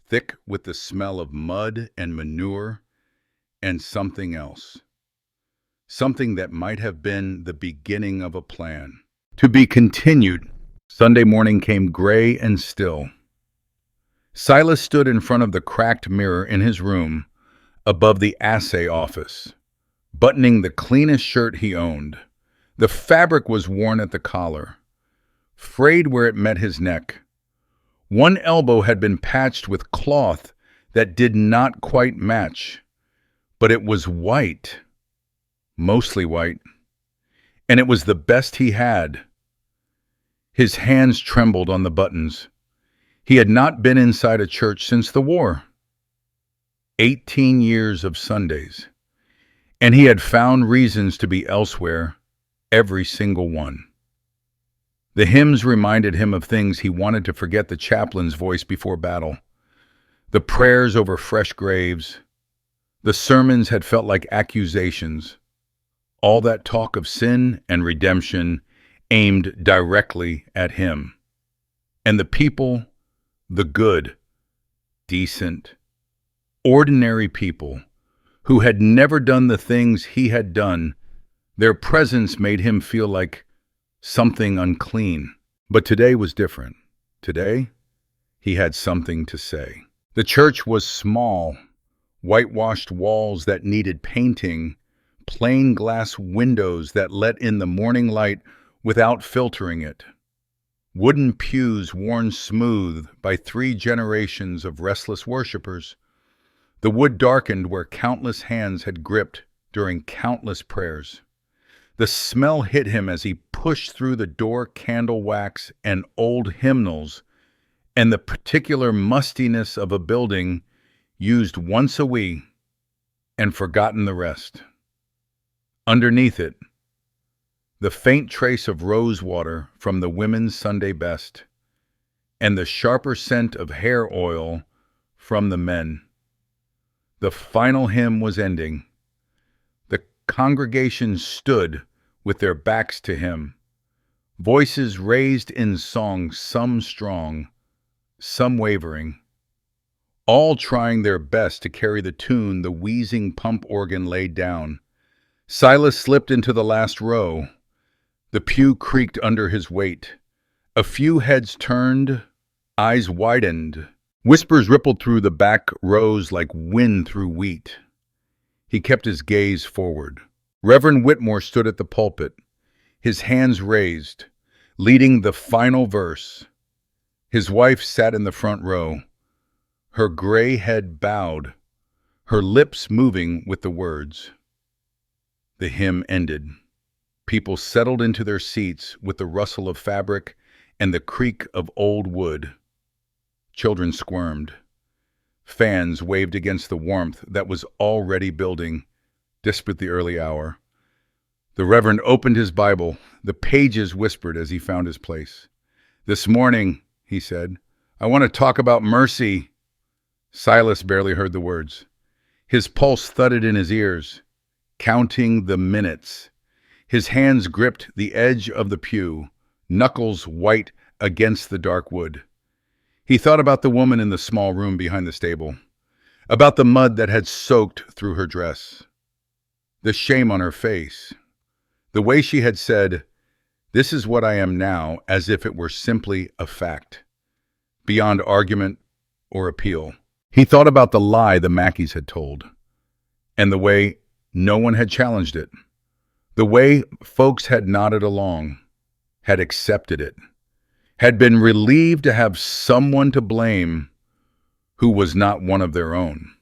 thick with the smell of mud and manure and something else, something that might have been the beginning of a plan. To be continued. Sunday morning came gray and still. Silas stood in front of the cracked mirror in his room above the assay office, buttoning the cleanest shirt he owned. The fabric was worn at the collar, frayed where it met his neck. One elbow had been patched with cloth that did not quite match, but it was white, mostly white, and it was the best he had. His hands trembled on the buttons. He had not been inside a church since the war. 18 years of Sundays, and he had found reasons to be elsewhere, every single one. The hymns reminded him of things he wanted to forget: the chaplain's voice before battle, The prayers over fresh graves, the sermons had felt like accusations, all that talk of sin and redemption aimed directly at him. And the people, the good, decent, ordinary people who had never done the things he had done, their presence made him feel like something unclean. But today was different. Today, he had something to say. The church was small, whitewashed walls that needed painting, plain glass windows that let in the morning light without filtering it, wooden pews worn smooth by 3 generations of restless worshipers. The wood darkened where countless hands had gripped during countless prayers. The smell hit him as he pushed through the door candle wax and old hymnals, and the particular mustiness of a building used once a week and forgotten the rest. Underneath it, the faint trace of rose water from the women's Sunday best, and the sharper scent of hair oil from the men. The final hymn was ending. The congregation stood with their backs to him, voices raised in song, some strong, some wavering, all trying their best to carry the tune the wheezing pump organ laid down. Silas slipped into the last row. The pew creaked under his weight. A few heads turned, eyes widened. Whispers rippled through the back rows like wind through wheat. He kept his gaze forward. Reverend Whitmore stood at the pulpit, his hands raised, leading the final verse. His wife sat in the front row, her gray head bowed, her lips moving with the words. The hymn ended. People settled into their seats with the rustle of fabric and the creak of old wood. Children squirmed. Fans waved against the warmth that was already building, despite the early hour. The Reverend opened his Bible. The pages whispered as he found his place. "This morning," he said, "I want to talk about mercy." Silas barely heard the words. His pulse thudded in his ears, counting the minutes. His hands gripped the edge of the pew, knuckles white against the dark wood. He thought about the woman in the small room behind the stable, about the mud that had soaked through her dress, the shame on her face, the way she had said, "This is what I am now," as if it were simply a fact, beyond argument or appeal. He thought about the lie the Mackeys had told, and the way no one had challenged it, the way folks had nodded along, had accepted it, had been relieved to have someone to blame who was not one of their own.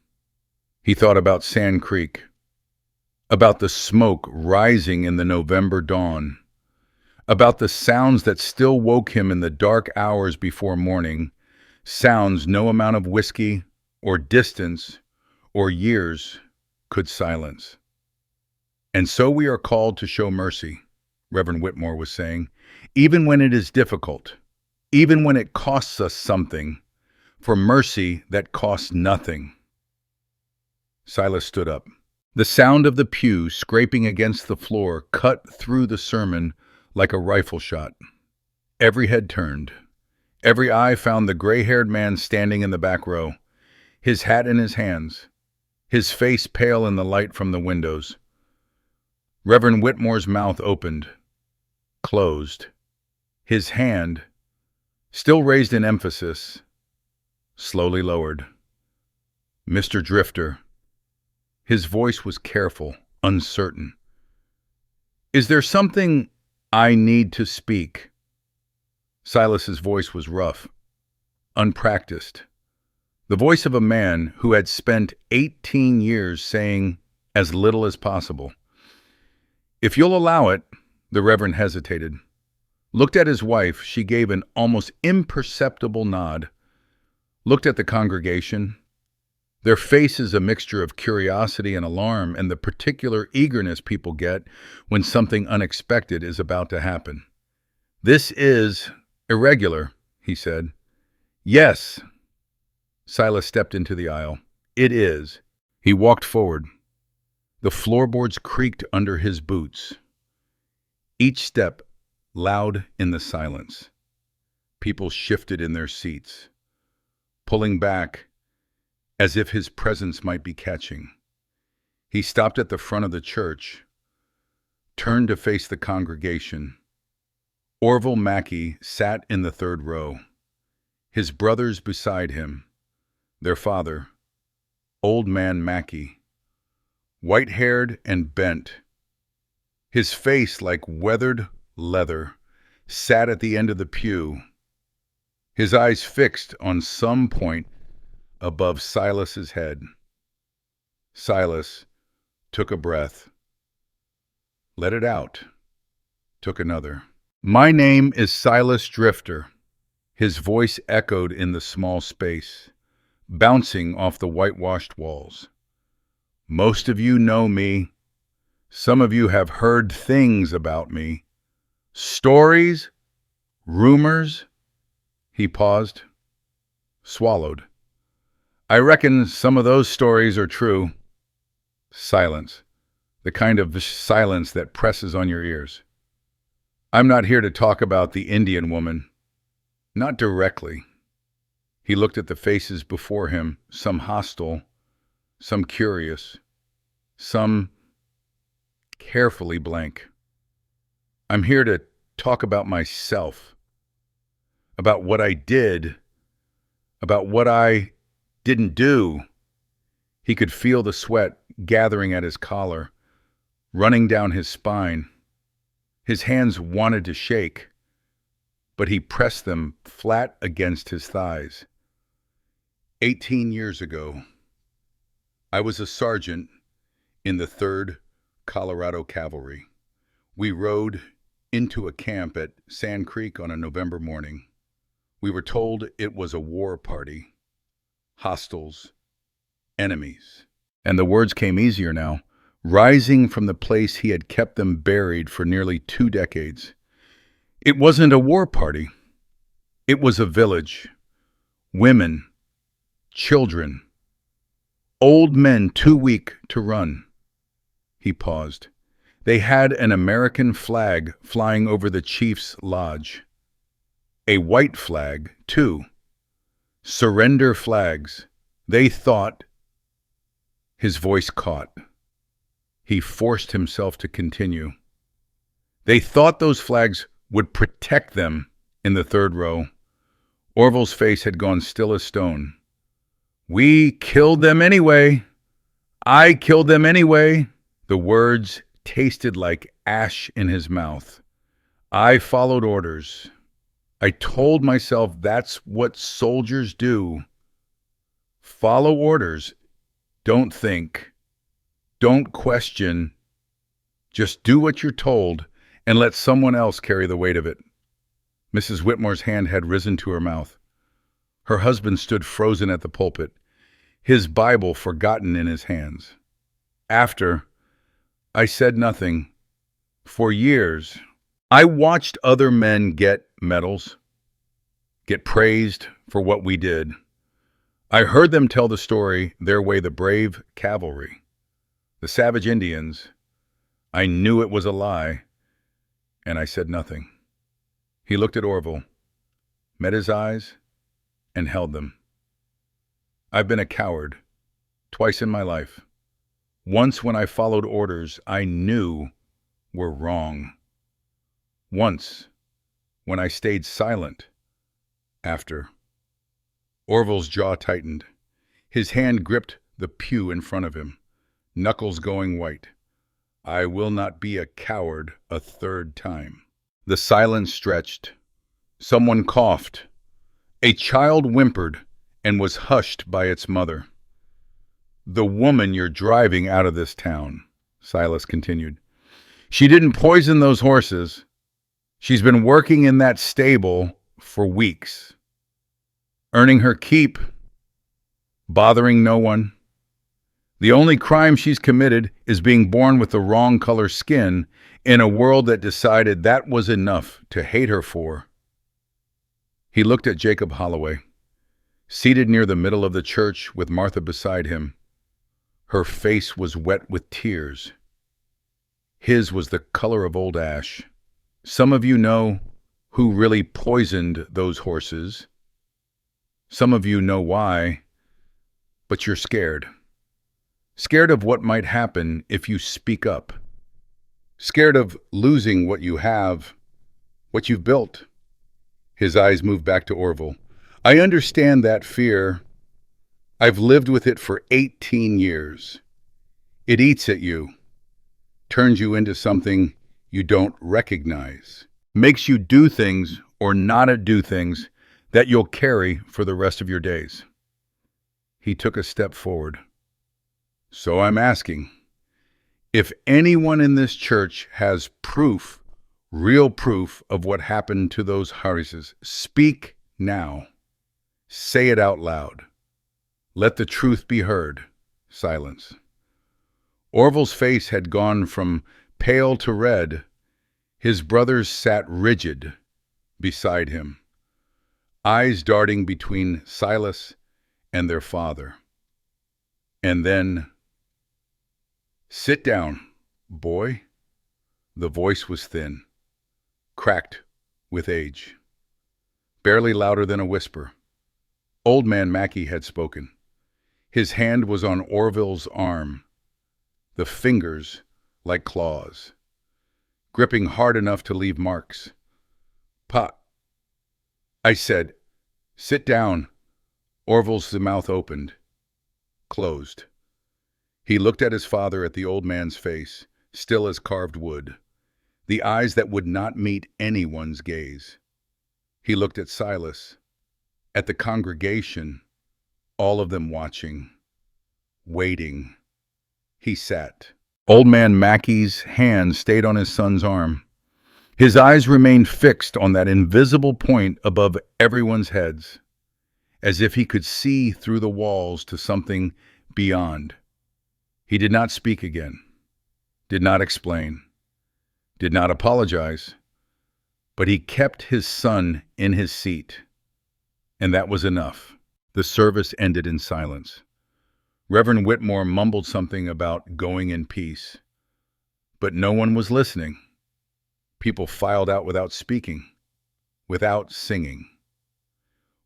He thought about Sand Creek, about the smoke rising in the November dawn, about the sounds that still woke him in the dark hours before morning, sounds no amount of whiskey or distance or years could silence. "And so we are called to show mercy," Reverend Whitmore was saying, "even when it is difficult, even when it costs us something, for mercy that costs nothing." Silas stood up. The sound of the pew scraping against the floor cut through the sermon like a rifle shot. Every head turned. Every eye found the gray-haired man standing in the back row, his hat in his hands, his face pale in the light from the windows. Reverend Whitmore's mouth opened, closed. His hand, still raised in emphasis, slowly lowered. "Mr. Drifter." His voice was careful, uncertain. "Is there something I need to speak?" Silas's voice was rough, unpracticed. The voice of a man who had spent 18 years saying as little as possible. "If you'll allow it," the Reverend hesitated, looked at his wife. She gave an almost imperceptible nod, looked at the congregation, their faces a mixture of curiosity and alarm and the particular eagerness people get when something unexpected is about to happen. "This is irregular," he said. "Yes." Silas stepped into the aisle. It is. He walked forward. The floorboards creaked under his boots. Each step loud in the silence. People shifted in their seats, pulling back as if his presence might be catching. He stopped at the front of the church, turned to face the congregation. Orville Mackey sat in the third row, his brothers beside him, their father, Old Man Mackey, white-haired and bent. His face like weathered leather sat at the end of the pew, his eyes fixed on some point above Silas's head. Silas took a breath, let it out, took another. My name is Silas Drifter. His voice echoed in the small space, bouncing off the whitewashed walls. Most of you know me. Some of you have heard things about me. Stories, rumors. He paused, swallowed. I reckon some of those stories are true. Silence, the kind of silence that presses on your ears. I'm not here to talk about the Indian woman. Not directly. He looked at the faces before him, some hostile, some curious, some carefully blank. I'm here to talk about myself, about what I did, about what I didn't do. He could feel the sweat gathering at his collar, running down his spine. His hands wanted to shake, but he pressed them flat against his thighs. 18 years ago, I was a sergeant in the 3rd Colorado Cavalry. We rode into a camp at Sand Creek on a November morning. We were told it was a war party. Hostiles, enemies. And the words came easier now, rising from the place he had kept them buried for nearly 2 decades. It wasn't a war party. It was a village. Women, children, old men too weak to run. He paused. They had an American flag flying over the chief's lodge. A white flag, too. Surrender flags. They thought. His voice caught. He forced himself to continue. They thought those flags would protect them. In the 3rd row, Orville's face had gone still as stone. We killed them anyway. I killed them anyway. The words tasted like ash in his mouth. I followed orders. I told myself that's what soldiers do. Follow orders. Don't think. Don't question. Just do what you're told and let someone else carry the weight of it. Mrs. Whitmore's hand had risen to her mouth. Her husband stood frozen at the pulpit, his Bible forgotten in his hands. After, I said nothing. For years, I watched other men get medals, get praised for what we did. I heard them tell the story their way, the brave cavalry, the savage Indians. I knew it was a lie, and I said nothing. He looked at Orville, met his eyes, and held them. I've been a coward, twice in my life. Once when I followed orders I knew were wrong. Once when I stayed silent after. Orville's jaw tightened. His hand gripped the pew in front of him, knuckles going white. I will not be a coward a 3rd time. The silence stretched. Someone coughed. A child whimpered and was hushed by its mother. The woman you're driving out of this town, Silas continued. She didn't poison those horses. She's been working in that stable for weeks, earning her keep, bothering no one. The only crime she's committed is being born with the wrong color skin in a world that decided that was enough to hate her for. He looked at Jacob Holloway, seated near the middle of the church with Martha beside him. Her face was wet with tears. His was the color of old ash. Some of you know who really poisoned those horses. Some of you know why, but you're scared. Scared of what might happen if you speak up. Scared of losing what you have, what you've built. His eyes moved back to Orville. I understand that fear. I've lived with it for 18 years. It eats at you, turns you into something you don't recognize, makes you do things or not do things that you'll carry for the rest of your days. He took a step forward. So I'm asking, if anyone in this church has proof, real proof of what happened to those Harises, speak now. Say it out loud. Let the truth be heard. Silence. Orville's face had gone from pale to red. His brothers sat rigid beside him, eyes darting between Silas and their father. And then, sit down, boy. The voice was thin, cracked with age, barely louder than a whisper. Old Man Mackey had spoken. His hand was on Orville's arm, the fingers like claws, gripping hard enough to leave marks. I said, sit down. Orville's mouth opened, closed. He looked at his father, at the old man's face, still as carved wood, the eyes that would not meet anyone's gaze. He looked at Silas, at the congregation, all of them watching, waiting. He sat. Old Man Mackey's hand stayed on his son's arm. His eyes remained fixed on that invisible point above everyone's heads, as if he could see through the walls to something beyond. He did not speak again, did not explain, did not apologize, but he kept his son in his seat, and that was enough. The service ended in silence. Reverend Whitmore mumbled something about going in peace, but no one was listening. People filed out without speaking, without singing,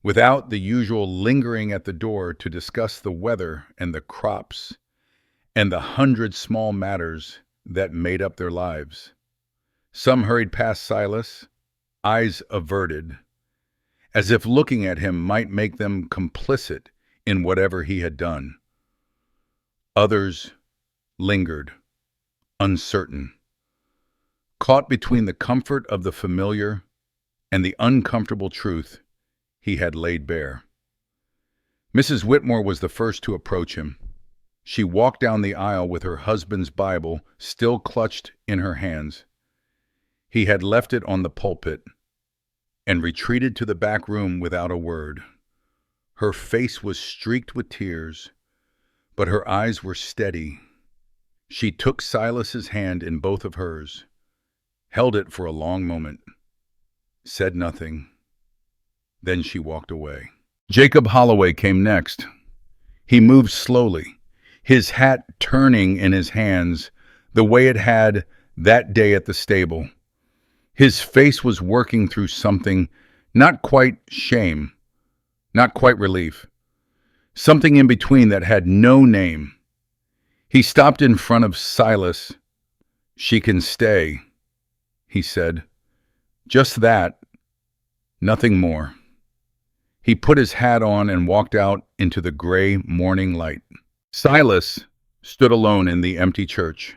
without the usual lingering at the door to discuss the weather and the crops and the 100 small matters that made up their lives. Some hurried past Silas, eyes averted, as if looking at him might make them complicit in whatever he had done. Others lingered, uncertain, caught between the comfort of the familiar and the uncomfortable truth he had laid bare. Mrs. Whitmore was the first to approach him. She walked down the aisle with her husband's Bible still clutched in her hands. He had left it on the pulpit and retreated to the back room without a word. Her face was streaked with tears, but her eyes were steady. She took Silas's hand in both of hers, held it for a long moment, said nothing. Then she walked away. Jacob Holloway came next. He moved slowly, his hat turning in his hands the way it had that day at the stable. His face was working through something, not quite shame, not quite relief, something in between that had no name. He stopped in front of Silas. "She can stay," he said. "Just that, nothing more." He put his hat on and walked out into the gray morning light. Silas stood alone in the empty church.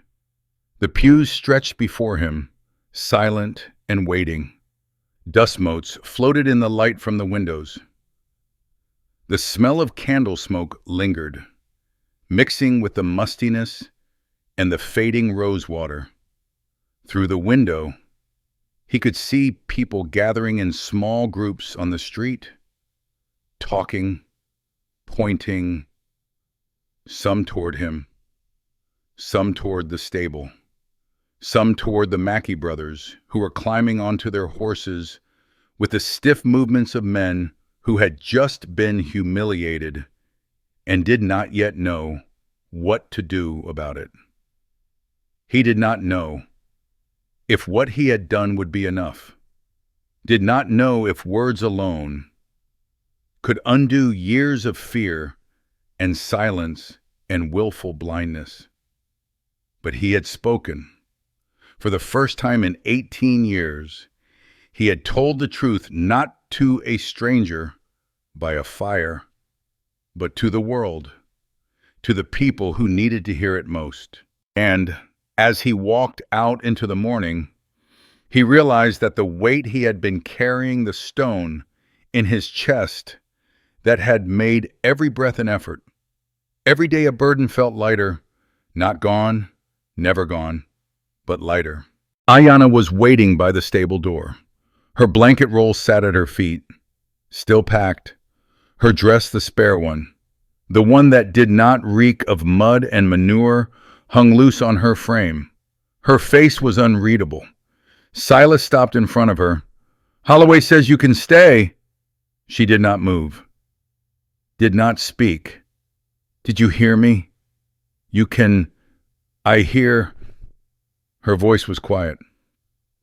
The pews stretched before him, silent and waiting. Dust motes floated in the light from the windows. The smell of candle smoke lingered, mixing with the mustiness and the fading rosewater. Through the window, he could see people gathering in small groups on the street, talking, pointing, some toward him, some toward the stable, some toward the Mackey brothers, who were climbing onto their horses with the stiff movements of men who had just been humiliated and did not yet know what to do about it. He did not know if what he had done would be enough, did not know if words alone could undo years of fear and silence and willful blindness. But he had spoken. For the first time in 18 years, he had told the truth not to a stranger by a fire, but to the world, to the people who needed to hear it most. And as he walked out into the morning, he realized that the weight he had been carrying, the stone in his chest that had made every breath an effort. Every day a burden felt lighter, not gone, never gone, but lighter. Ayanna was waiting by the stable door. Her blanket roll sat at her feet, still packed, her dress the spare one. The one that did not reek of mud and manure hung loose on her frame. Her face was unreadable. Silas stopped in front of her. "Holloway says you can stay." She did not move, did not speak. "Did you hear me? You can... I hear..." Her voice was quiet.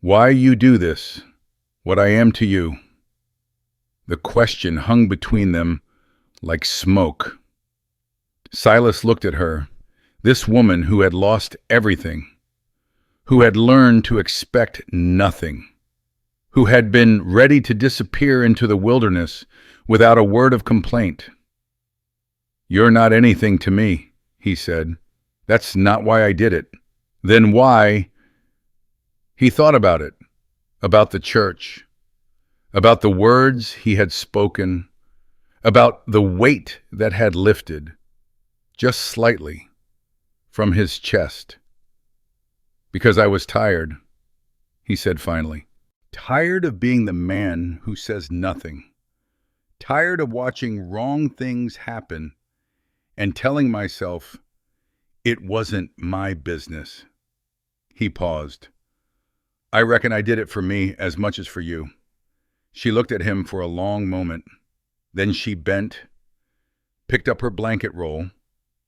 "Why you do this? What I am to you?" The question hung between them like smoke. Silas looked at her, this woman who had lost everything, who had learned to expect nothing, who had been ready to disappear into the wilderness without a word of complaint. "You're not anything to me," he said. "That's not why I did it." Then why? He thought about it, about the church, about the words he had spoken, about the weight that had lifted, just slightly, from his chest. "Because I was tired," he said finally. "Tired of being the man who says nothing. Tired of watching wrong things happen and telling myself it wasn't my business." He paused. "I reckon I did it for me as much as for you." She looked at him for a long moment. Then she bent, picked up her blanket roll,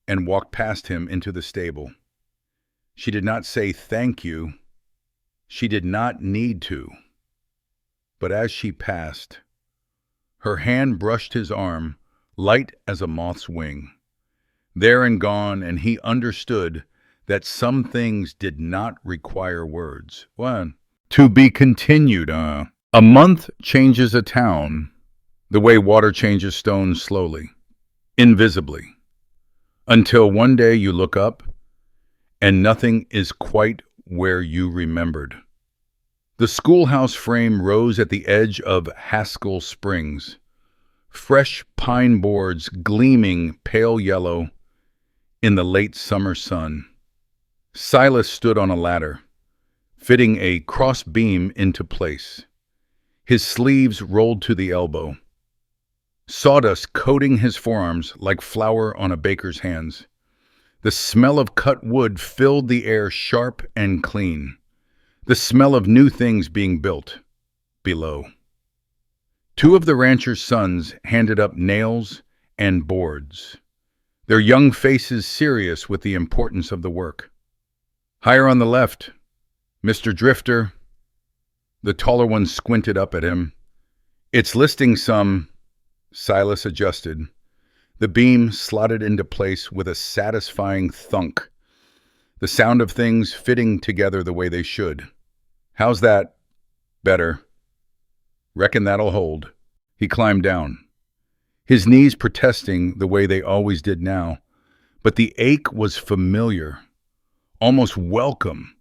and walked past him into the stable. She did not say thank you. She did not need to. But as she passed, her hand brushed his arm, light as a moth's wing. There and gone, and he understood that some things did not require words. One, to be continued. A month changes a town the way water changes stones slowly, invisibly, until one day you look up and nothing is quite where you remembered. The schoolhouse frame rose at the edge of Haskell Springs, fresh pine boards gleaming pale yellow in the late summer sun. Silas stood on a ladder, fitting a cross beam into place. His sleeves rolled to the elbow, sawdust coating his forearms like flour on a baker's hands. The smell of cut wood filled the air sharp and clean, the smell of new things being built below. Two of the rancher's sons handed up nails and boards, their young faces serious with the importance of the work. Higher on the left, Mr. Drifter, the taller one squinted up at him. "It's listing some..." Silas adjusted. The beam slotted into place with a satisfying thunk, the sound of things fitting together the way they should. "How's that?" "Better." "Reckon that'll hold." He climbed down, his knees protesting the way they always did now, but the ache was familiar, almost welcome.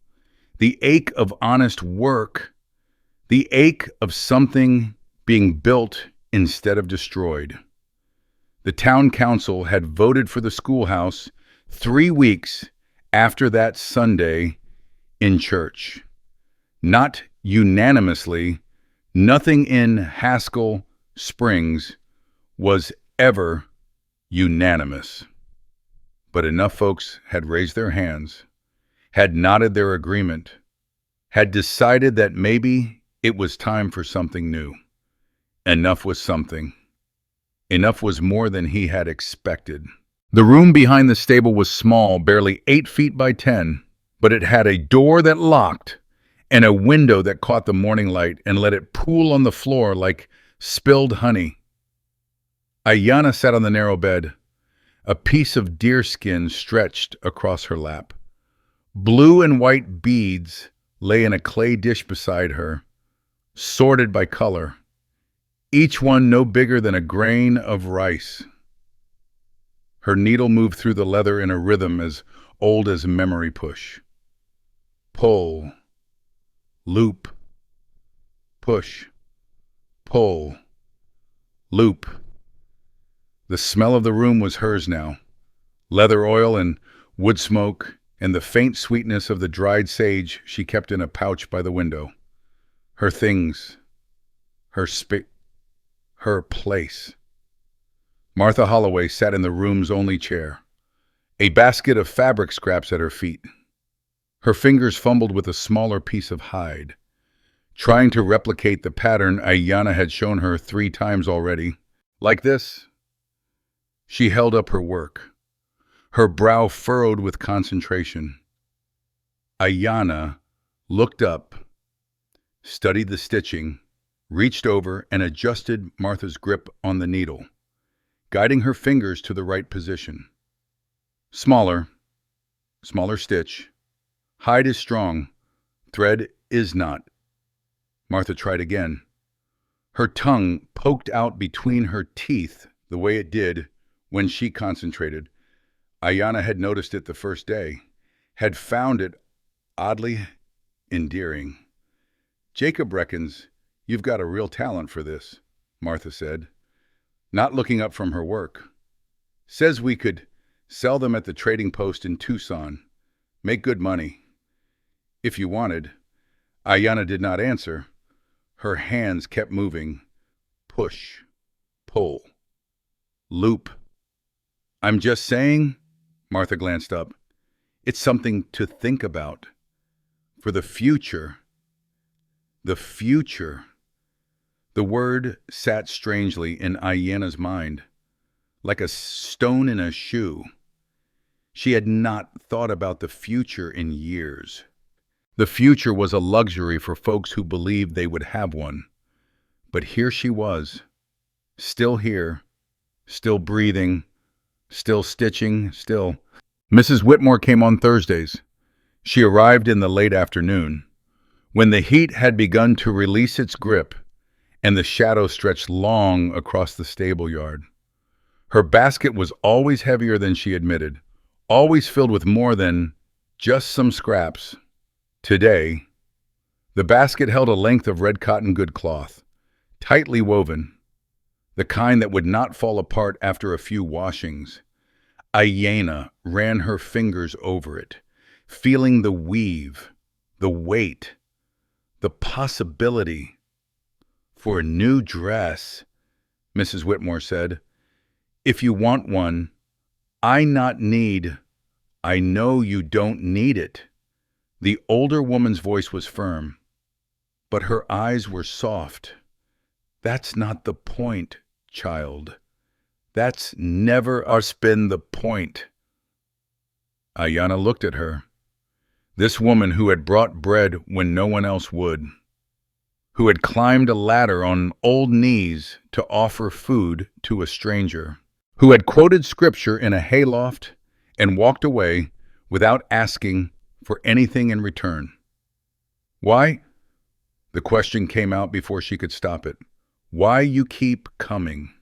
The ache of honest work, the ache of something being built instead of destroyed. The town council had voted for the schoolhouse 3 weeks after that Sunday in church. Not unanimously, nothing in Haskell Springs was ever unanimous. But enough folks had raised their hands, had nodded their agreement, had decided that maybe it was time for something new. Enough was something. Enough was more than he had expected. The room behind the stable was small, barely 8 feet by 10, but it had a door that locked and a window that caught the morning light and let it pool on the floor like spilled honey. Ayanna sat on the narrow bed, a piece of deerskin stretched across her lap. Blue and white beads lay in a clay dish beside her, sorted by color, each one no bigger than a grain of rice. Her needle moved through the leather in a rhythm as old as memory push. Pull, loop, push, pull, loop. The smell of the room was hers now. Leather oil and wood smoke and the faint sweetness of the dried sage she kept in a pouch by the window. Her things, her place. Martha Holloway sat in the room's only chair, a basket of fabric scraps at her feet. Her fingers fumbled with a smaller piece of hide, trying to replicate the pattern Ayanna had shown her 3 times already. Like this. She held up her work, her brow furrowed with concentration. Ayanna looked up, studied the stitching, reached over and adjusted Martha's grip on the needle, guiding her fingers to the right position. Smaller stitch. Hide is strong, thread is not. Martha tried again. Her tongue poked out between her teeth the way it did when she concentrated. Ayanna had noticed it the first day, had found it oddly endearing. Jacob reckons you've got a real talent for this, Martha said, not looking up from her work. Says we could sell them at the trading post in Tucson, make good money. If you wanted. Ayanna did not answer. Her hands kept moving. Push, pull, loop. I'm just saying, Martha glanced up, it's something to think about. For the future. The future. The word sat strangely in Ayanna's mind, like a stone in a shoe. She had not thought about the future in years. The future was a luxury for folks who believed they would have one. But here she was, still here, still breathing, still stitching, still. Mrs. Whitmore came on Thursdays. She arrived in the late afternoon, when the heat had begun to release its grip and the shadow stretched long across the stable yard. Her basket was always heavier than she admitted, always filled with more than just some scraps. Today, the basket held a length of red cotton good cloth, tightly woven, the kind that would not fall apart after a few washings. Ayanna ran her fingers over it, feeling the weave, the weight, the possibility. For a new dress, Mrs. Whitmore said, if you want one, I know you don't need it. The older woman's voice was firm, but her eyes were soft. That's not the point, child. That's never been the point. Ayanna looked at her. This woman who had brought bread when no one else would, who had climbed a ladder on old knees to offer food to a stranger, who had quoted scripture in a hayloft and walked away without asking for anything in return. Why? The question came out before she could stop it. Why you keep coming?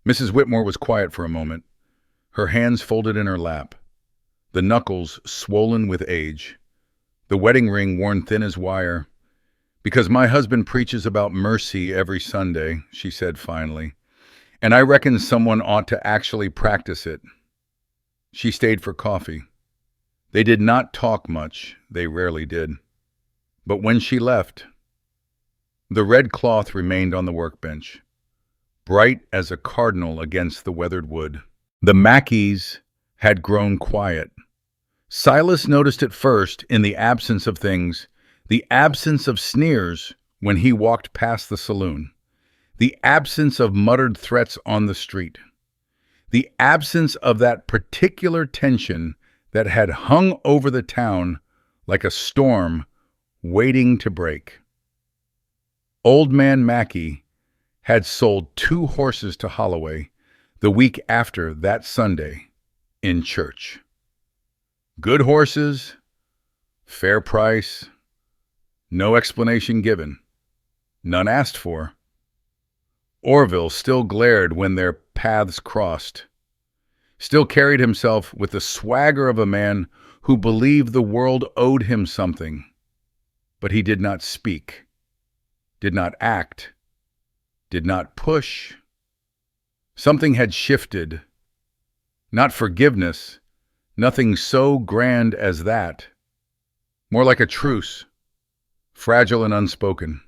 Mrs. Whitmore was quiet for a moment, her hands folded in her lap, the knuckles swollen with age, the wedding ring worn thin as wire. Because my husband preaches about mercy every Sunday, she said finally, and I reckon someone ought to actually practice it. She stayed for coffee. They did not talk much, they rarely did. But when she left, the red cloth remained on the workbench, bright as a cardinal against the weathered wood. The Mackeys had grown quiet. Silas noticed it first in the absence of things, the absence of sneers when he walked past the saloon, The absence of muttered threats on the street. The absence of that particular tension that had hung over the town like a storm waiting to break. Old Man Mackey had sold 2 horses to Holloway the week after that Sunday in church. Good horses, fair price, no explanation given, none asked for. Orville still glared when their paths crossed, still carried himself with the swagger of a man who believed the world owed him something, but he did not speak, did not act, did not push. Something had shifted. Not forgiveness, nothing so grand as that. More like a truce, fragile and unspoken,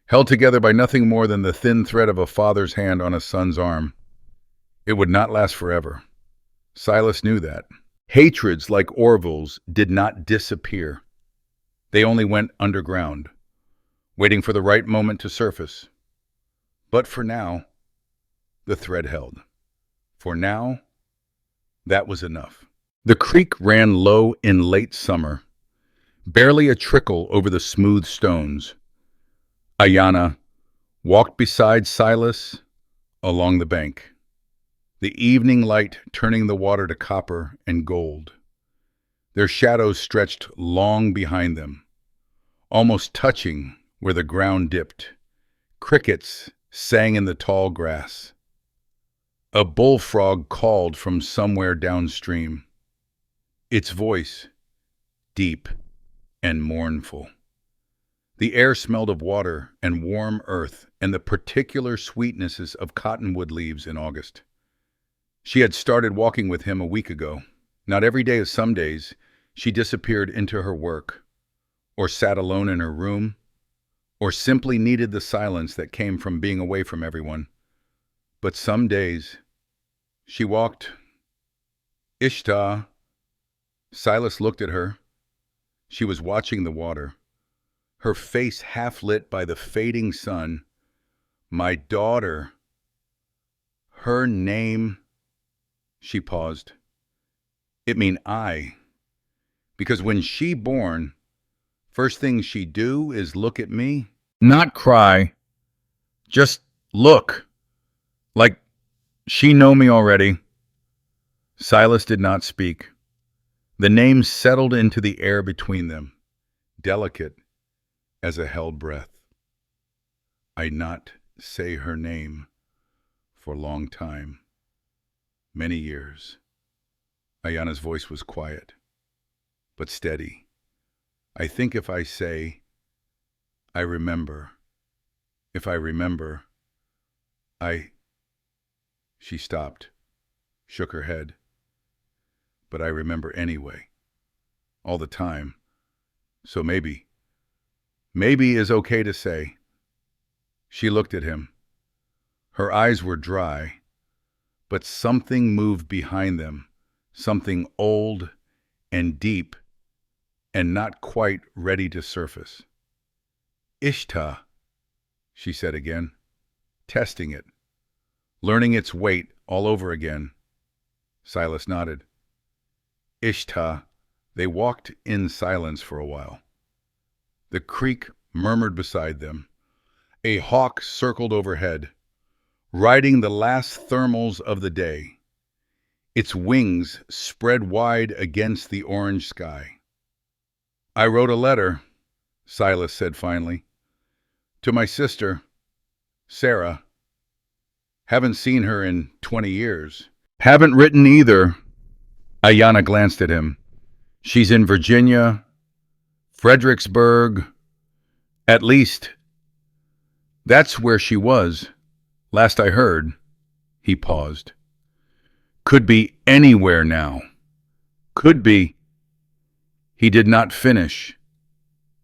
held together by nothing more than the thin thread of a father's hand on a son's arm. It would not last forever. Silas knew that. Hatreds like Orville's did not disappear. They only went underground, waiting for the right moment to surface. But for now, the thread held. For now, that was enough. The creek ran low in late summer, barely a trickle over the smooth stones. Ayanna walked beside Silas along the bank, the evening light turning the water to copper and gold. Their shadows stretched long behind them, almost touching where the ground dipped. Crickets sang in the tall grass. A bullfrog called from somewhere downstream, its voice deep and mournful. The air smelled of water and warm earth and the particular sweetnesses of cottonwood leaves in August. She had started walking with him a week ago. Not every day as some days, she disappeared into her work, or sat alone in her room, or simply needed the silence that came from being away from everyone. But some days, she walked. Ishtar. Silas looked at her. She was watching the water, her face half lit by the fading sun. My daughter. Her name. She paused. It mean I. Because when she born, first thing she do is look at me. Not cry. Just look. Like she know me already. Silas did not speak. The name settled into the air between them, delicate as a held breath. I not say her name for long time, many years. Ayanna's voice was quiet, but steady. I think if I say, I remember, if I remember, She stopped, shook her head. But I remember anyway, all the time. So maybe is okay to say. She looked at him. Her eyes were dry, but something moved behind them, something old and deep and not quite ready to surface. Ishtar, she said again, testing it, learning its weight all over again. Silas nodded. Ishtar. They walked in silence for a while. The creek murmured beside them. A hawk circled overhead, riding the last thermals of the day. Its wings spread wide against the orange sky. I wrote a letter, Silas said finally, to my sister, Sarah. Haven't seen her in 20 years. Haven't written either. Ayanna glanced at him. She's in Virginia, Fredericksburg. At least, that's where she was, last I heard. He paused. Could be anywhere now. Could be. He did not finish.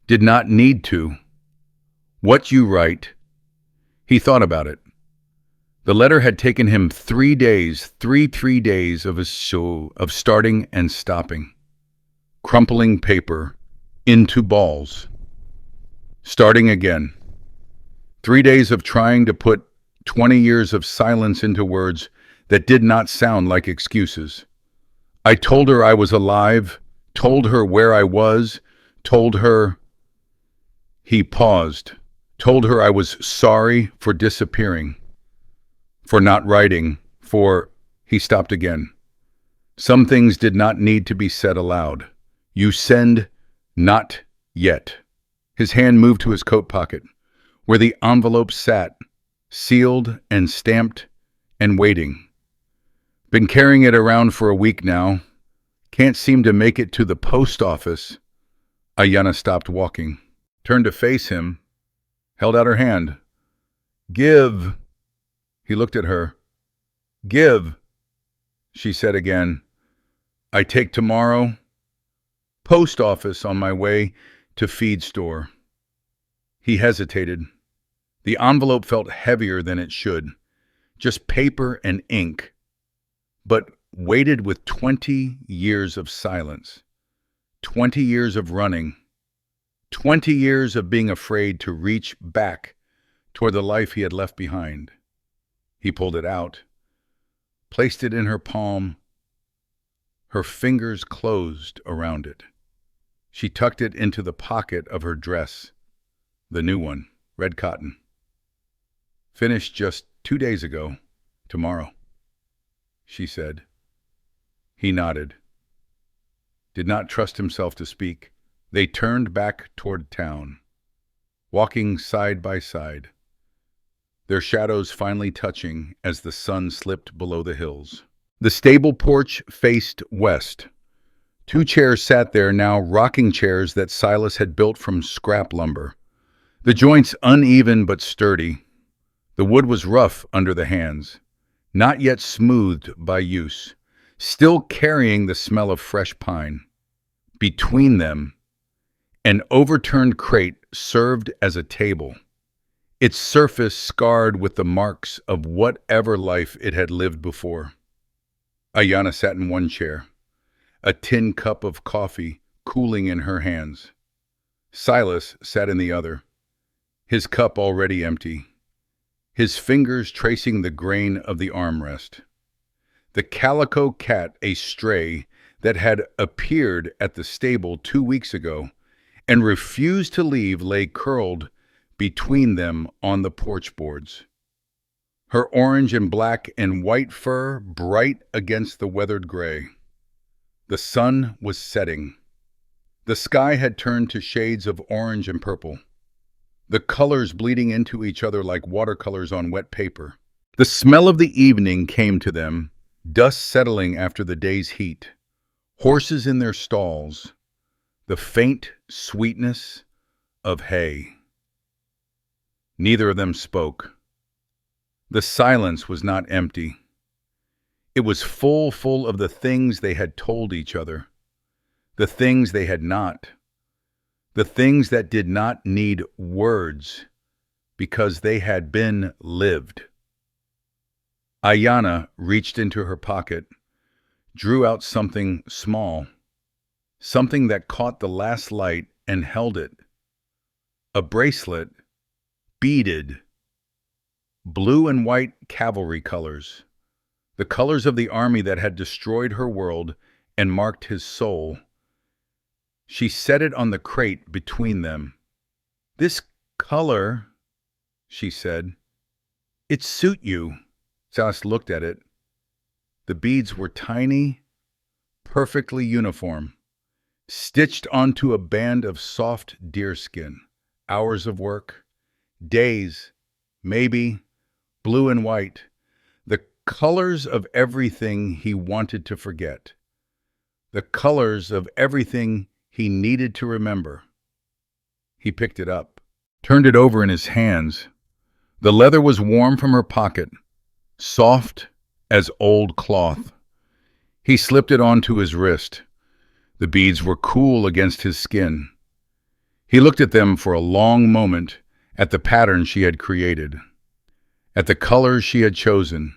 Did not need to. What you write. He thought about it. The letter had taken him 3 days, three days of starting and stopping, crumpling paper into balls, starting again. 3 days of trying to put 20 years of silence into words that did not sound like excuses. I told her I was alive, told her where I was, told her. He paused, told her I was sorry for disappearing, for not writing, for. He stopped again. Some things did not need to be said aloud. You send, not yet. His hand moved to his coat pocket, where the envelope sat, sealed and stamped and waiting. Been carrying it around for a week now. Can't seem to make it to the post office. Ayanna stopped walking, turned to face him, held out her hand. Give. He looked at her. Give, she said again. I take tomorrow. Post office on my way to feed store. He hesitated. The envelope felt heavier than it should. Just paper and ink. But weighted with 20 years of silence. 20 years of running. 20 years of being afraid to reach back toward the life he had left behind. He pulled it out, placed it in her palm. Her fingers closed around it. She tucked it into the pocket of her dress, the new one, red cotton. Finished just 2 days ago, tomorrow, she said. He nodded. Did not trust himself to speak. They turned back toward town, walking side by side, their shadows finally touching as the sun slipped below the hills. The stable porch faced west. 2 chairs sat there now, rocking chairs that Silas had built from scrap lumber. The joints uneven but sturdy. The wood was rough under the hands, not yet smoothed by use, still carrying the smell of fresh pine. Between them, an overturned crate served as a table, its surface scarred with the marks of whatever life it had lived before. Ayanna sat in one chair, a tin cup of coffee cooling in her hands. Silas sat in the other, his cup already empty, his fingers tracing the grain of the armrest. The calico cat, a stray that had appeared at the stable 2 weeks ago and refused to leave, lay curled between them on the porch boards. Her orange and black and white fur bright against the weathered gray. The sun was setting. The sky had turned to shades of orange and purple, the colors bleeding into each other like watercolors on wet paper. The smell of the evening came to them, dust settling after the day's heat, horses in their stalls, the faint sweetness of hay. Neither of them spoke. The silence was not empty. It was full of the things they had told each other, the things they had not, the things that did not need words because they had been lived. Ayanna reached into her pocket, drew out something small, something that caught the last light and held it. A bracelet, beaded, blue and white cavalry colors, the colors of the army that had destroyed her world and marked his soul. She set it on the crate between them. This color, she said, it suit you. Silas looked at it. The beads were tiny, perfectly uniform, stitched onto a band of soft deerskin. Hours of work, days, maybe, blue and white, the colors of everything he wanted to forget, the colors of everything he needed to remember. He picked it up, turned it over in his hands. The leather was warm from her pocket, soft as old cloth. He slipped it onto his wrist. The beads were cool against his skin. He looked at them for a long moment, at the pattern she had created, at the colors she had chosen,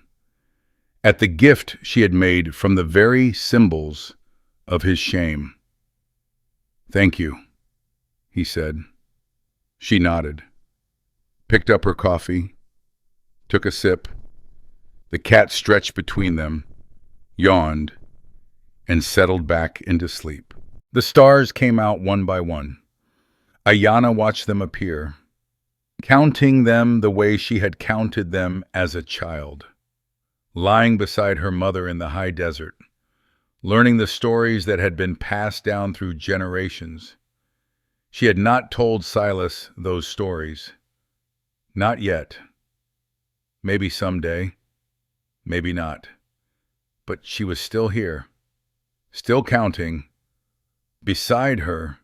at the gift she had made from the very symbols of his shame. "Thank you," he said. She nodded, picked up her coffee, took a sip. The cat stretched between them, yawned, and settled back into sleep. The stars came out one by one. Ayana watched them appear, counting them the way she had counted them as a child, lying beside her mother in the high desert, learning the stories that had been passed down through generations. She had not told Silas those stories. Not yet. Maybe someday. Maybe not. But she was still here, still counting. Beside her,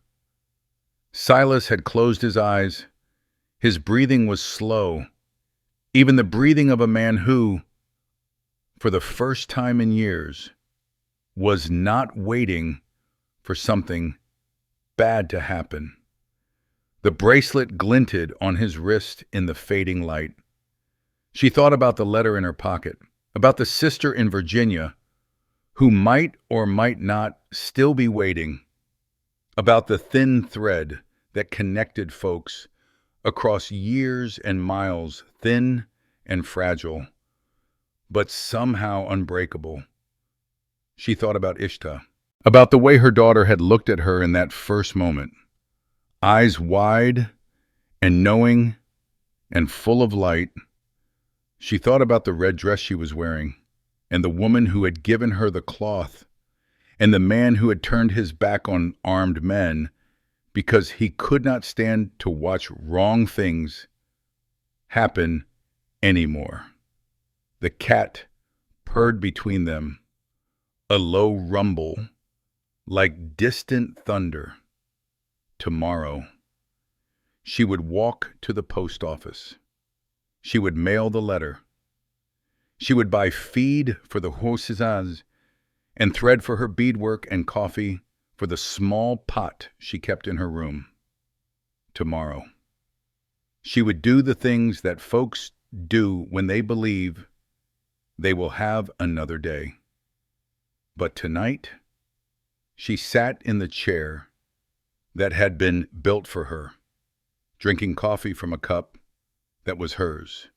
Silas had closed his eyes. His breathing was slow, even the breathing of a man who, for the first time in years, was not waiting for something bad to happen. The bracelet glinted on his wrist in the fading light. She thought about the letter in her pocket, about the sister in Virginia who might or might not still be waiting, about the thin thread that connected folks across years and miles, thin and fragile, but somehow unbreakable. She thought about Ishta, about the way her daughter had looked at her in that first moment, eyes wide and knowing and full of light. She thought about the red dress she was wearing, and the woman who had given her the cloth, and the man who had turned his back on armed men because he could not stand to watch wrong things happen anymore. The cat purred between them, a low rumble like distant thunder. Tomorrow, she would walk to the post office. She would mail the letter. She would buy feed for the horses and thread for her beadwork and coffee for the small pot she kept in her room. Tomorrow, she would do the things that folks do when they believe they will have another day. But tonight, she sat in the chair that had been built for her, drinking coffee from a cup that was hers,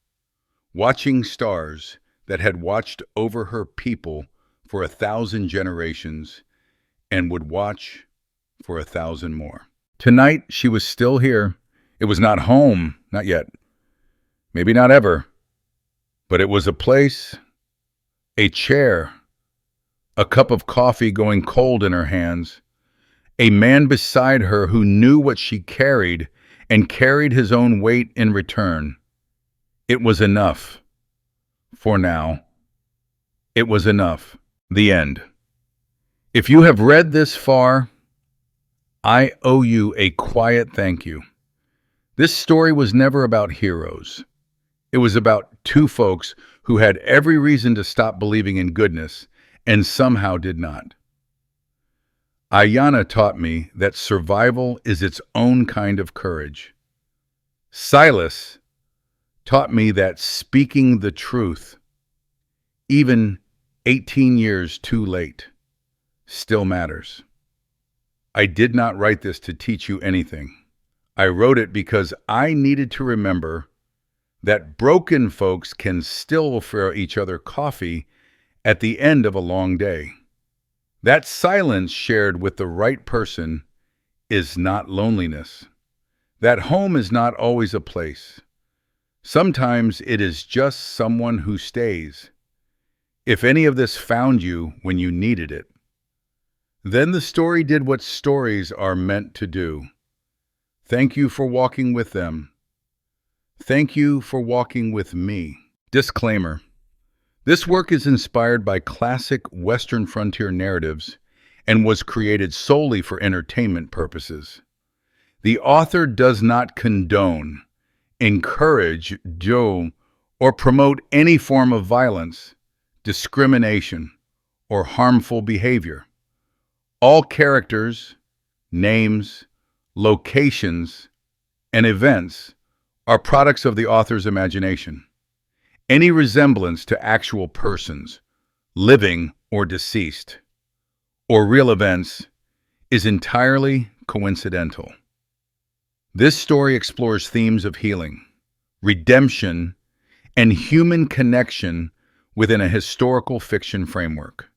watching stars that had watched over her people for 1,000 generations and would watch for 1,000 more. Tonight, she was still here. It was not home, not yet, maybe not ever, but it was a place, a chair, a cup of coffee going cold in her hands, a man beside her who knew what she carried and carried his own weight in return. It was enough. For now, it was enough. The end. If you have read this far, I owe you a quiet thank you. This story was never about heroes. It was about two folks who had every reason to stop believing in goodness and somehow did not. Ayana taught me that survival is its own kind of courage. Silas taught me that speaking the truth, even 18 years too late, still matters. I did not write this to teach you anything. I wrote it because I needed to remember that broken folks can still offer each other coffee at the end of a long day. That silence shared with the right person is not loneliness. That home is not always a place. Sometimes it is just someone who stays. If any of this found you when you needed it, then the story did what stories are meant to do. Thank you for walking with them. Thank you for walking with me. Disclaimer. This work is inspired by classic Western frontier narratives and was created solely for entertainment purposes. The author does not condone, encourage, or promote any form of violence, discrimination, or harmful behavior. All characters, names, locations, and events are products of the author's imagination. Any resemblance to actual persons, living or deceased, or real events is entirely coincidental. This story explores themes of healing, redemption, and human connection within a historical fiction framework.